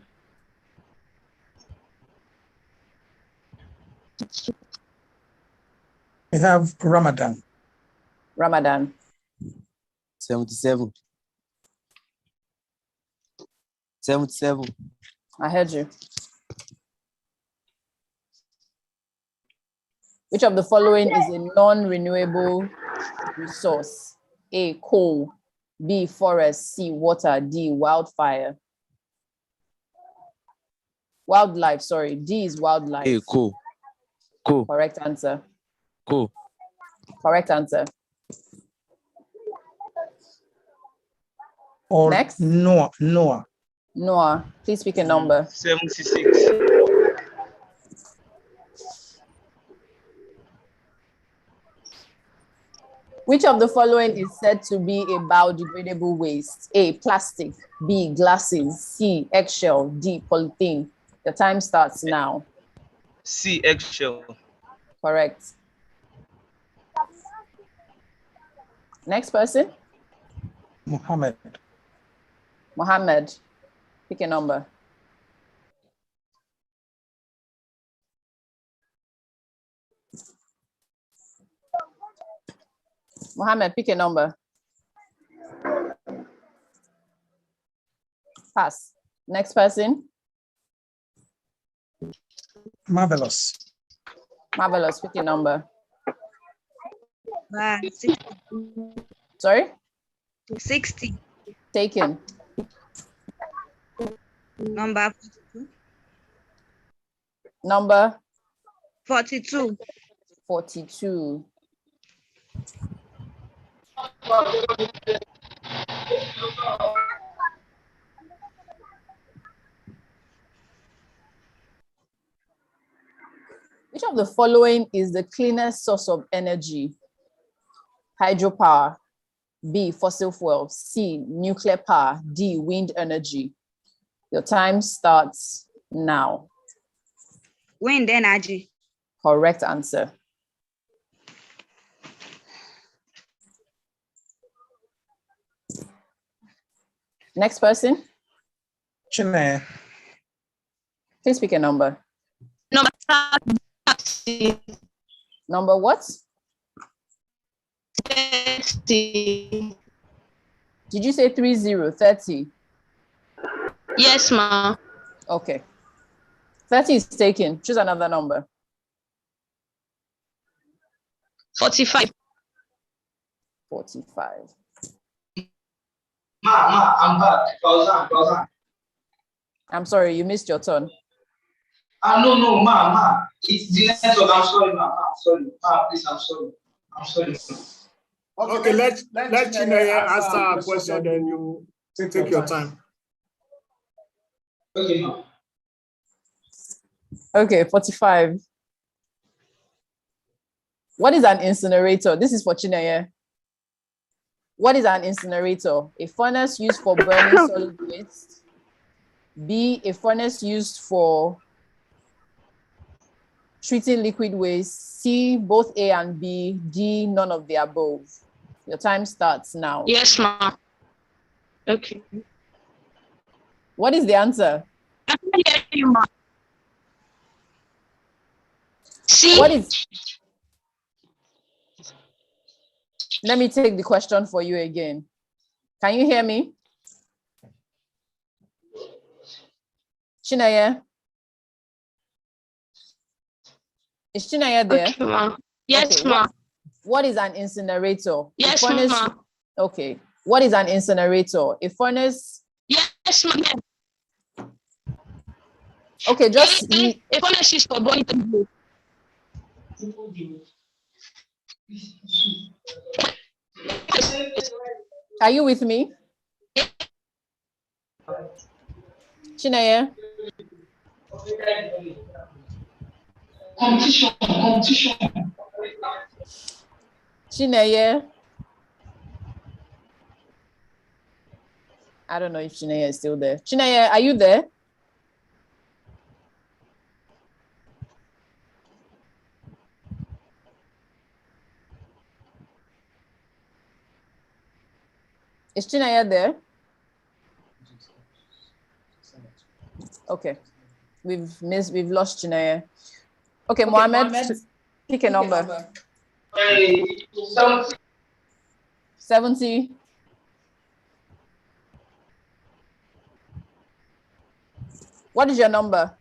We have Ramadan. Ramadan. 77. 77. I heard you. Which of the following is a non-renewable resource? A, coal, B, forest, C, water, D, wildfire. Wildlife, sorry. D is wildlife. A, coal. Coal. Correct answer. Coal. Correct answer. Or next? Noah. Noah, please pick a number. 76. Which of the following is said to be a biodegradable waste? A, plastic, B, glasses, C, eggshell, D, polythene. The time starts now. C, eggshell. Correct. Next person. Mohammed. Mohammed, pick a number. Mohammed, pick a number. Pass. Next person. Marvelous. Marvelous, pick a number. 60. Sorry? 60. Taken. Number 42. Number? 42. 42. Which of the following is the cleanest source of energy? Hydropower, B, fossil fuel, C, nuclear power, D, wind energy. Your time starts now. Wind energy. Correct answer. Next person. Chineye. Please pick a number. Number 30. Number what? 30. Did you say 30? 30? Yes, ma. Okay. 30 is taken. Choose another number. 45. 45. Ma, I'm back. Thousand. I'm sorry, you missed your turn. No, ma. It's the network. I'm sorry, ma. I'm sorry. Ma, please, I'm sorry. Okay, let Chineye answer a question, then you take your time. Okay, ma. Okay, 45. What is an incinerator? This is for Chineye. What is an incinerator? A furnace used for burning solid waste. B, a furnace used for treating liquid waste. C, both A and B. D, none of the above. Your time starts now. Yes, ma. Okay. What is the answer? I can hear you, ma. C. What is... Let me take the question for you again. Can you hear me? Chineye? Is Chineye there? Okay, ma. Yes, Okay, ma. What is an incinerator? Yes, A furnace... ma. Okay. What is an incinerator? A furnace... Yes, ma. Okay, just... A furnace is for burning. Are you with me? Chineye? Competition. Chineye? I don't know if Chineye is still there. Chineye, are you there? Is Chineye there? Okay. We've lost Chineye. Okay, Mohammed, pick a number. 70. What is your number?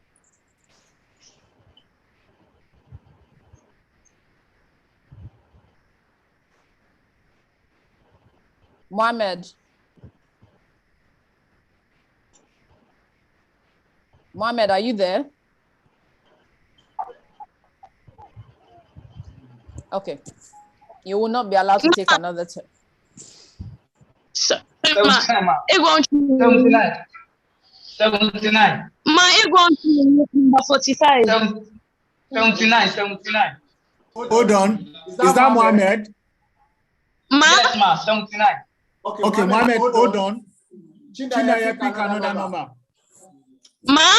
Mohammed. Mohammed, are you there? Okay. You will not be allowed to take another turn. 79. Ma, number 45. 79. Hold on. Is that Mohammed? Ma? Yes, ma. 79. Okay, Mohammed, hold on. Chineye, pick another number. Ma?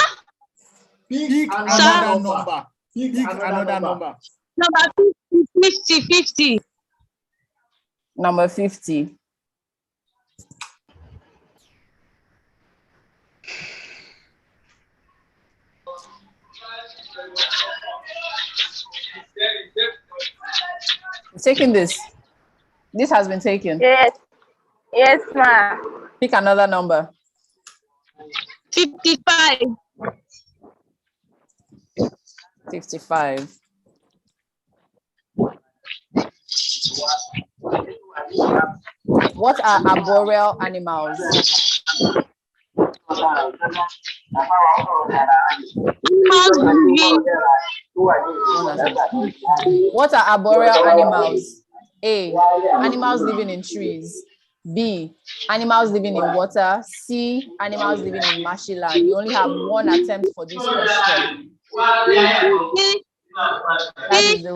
Pick another number. Pick another number. Number 50. Number 50. Taking this. This has been taken. Yes, ma. Pick another number. 55. 55. What are arboreal animals? What are arboreal animals? A, animals living in trees. B, animals living in water. C, animals living in marshy land. You only have one attempt for this question. That is the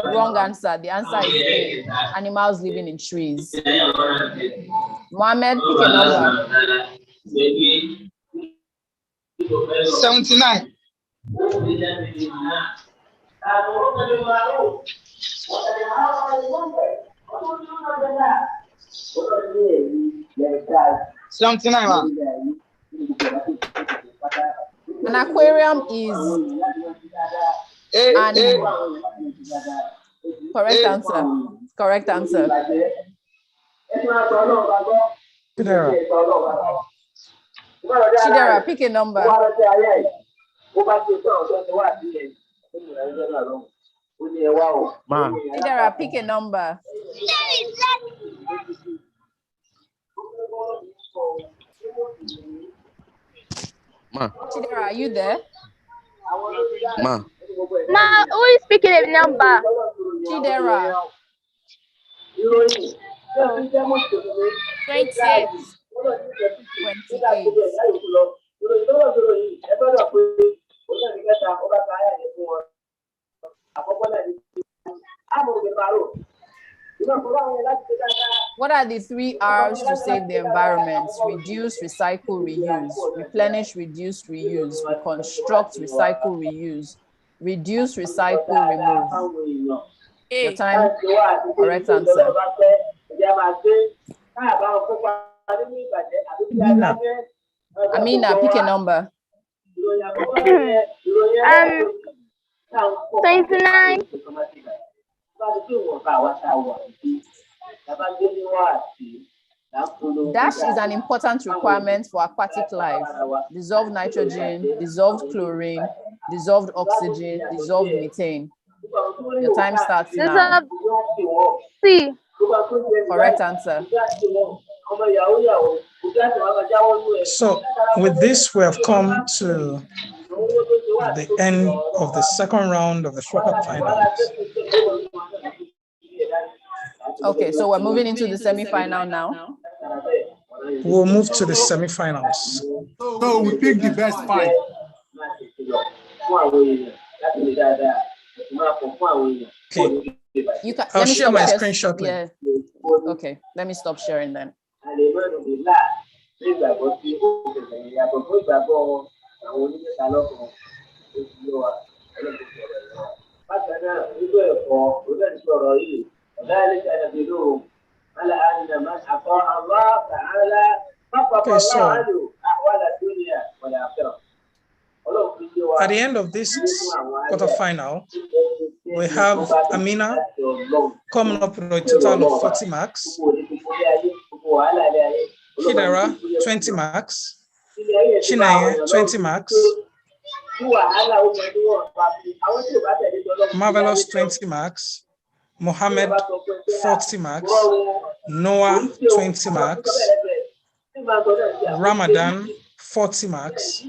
wrong answer. The answer is A, animals living in trees. Mohammed, pick a number. 79. An aquarium is an correct answer. Correct answer. Chidera, pick a number. Ma. Chidera, pick a number. Ma. Chidera, are you there? Ma. Ma, who is speaking a number? Chidera. 28. 28. What are the 3 R's to save the environment? Reduce, recycle, reuse. Replenish, reduce, reuse. Reconstruct, recycle, reuse. Reduce, recycle, remove. Your time. Correct answer. Amina, pick a number. 29. Dash is an important requirement for aquatic life. Dissolved nitrogen, dissolved chlorine, dissolved oxygen, dissolved methane. Your time starts now. C. Correct answer. So with this, we have come to the end of the second round of the Swap finals. Okay, so we're moving into the semi-final now. We'll move to the semi-finals. So we pick the best 5. Okay. You can, I'll share my screen shortly. Yeah. Okay, let me stop sharing then. Okay, so at the end of this quarterfinal, we have Amina coming up with a total of 40 marks, Chidera 20 marks, Chineye 20 marks, Marvelous 20 marks, Mohammed 40 marks, Noah 20 marks, Ramadan 40 marks,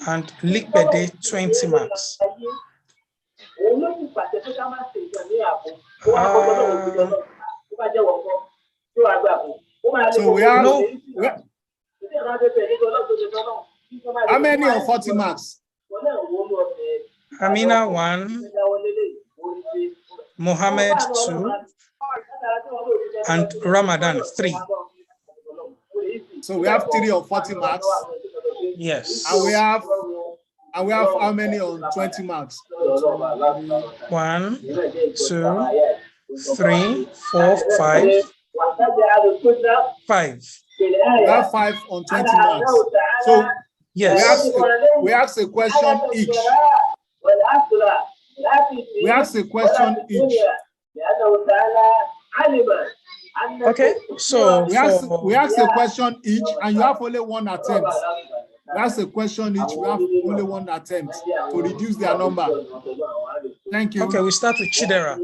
and Likbede 20 marks. So we have how many of 40 marks? Amina 1, Mohammed 2, and Ramadan 3. So we have 3 of 40 marks. Yes. And we have how many on 20 marks? 1, 2, 3, 4, 5. 5. We have 5 on 20 marks. So yes, we ask a question each. We ask a question each. Okay, so we ask a question each, and you have only 1 attempt. We ask a question each, we have only 1 attempt to reduce their number. Thank you. Okay, we start with Chidera.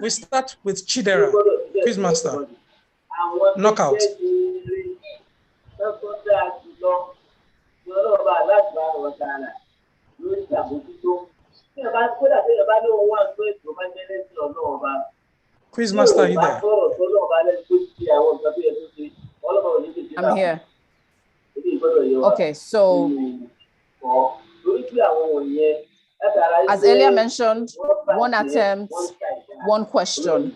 We start with Chidera, Quizmaster. Knockout. Quizmaster, are you there? I'm here. Okay, so As earlier mentioned, one attempt, one question.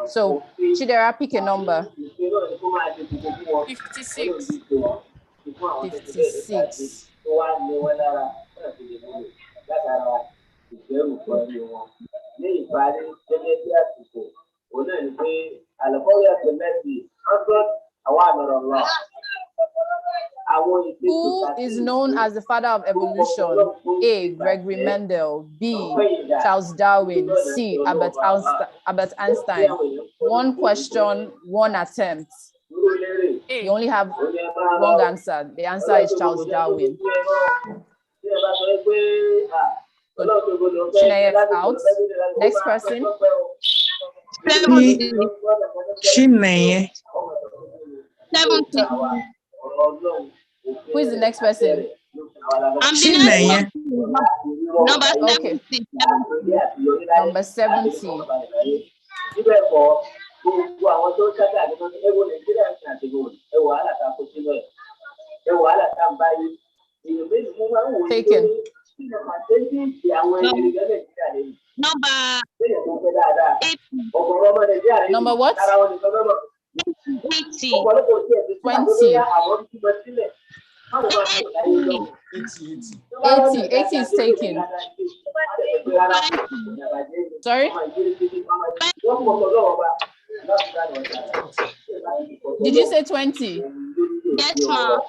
So, Chidera, pick a number. 56. 56. Who is known as the father of evolution? A. Gregory Mendel. B. Charles Darwin. C. Albert Einstein. One question, one attempt. You only have wrong answer. The answer is Charles Darwin. Chineye is out. Next person. Chineye. 70. Who is the next person? I'm the Chineye. next number 70. Okay. Number 70. Taken. Number 80. Number what? 80. 20. 80. 80 is taken. Sorry? Did you say 20? Yes, ma'am.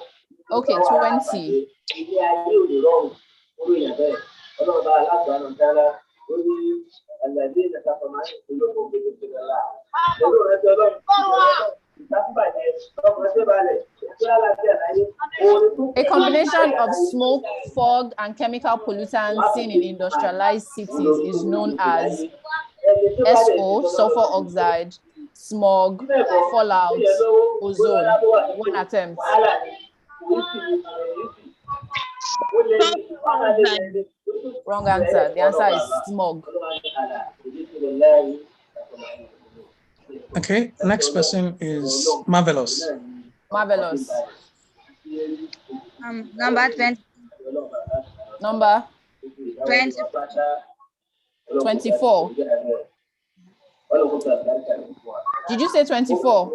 Okay, 20. A combination of smoke, fog, and chemical pollutants seen in industrialized cities is known as SO, sulfur oxide, smog, fallout, ozone. One attempt. Wrong answer. The answer is smog. Okay, next person is Marvelous. Marvelous. Number 20. Number 20. 24. Did you say 24?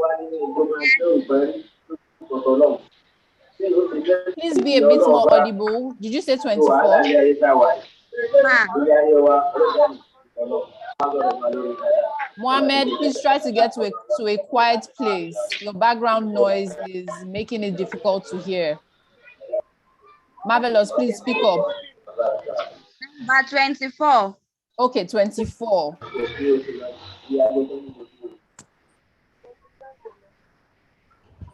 Please be a bit more audible. Did you say 24? Mohammed, please try to get to a quiet place. Your background noise is making it difficult to hear. Marvelous, please speak up. Number 24. Okay, 24.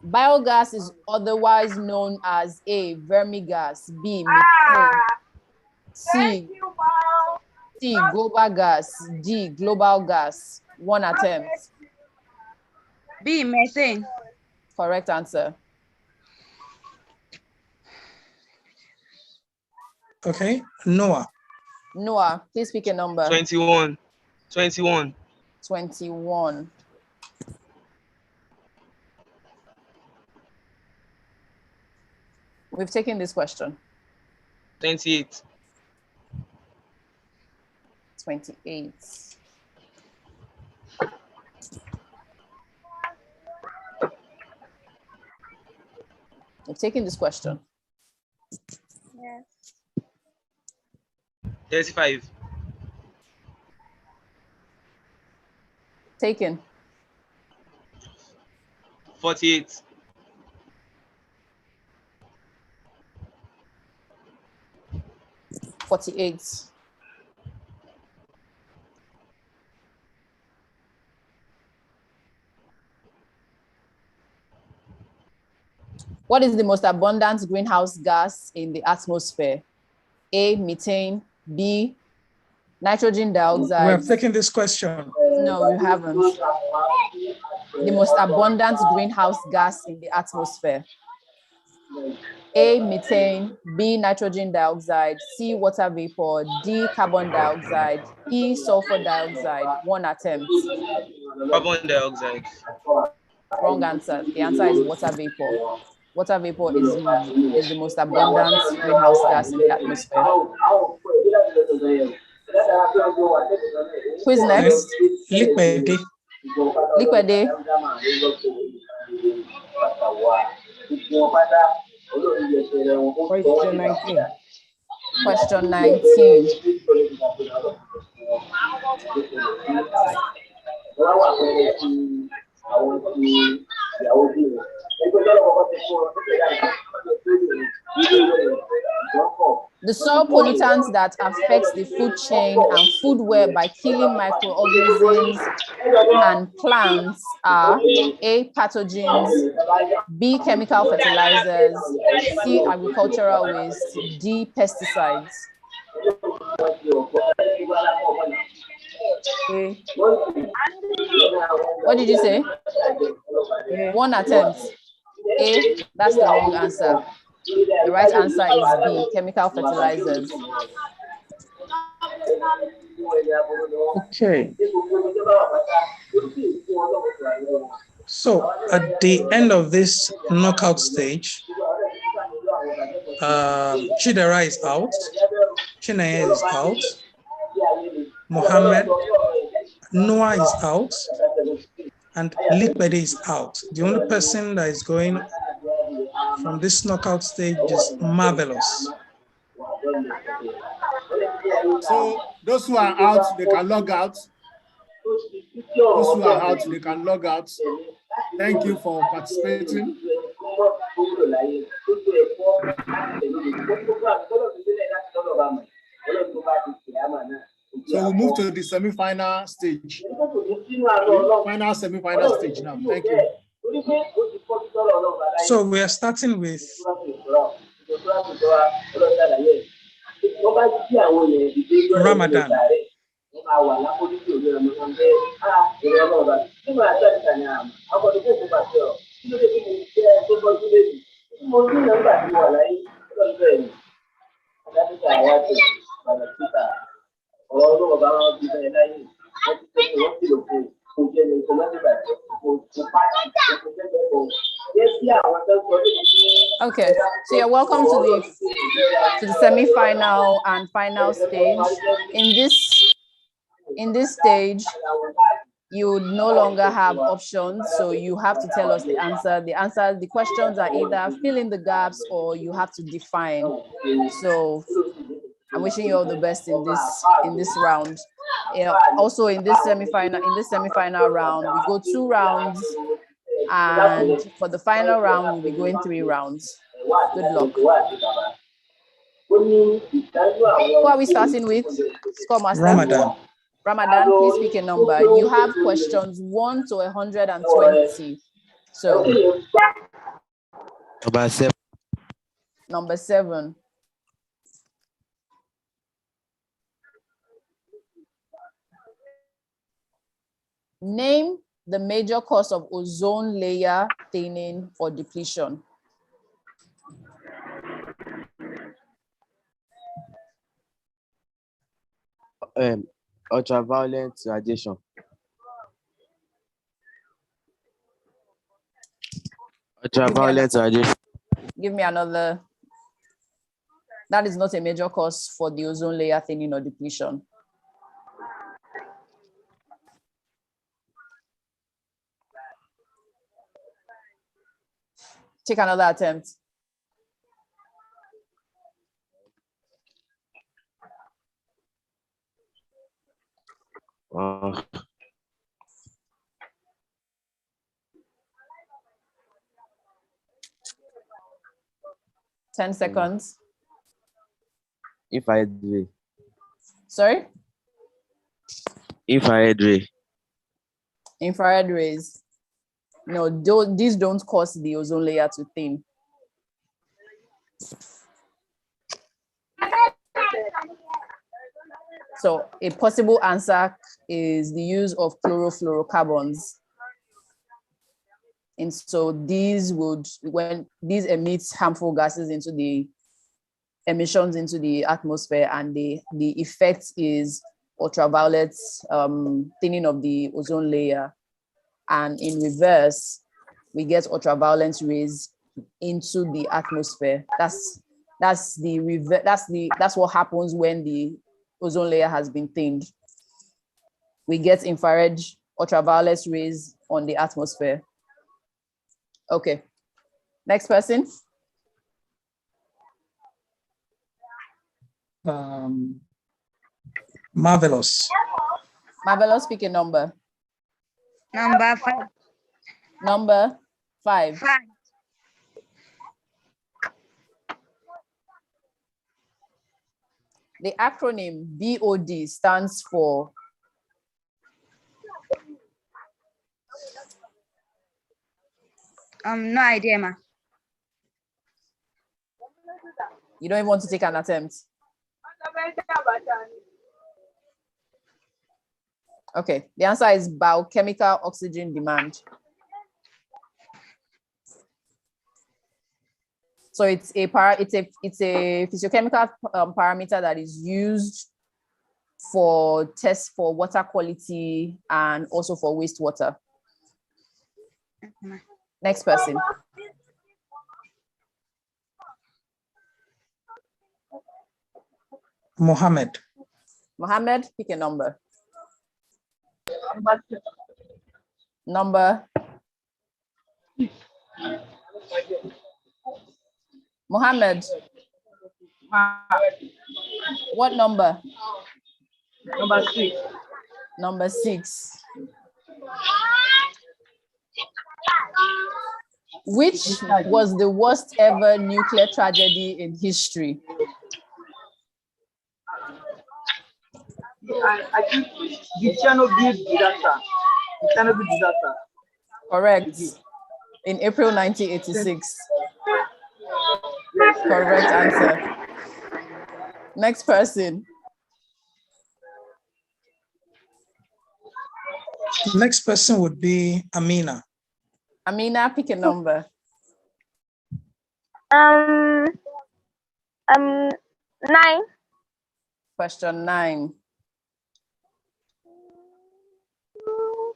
Biogas is otherwise known as A, vermigas, B, methane, C, global gas, D, global gas. One attempt. B, methane. Correct answer. Okay, Noah. Noah, please pick a number. 21. 21. 21. We've taken this question. 28. 28. We've taken this question. Yes. 35. Taken. 48. 48. What is the most abundant greenhouse gas in the atmosphere? A, methane, B, nitrogen dioxide. We have taken this question. No, we haven't. The most abundant greenhouse gas in the atmosphere. A, methane, B, nitrogen dioxide, C, water vapor, D, carbon dioxide, E, sulfur dioxide. One attempt. Carbon dioxide. Wrong answer. The answer is water vapor. Water vapor is the most abundant greenhouse gas in the atmosphere. Who is next? Liquide. Liquide. Question 19. Question 19. The soil pollutants that affect the food chain and food web by killing microorganisms and plants are A, pathogens, B, chemical fertilizers, C, agricultural waste, D, pesticides. A. What did you say? One attempt. A, that's the wrong answer. The right answer is B, chemical fertilizers. Okay. So at the end of this knockout stage, Chidera is out, Chineye is out, Mohammed, Noah is out, and Liquide is out. The only person that is going from this knockout stage is Marvelous. So those who are out, they can log out. Those who are out, they can log out. Thank you for participating. So we move to the semi-final stage. Final semi-final stage now. Thank you. So we are starting with Ramadan. Okay, so you're welcome to the semi-final and final stage. In this stage, you no longer have options, so you have to tell us the answer. The questions are either fill in the gaps or you have to define. So I'm wishing you all the best in this round. Also in this semi-final round, we go 2 rounds, and for the final round, we'll be going 3 rounds. Good luck. Who are we starting with? Score master. Ramadan. Ramadan, please pick a number. You have questions 1 to 120. So Number 7. Number 7. Name the major cause of ozone layer thinning or depletion. Ultraviolet radiation. Ultraviolet radiation. Give me another. That is not a major cause for the ozone layer thinning or depletion. Take another attempt. Uh, 10 seconds. infrared ray. Sorry? Infrared ray. Infrared rays. No, these don't cause the ozone layer to thin. So a possible answer is the use of chlorofluorocarbons. And so these emit harmful gases into the emissions into the atmosphere, and the effect is ultraviolet thinning of the ozone layer. And in reverse, we get ultraviolet rays into the atmosphere. That's what happens when the ozone layer has been thinned. We get infrared ultraviolet rays on the atmosphere. Okay, next person. Marvelous. Marvelous, pick a number. Number 5. Number 5. 5. The acronym BOD stands for No idea, ma. You don't even want to take an attempt. Okay, the answer is biochemical oxygen demand. So it's a physiochemical parameter that is used for tests for water quality and also for wastewater. Next person. Mohammed. Mohammed, pick a number. Number. Mohammed. What number? Number 6. Number 6. Which was the worst ever nuclear tragedy in history? I think the Chernobyl disaster. The Chernobyl disaster. Correct. In April 1986. Correct answer. Next person. Next person would be Amina. Amina, pick a number. 9. Question 9.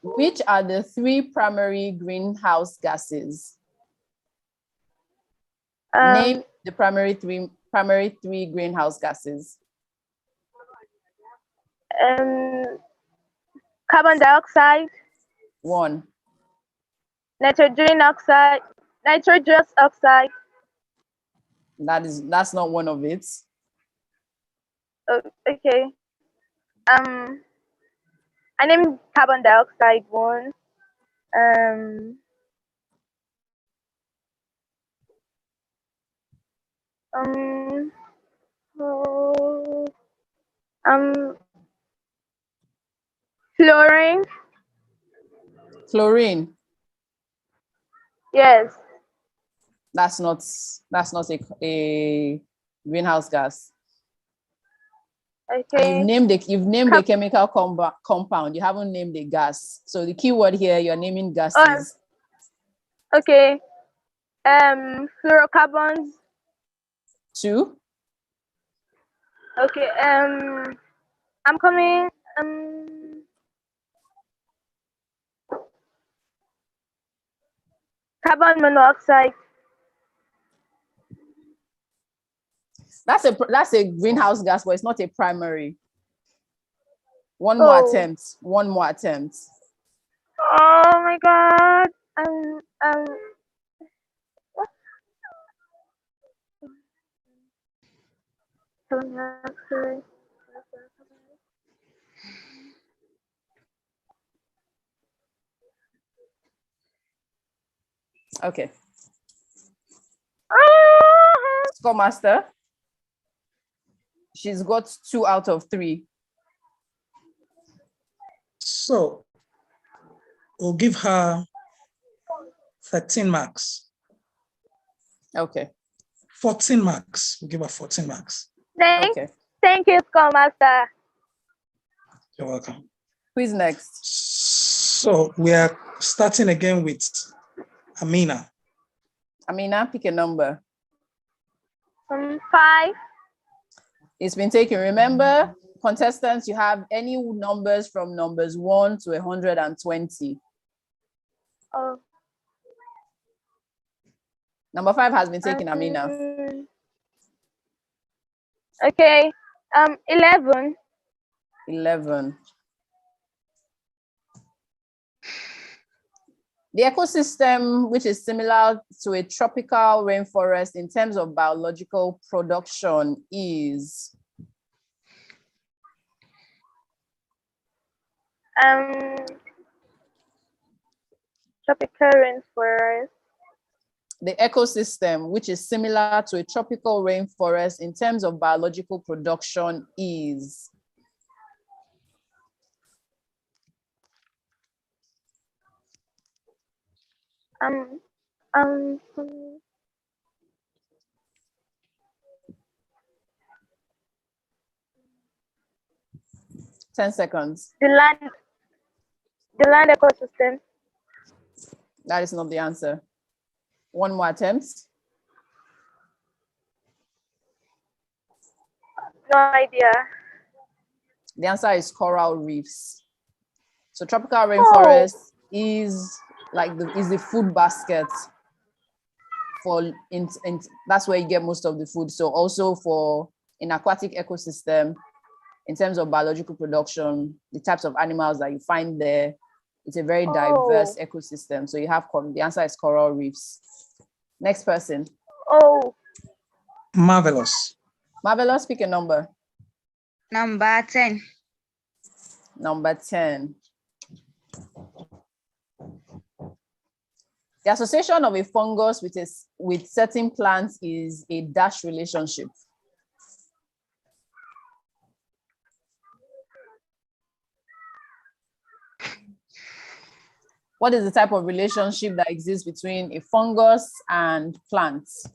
Which are the 3 primary greenhouse gases? Name the primary three greenhouse gases. Carbon dioxide. 1. Nitrogen oxide. Nitrous oxide. That's not one of it. Oh, okay. I named carbon dioxide 1. Fluorine. Chlorine. Yes. That's not a greenhouse gas. Okay. And you've named a chemical compound. You haven't named a gas. So the key word here, you're naming gases. Okay. Fluorocarbons. 2. Okay. I'm coming. Carbon monoxide. That's a greenhouse gas, but it's not a primary. One more attempt. One more attempt. Oh my God. Okay. Score master. She's got 2 out of 3. So we'll give her 13 marks. Okay. 14 marks. We'll give her 14 marks. Thank you, Schoolmaster. You're welcome. Who is next? So we are starting again with Amina. Amina, pick a number. 5. It's been taken. Remember, contestants, you have any numbers from numbers 1 to 120. Oh. Number 5 has been taken, Amina. Okay. 11. 11. The ecosystem, which is similar to a tropical rainforest in terms of biological production, is tropical rainforest. the ecosystem, which is similar to a tropical rainforest in terms of biological production, is Um, 10 seconds. the land ecosystem. That is not the answer. One more attempt. No idea. The answer is coral reefs. So tropical rainforest is like the food basket for that's where you get most of the food. So also for an aquatic ecosystem, in terms of biological production, the types of animals that you find there, it's a very diverse ecosystem. So you have the answer is coral reefs. Next person. Marvelous. Marvelous, pick a number. Number 10. Number 10. The association of a fungus with certain plants is a dash relationship. What is the type of relationship that exists between a fungus and plants?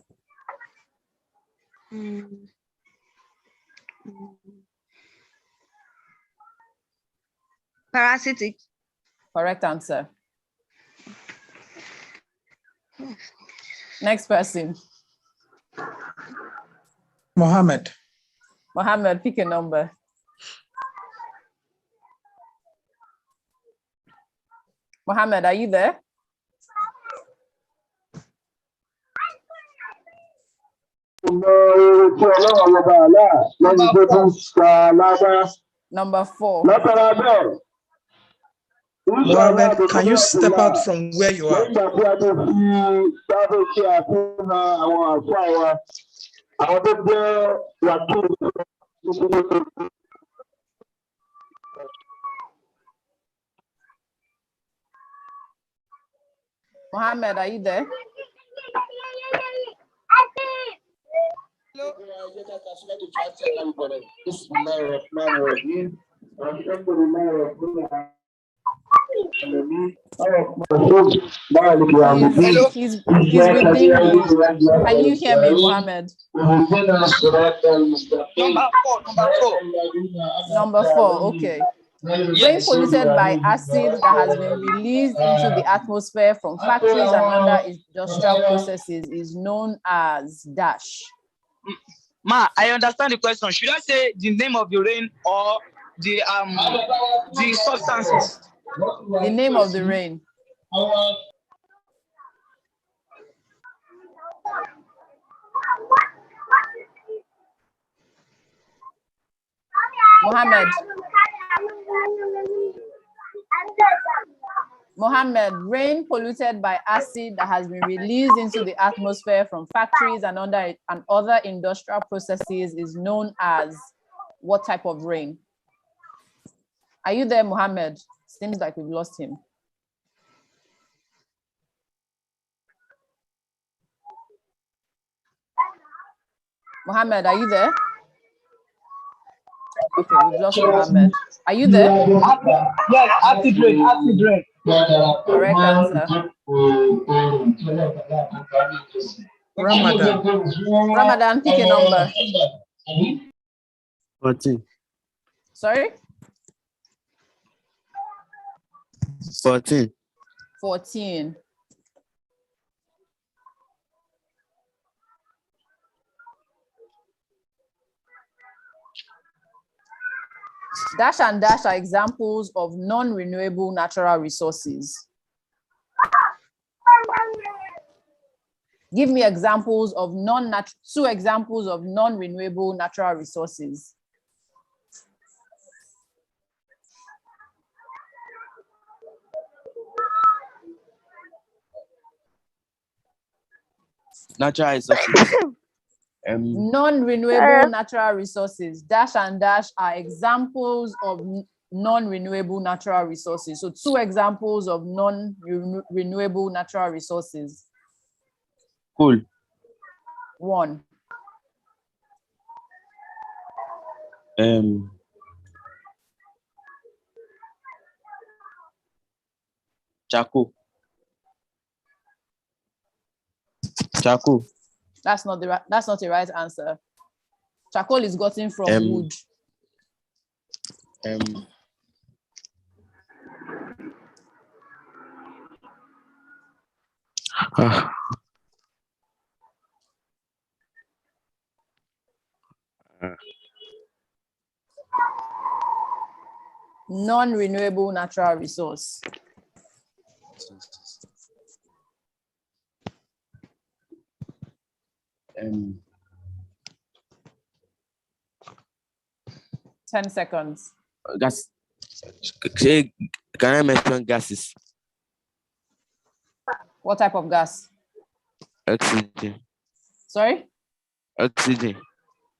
Parasitic. Correct answer. Next person. Mohammed. Mohammed, pick a number. Mohammed, are you there? Number 4. Mohammed, can you step out from where you are? Mohammed, are you there? He's within me. Can you hear me, Mohammed? Number 4, okay. Rain polluted by acid that has been released into the atmosphere from factories and other industrial processes is known as dash. Ma, I understand the question. Should I say the name of the rain or the substances? The name of the rain. Mohammed, rain polluted by acid that has been released into the atmosphere from factories and other industrial processes is known as what type of rain? Are you there, Mohammed? Seems like we've lost him. Mohammed, are you there? Okay, we've lost Mohammed. Are you there? Yes, acid rain, acid rain. Correct answer. Ramadan, pick a number. 14. Sorry? 14. 14. Dash and dash are examples of non-renewable natural resources. Give me examples of two examples of non-renewable natural resources. Natural resources. Non-renewable natural resources, dash and dash are examples of non-renewable natural resources. So 2 examples of non-renewable natural resources. Cool. 1. Charcoal. Charcoal. That's not the right answer. Charcoal is gotten from wood. Non-renewable natural resource. Um, 10 seconds. Gas. Can I mention gases? What type of gas? Oxygen. Sorry? Oxygen.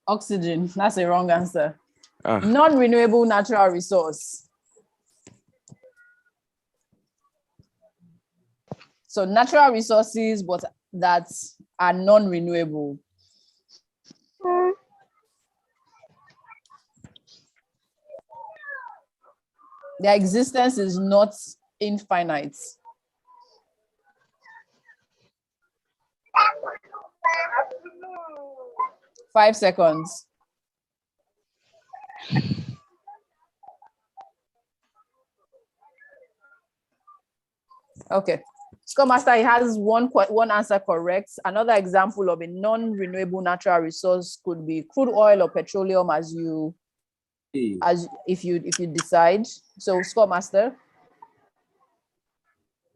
Oxygen. That's a wrong answer. Ah. Non-renewable natural resource. So natural resources, but that are non-renewable. Their existence is not infinite. Five seconds. Okay. Scrum Master, he has one answer correct. Another example of a non-renewable natural resource could be crude oil or petroleum, if you decide. So Scrum Master,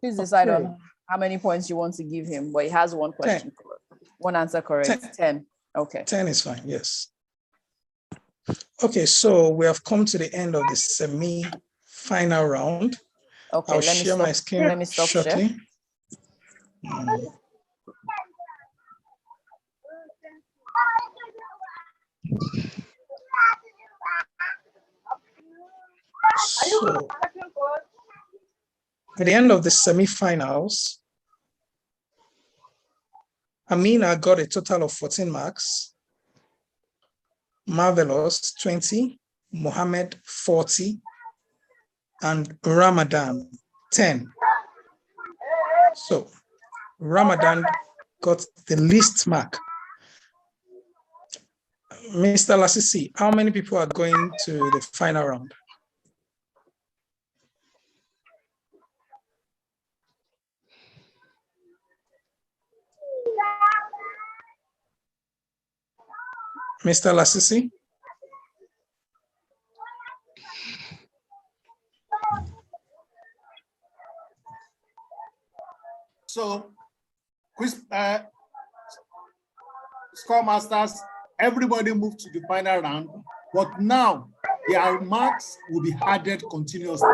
please decide on how many points you want to give him. But he has one question, one answer correct. 10. Okay. 10 is fine. Yes. Okay, so we have come to the end of the semi-final round. Okay, I'll share my screen let me stop shortly. Share. So, at the end of the semi-finals, Amina got a total of 14 marks, Marvelous 20, Mohammed 40, and Ramadan 10. So Ramadan got the least mark. Mr. Lasisi, how many people are going to the final round? Mr. Lasisi? So, Scrum Masters, everybody moved to the final round, but now their marks will be added continuously.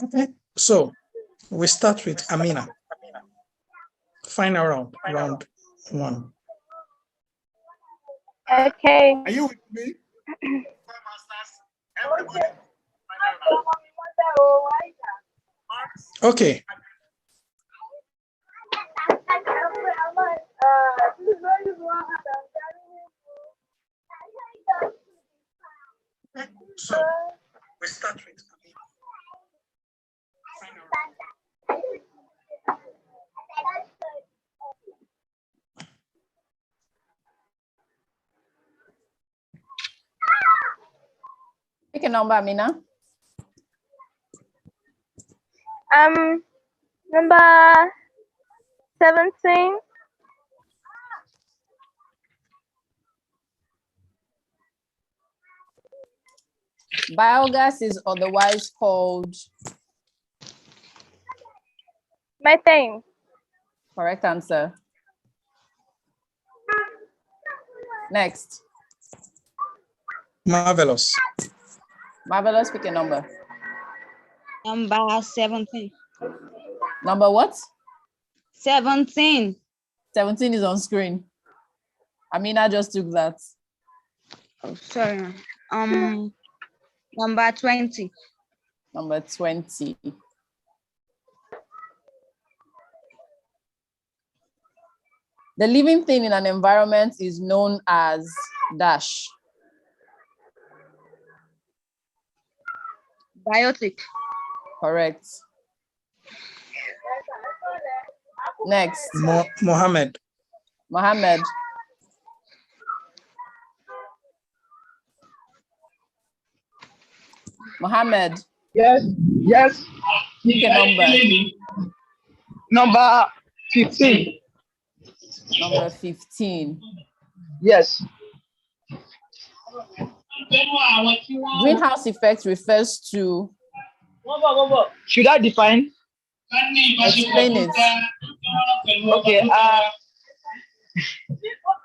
Okay. So we start with Amina. Final round, round 1. Okay. Are you with me? Okay. So we start with Pick a number, Amina. Number 17. Biogas is otherwise called methane. Correct answer. Next. Marvelous. Marvelous, pick a number. Number 17. Number what? 17. 17 is on screen. Amina just took that. Oh, sorry. Number 20. Number 20. The living thing in an environment is known as dash. Biotic. Correct. Next. Mohammed. Mohammed. Mohammed. Yes, yes. Pick a number. Number 15. Number 15. Yes. Greenhouse effect refers to. Should I define? Explain it. Okay.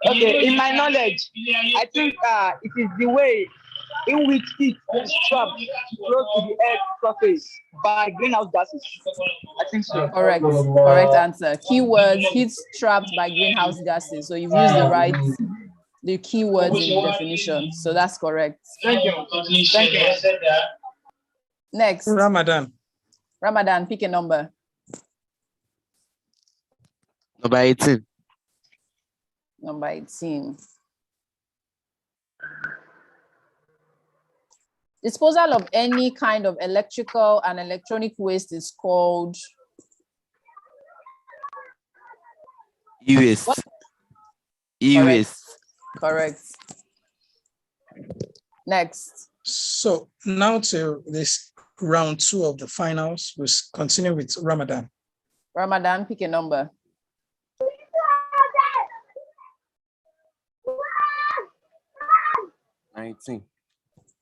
Okay. In my knowledge, I think it is the way in which heat is trapped close to the Earth's surface by greenhouse gases. I think so. Correct. Correct answer. Keywords: heat trapped by greenhouse gases. So you've used the keywords in the definition. So that's correct. Thank you. Thank you. Next. Ramadan. Ramadan, pick a number. Number 18. Number 18. Disposal of any kind of electrical and electronic waste is called E-waste. E-waste. Correct. Next. So now to this round 2 of the finals, we'll continue with Ramadan. Ramadan, pick a number.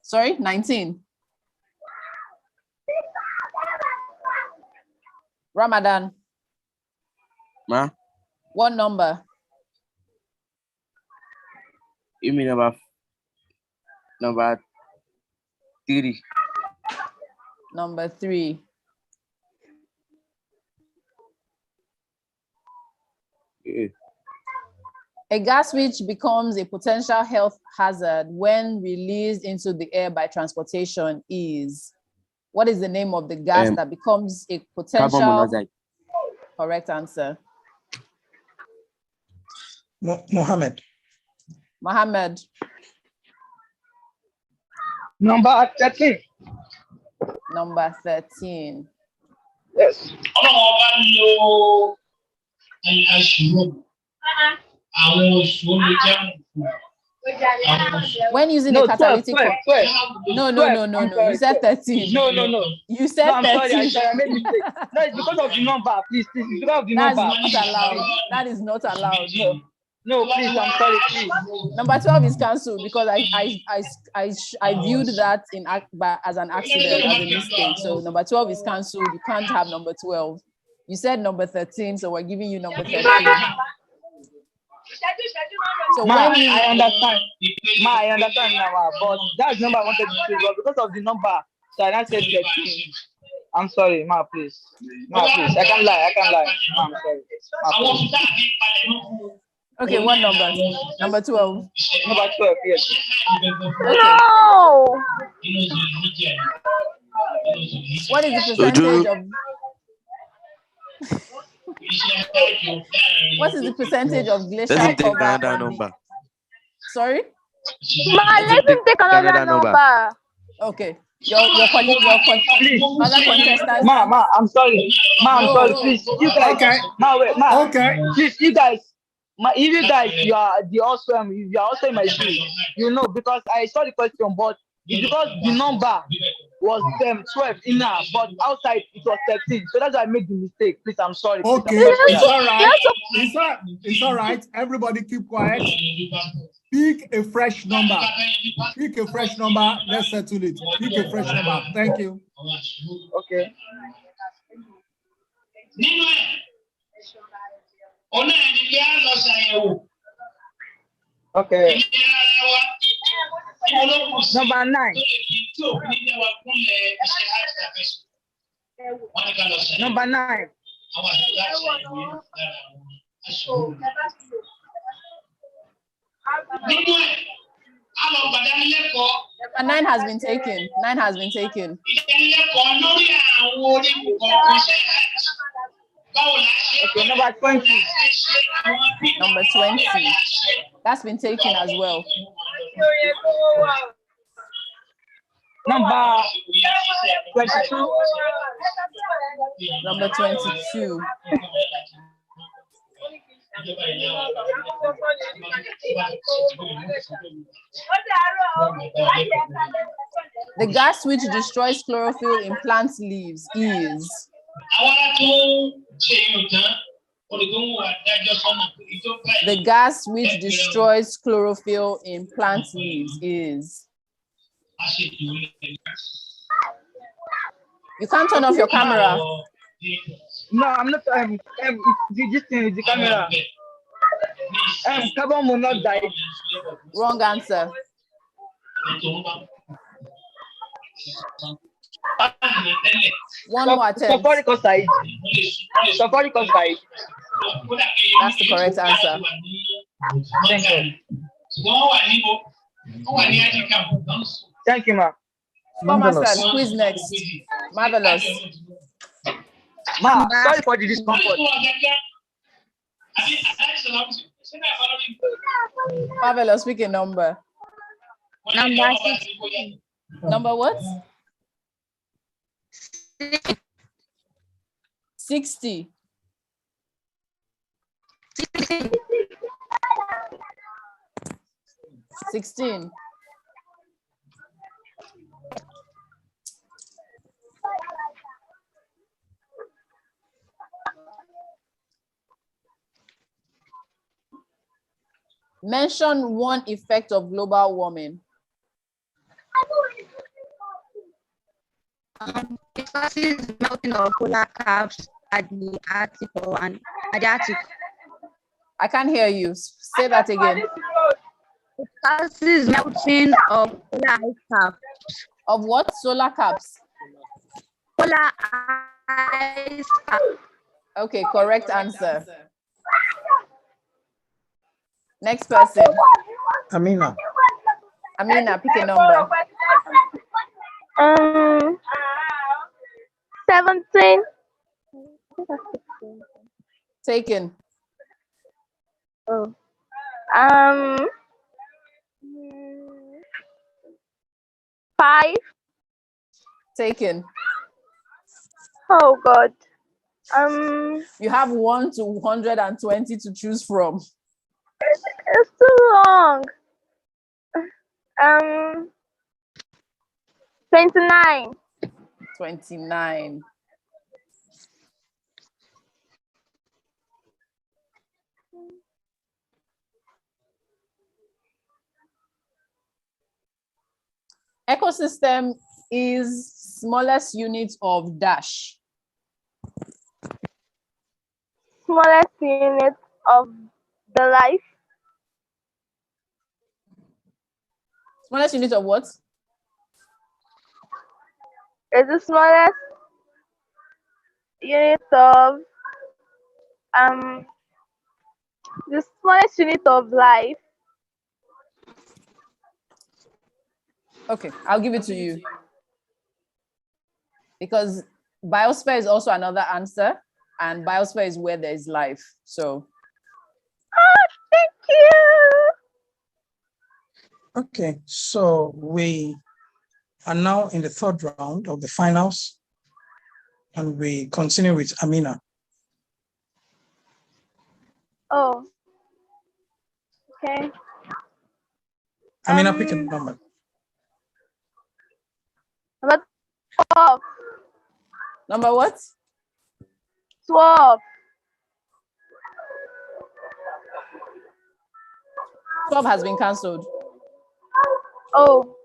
Sorry, 19. Ramadan. Ma? What number? You mean number 3. Number 3. Yeah. A gas which becomes a potential health hazard when released into the air by transportation is, what is the name of the gas that becomes a potential? Carbon monoxide. Correct answer. Mohammed. Mohammed. Number 13. Number 13. Yes. When using a catalytic 12. No. You said 13. No. You said I'm 13. sorry, I made a mistake. No, it's because of the number. Please. It's because of the That's number. not allowed. That is not allowed. No, please, I'm sorry, please. Number 12 is cancelled because I viewed that as an accident, as a mistake. So number 12 is cancelled. You can't have number 12. You said number 13, so we're giving you number 13. So I understand. I understand now, but that's the number I wanted to say. But because of the number, so I said 13. I'm sorry, please. Please. I can't lie. I'm sorry. Please. Okay, what number? Number 12. Number 12, yes. Okay. No. What is the percentage of? What is the percentage of glacial Let's take cover? another number. Sorry? Let him take another number. Okay. Your other contestants. Ma, I'm sorry. I'm sorry. Please, you guys. Okay. Okay. Please, you guys. If you guys, you are also in my shoes, because I saw the question, but it's because the number was 12 inner, but outside it was 13. So that's why I made the mistake. Please, I'm sorry. Okay, it's all right. It's all right. Everybody keep quiet. Pick a fresh number. Pick a fresh number. Let's settle it. Pick a fresh number. Thank you. Okay. Okay. Number 9. Number 9. Number 9 has been taken. 9 has been taken. Okay, number 20. Number 20. That's been taken as well. Number 22. Number 22. The gas which destroys chlorophyll in plant leaves is. The gas which destroys chlorophyll in plant leaves is. You can't turn off your camera. No, I'm not. This thing is the camera. Carbon monoxide. Wrong answer. One more attempt. Sulfuric oxide. Sulfuric oxide. That's the correct answer. Thank you. Thank you, ma. Thomas, who is next? Marvelous. Ma, sorry for the discomfort. Marvelous, pick a number. Number 16. Number what? 60. 16. Mention one effect of global warming. It causes melting of polar caps at the Arctic and Adriatic. I can't hear you. Say that again. It causes melting of polar ice caps. Of what? Solar caps? Polar ice caps. Okay, correct answer. Next person. Amina. Amina, pick a number. 17. Taken. Oh. 5. Taken. Oh God. You have 1 to 120 to choose from. It's too long. 29. 29. Ecosystem is smallest unit of dash. Smallest unit of the life. Smallest unit of what? Is the smallest unit of the smallest unit of life. Okay, I'll give it to you. Because biosphere is also another answer, and biosphere is where there is life. So. Oh, thank you. Okay, so we are now in the third round of the finals, and we continue with Amina. Oh. Okay. Amina, pick a number. Number 12. Number what? 12. 12 has been cancelled. Oh.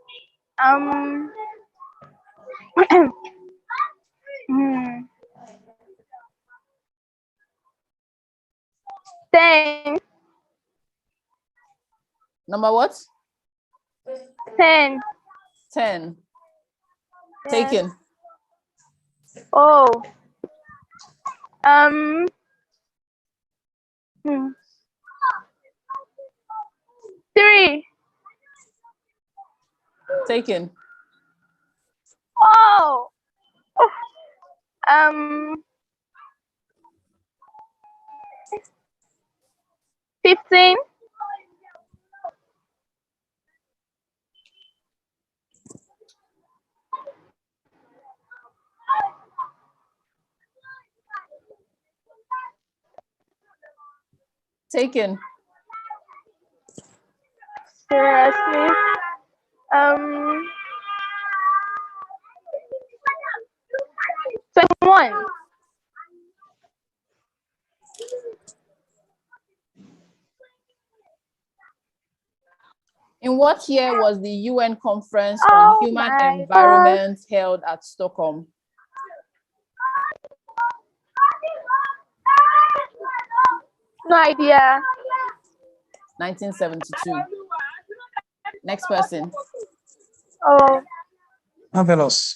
10. Number what? 10. 10. Yes. Taken. Oh. 3. Taken. Oh. 15. Taken. Seriously. 21. In what year was the UN Conference Oh on Human my Environment held at Stockholm? No idea. 1972. Next person. Oh. Marvelous.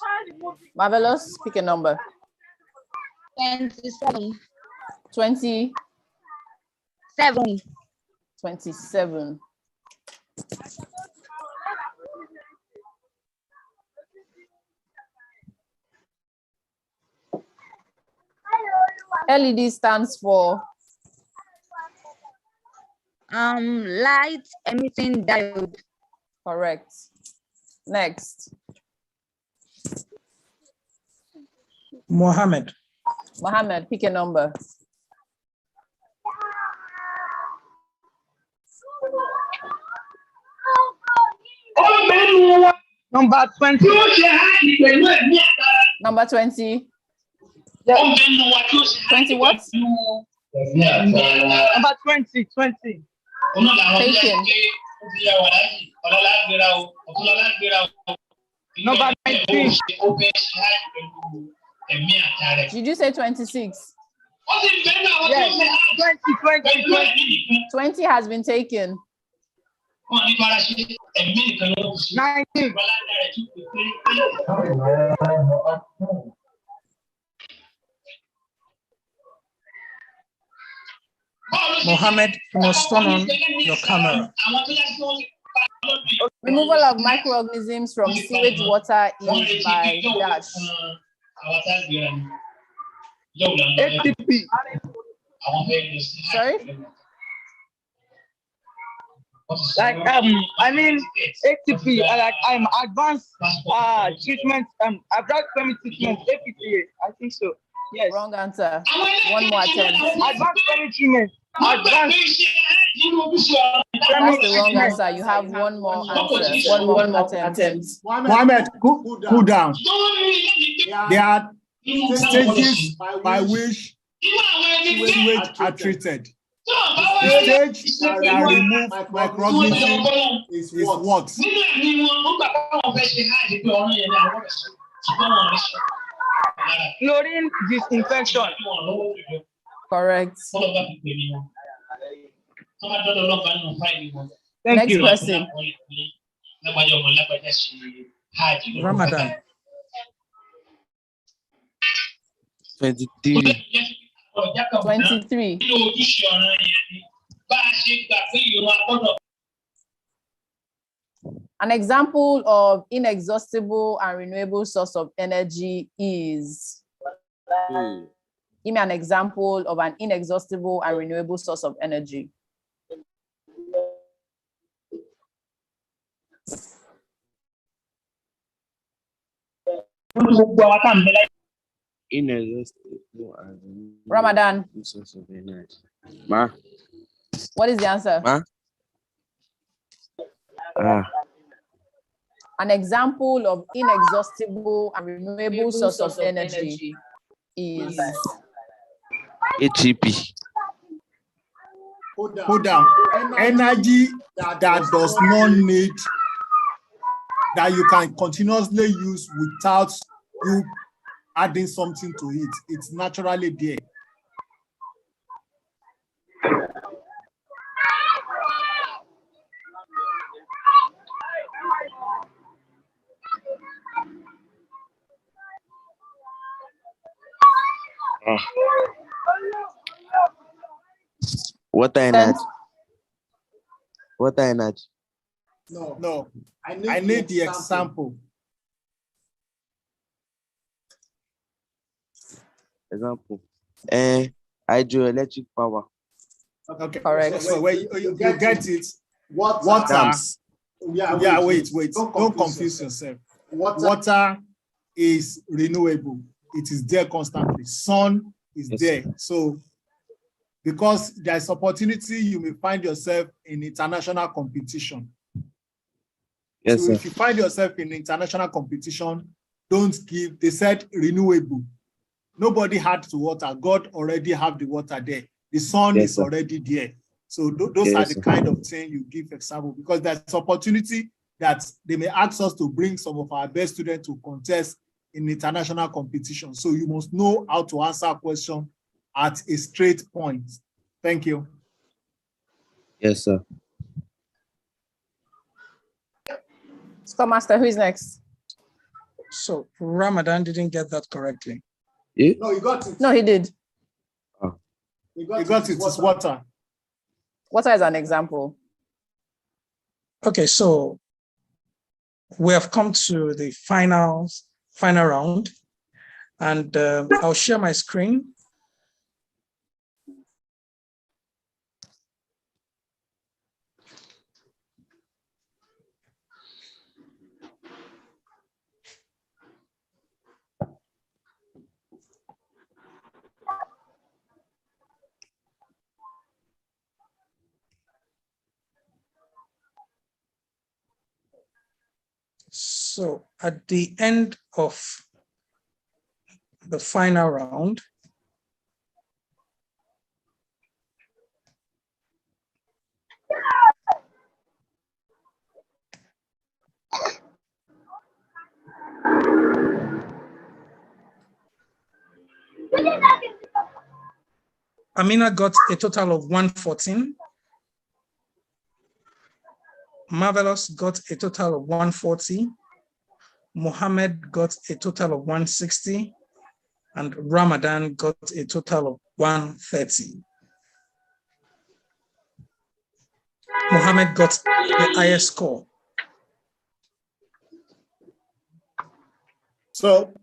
Marvelous, pick a number. 27. 20. 7. 27. LED stands for light emitting diode. Correct. Next. Mohammed. Mohammed, pick a number. Number 20. Number 20. Yeah. 20 what? Number 20. Taken. Number 19. Did you say 26? Yes. 20. 20 has been taken. 19. Mohammed, you must turn on your camera. Removal of microorganisms from sewage water is by dash. ATP. Sorry? Like ATP, like advanced treatment, advanced chemical treatment, APTA, I think so. Yes. Wrong answer. One more attempt. Advanced chemical treatment. Advanced. That's the wrong answer. You have one more answer. One more attempt. Mohammed, cool down. There are stages by which sewage are treated. The stage that remove microorganisms is what? Chlorine disinfection. Correct. Thank you. Next person. Ramadan. 23. 23. An example of inexhaustible and renewable source of energy is. Give me an example of an inexhaustible and renewable source of energy. Inexhaustible and Ramadan. source of energy. Ma. What is the answer? Ma. An example of inexhaustible and renewable source of energy is HEP. Hold down. Energy that does not need, that you can continuously use without you adding something to it. It's naturally there. Water energy. Water energy. No. I need the example. Example. Hydroelectric power. Okay. Correct. So where you get it. Water. Dams. Yeah, wait. Don't confuse yourself. Water is renewable. It is there constantly. Sun is there. So because there's opportunity, you may find yourself in international competition. Yes, so sir. if you find yourself in international competition, don't give, they said renewable. Nobody had the water. God already have the water there. The sun is already there. So those are the kind of thing you give example, because there's opportunity that they may ask us to bring some of our best students to contest in international competition. So you must know how to answer a question at a straight point. Thank you. Yes, sir. Scrum Master, who is next? So Ramadan didn't get that correctly. Yeah? No, you got it. No, he did. Oh. You got it. It's water. Water is an example. Okay, so we have come to the final round, and I'll share my screen. So at the end of the final round, Amina got a total of 114. Marvelous got a total of 140. Mohammed got a total of 160. And Ramadan got a total of 130. Mohammed got the highest score. So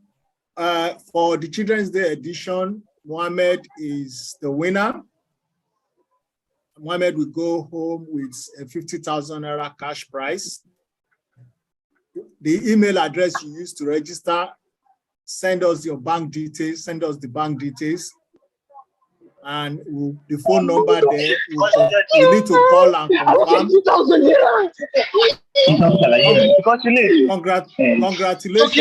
for the Children's Day edition, Mohammed is the winner. Mohammed will go home with a 50,000 naira cash prize. The email address you use to register, send us your bank details, send us the bank details. And the phone number there, you need to call and confirm. Congratulations.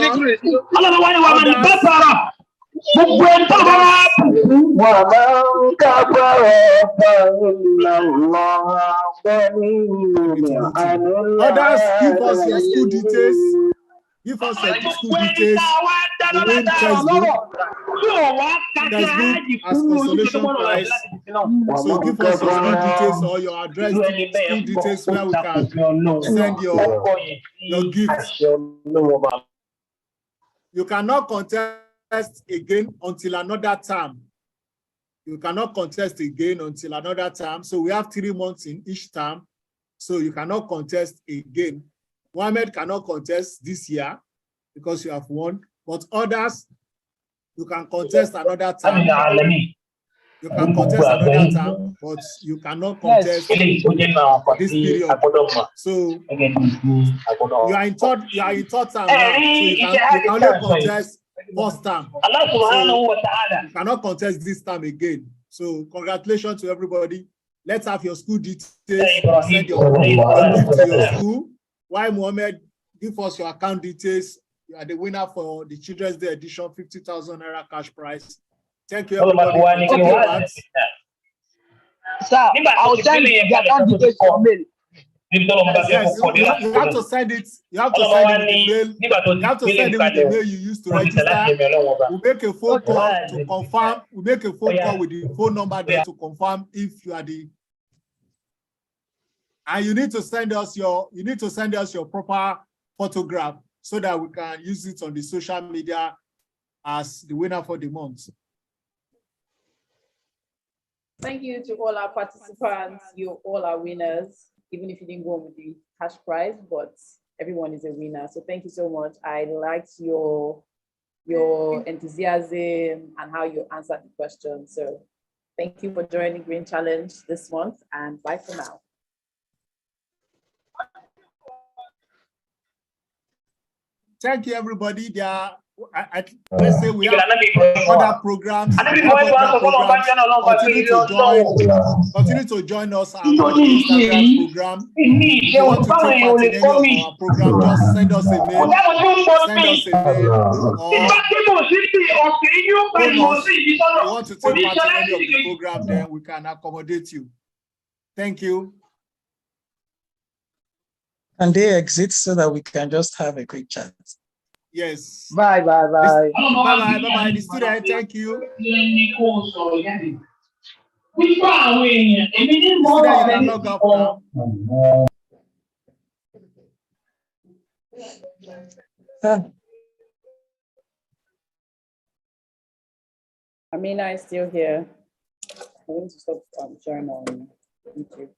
Others, give us your school details. Give us your school details. You win textbook. Textbook as consolation prize. So give us your school details or your address, school details where we can send your gifts. You cannot contest again until another term. You cannot contest again until another term. So we have 3 months in each term. So you cannot contest again. Mohammed cannot contest this year because you have won, but others, you can contest another time. You can contest another time, but you cannot contest this period. So you are in third time now, so you can only contest first time. So you cannot contest this time again. So congratulations to everybody. Let's have your school details. Send your gift to your school. Why, Mohammed, give us your account details. You are the winner for the Children's Day edition, 50,000 naira cash prize. Thank you, everybody. Sir, I will send the account details for mail. Yes, you have to send it. You have to send it with the mail. You have to send it with the mail you used to register. We'll make a phone call to confirm. We'll make a phone call with the phone number there to confirm if you are the. And you need to send us your proper photograph so that we can use it on the social media as the winner for the month. Thank you to all our participants. You all are winners, even if you didn't go with the cash prize, but everyone is a winner. So thank you so much. I liked your enthusiasm and how you answered the question. So thank you for joining Green Challenge this month, and bye for now. Thank you, everybody. Let's say we have other programs. Continue to join us on our Instagram program. If you want to take part in any of our program, just send us a mail. Or if you want to take part in any of the program, then we can accommodate you. Thank you. And they exit so that we can just have a quick chat. Yes. Bye. Bye. The student, thank you. The student, you can log up now. Amina is still here. I'm going to stop sharing on YouTube.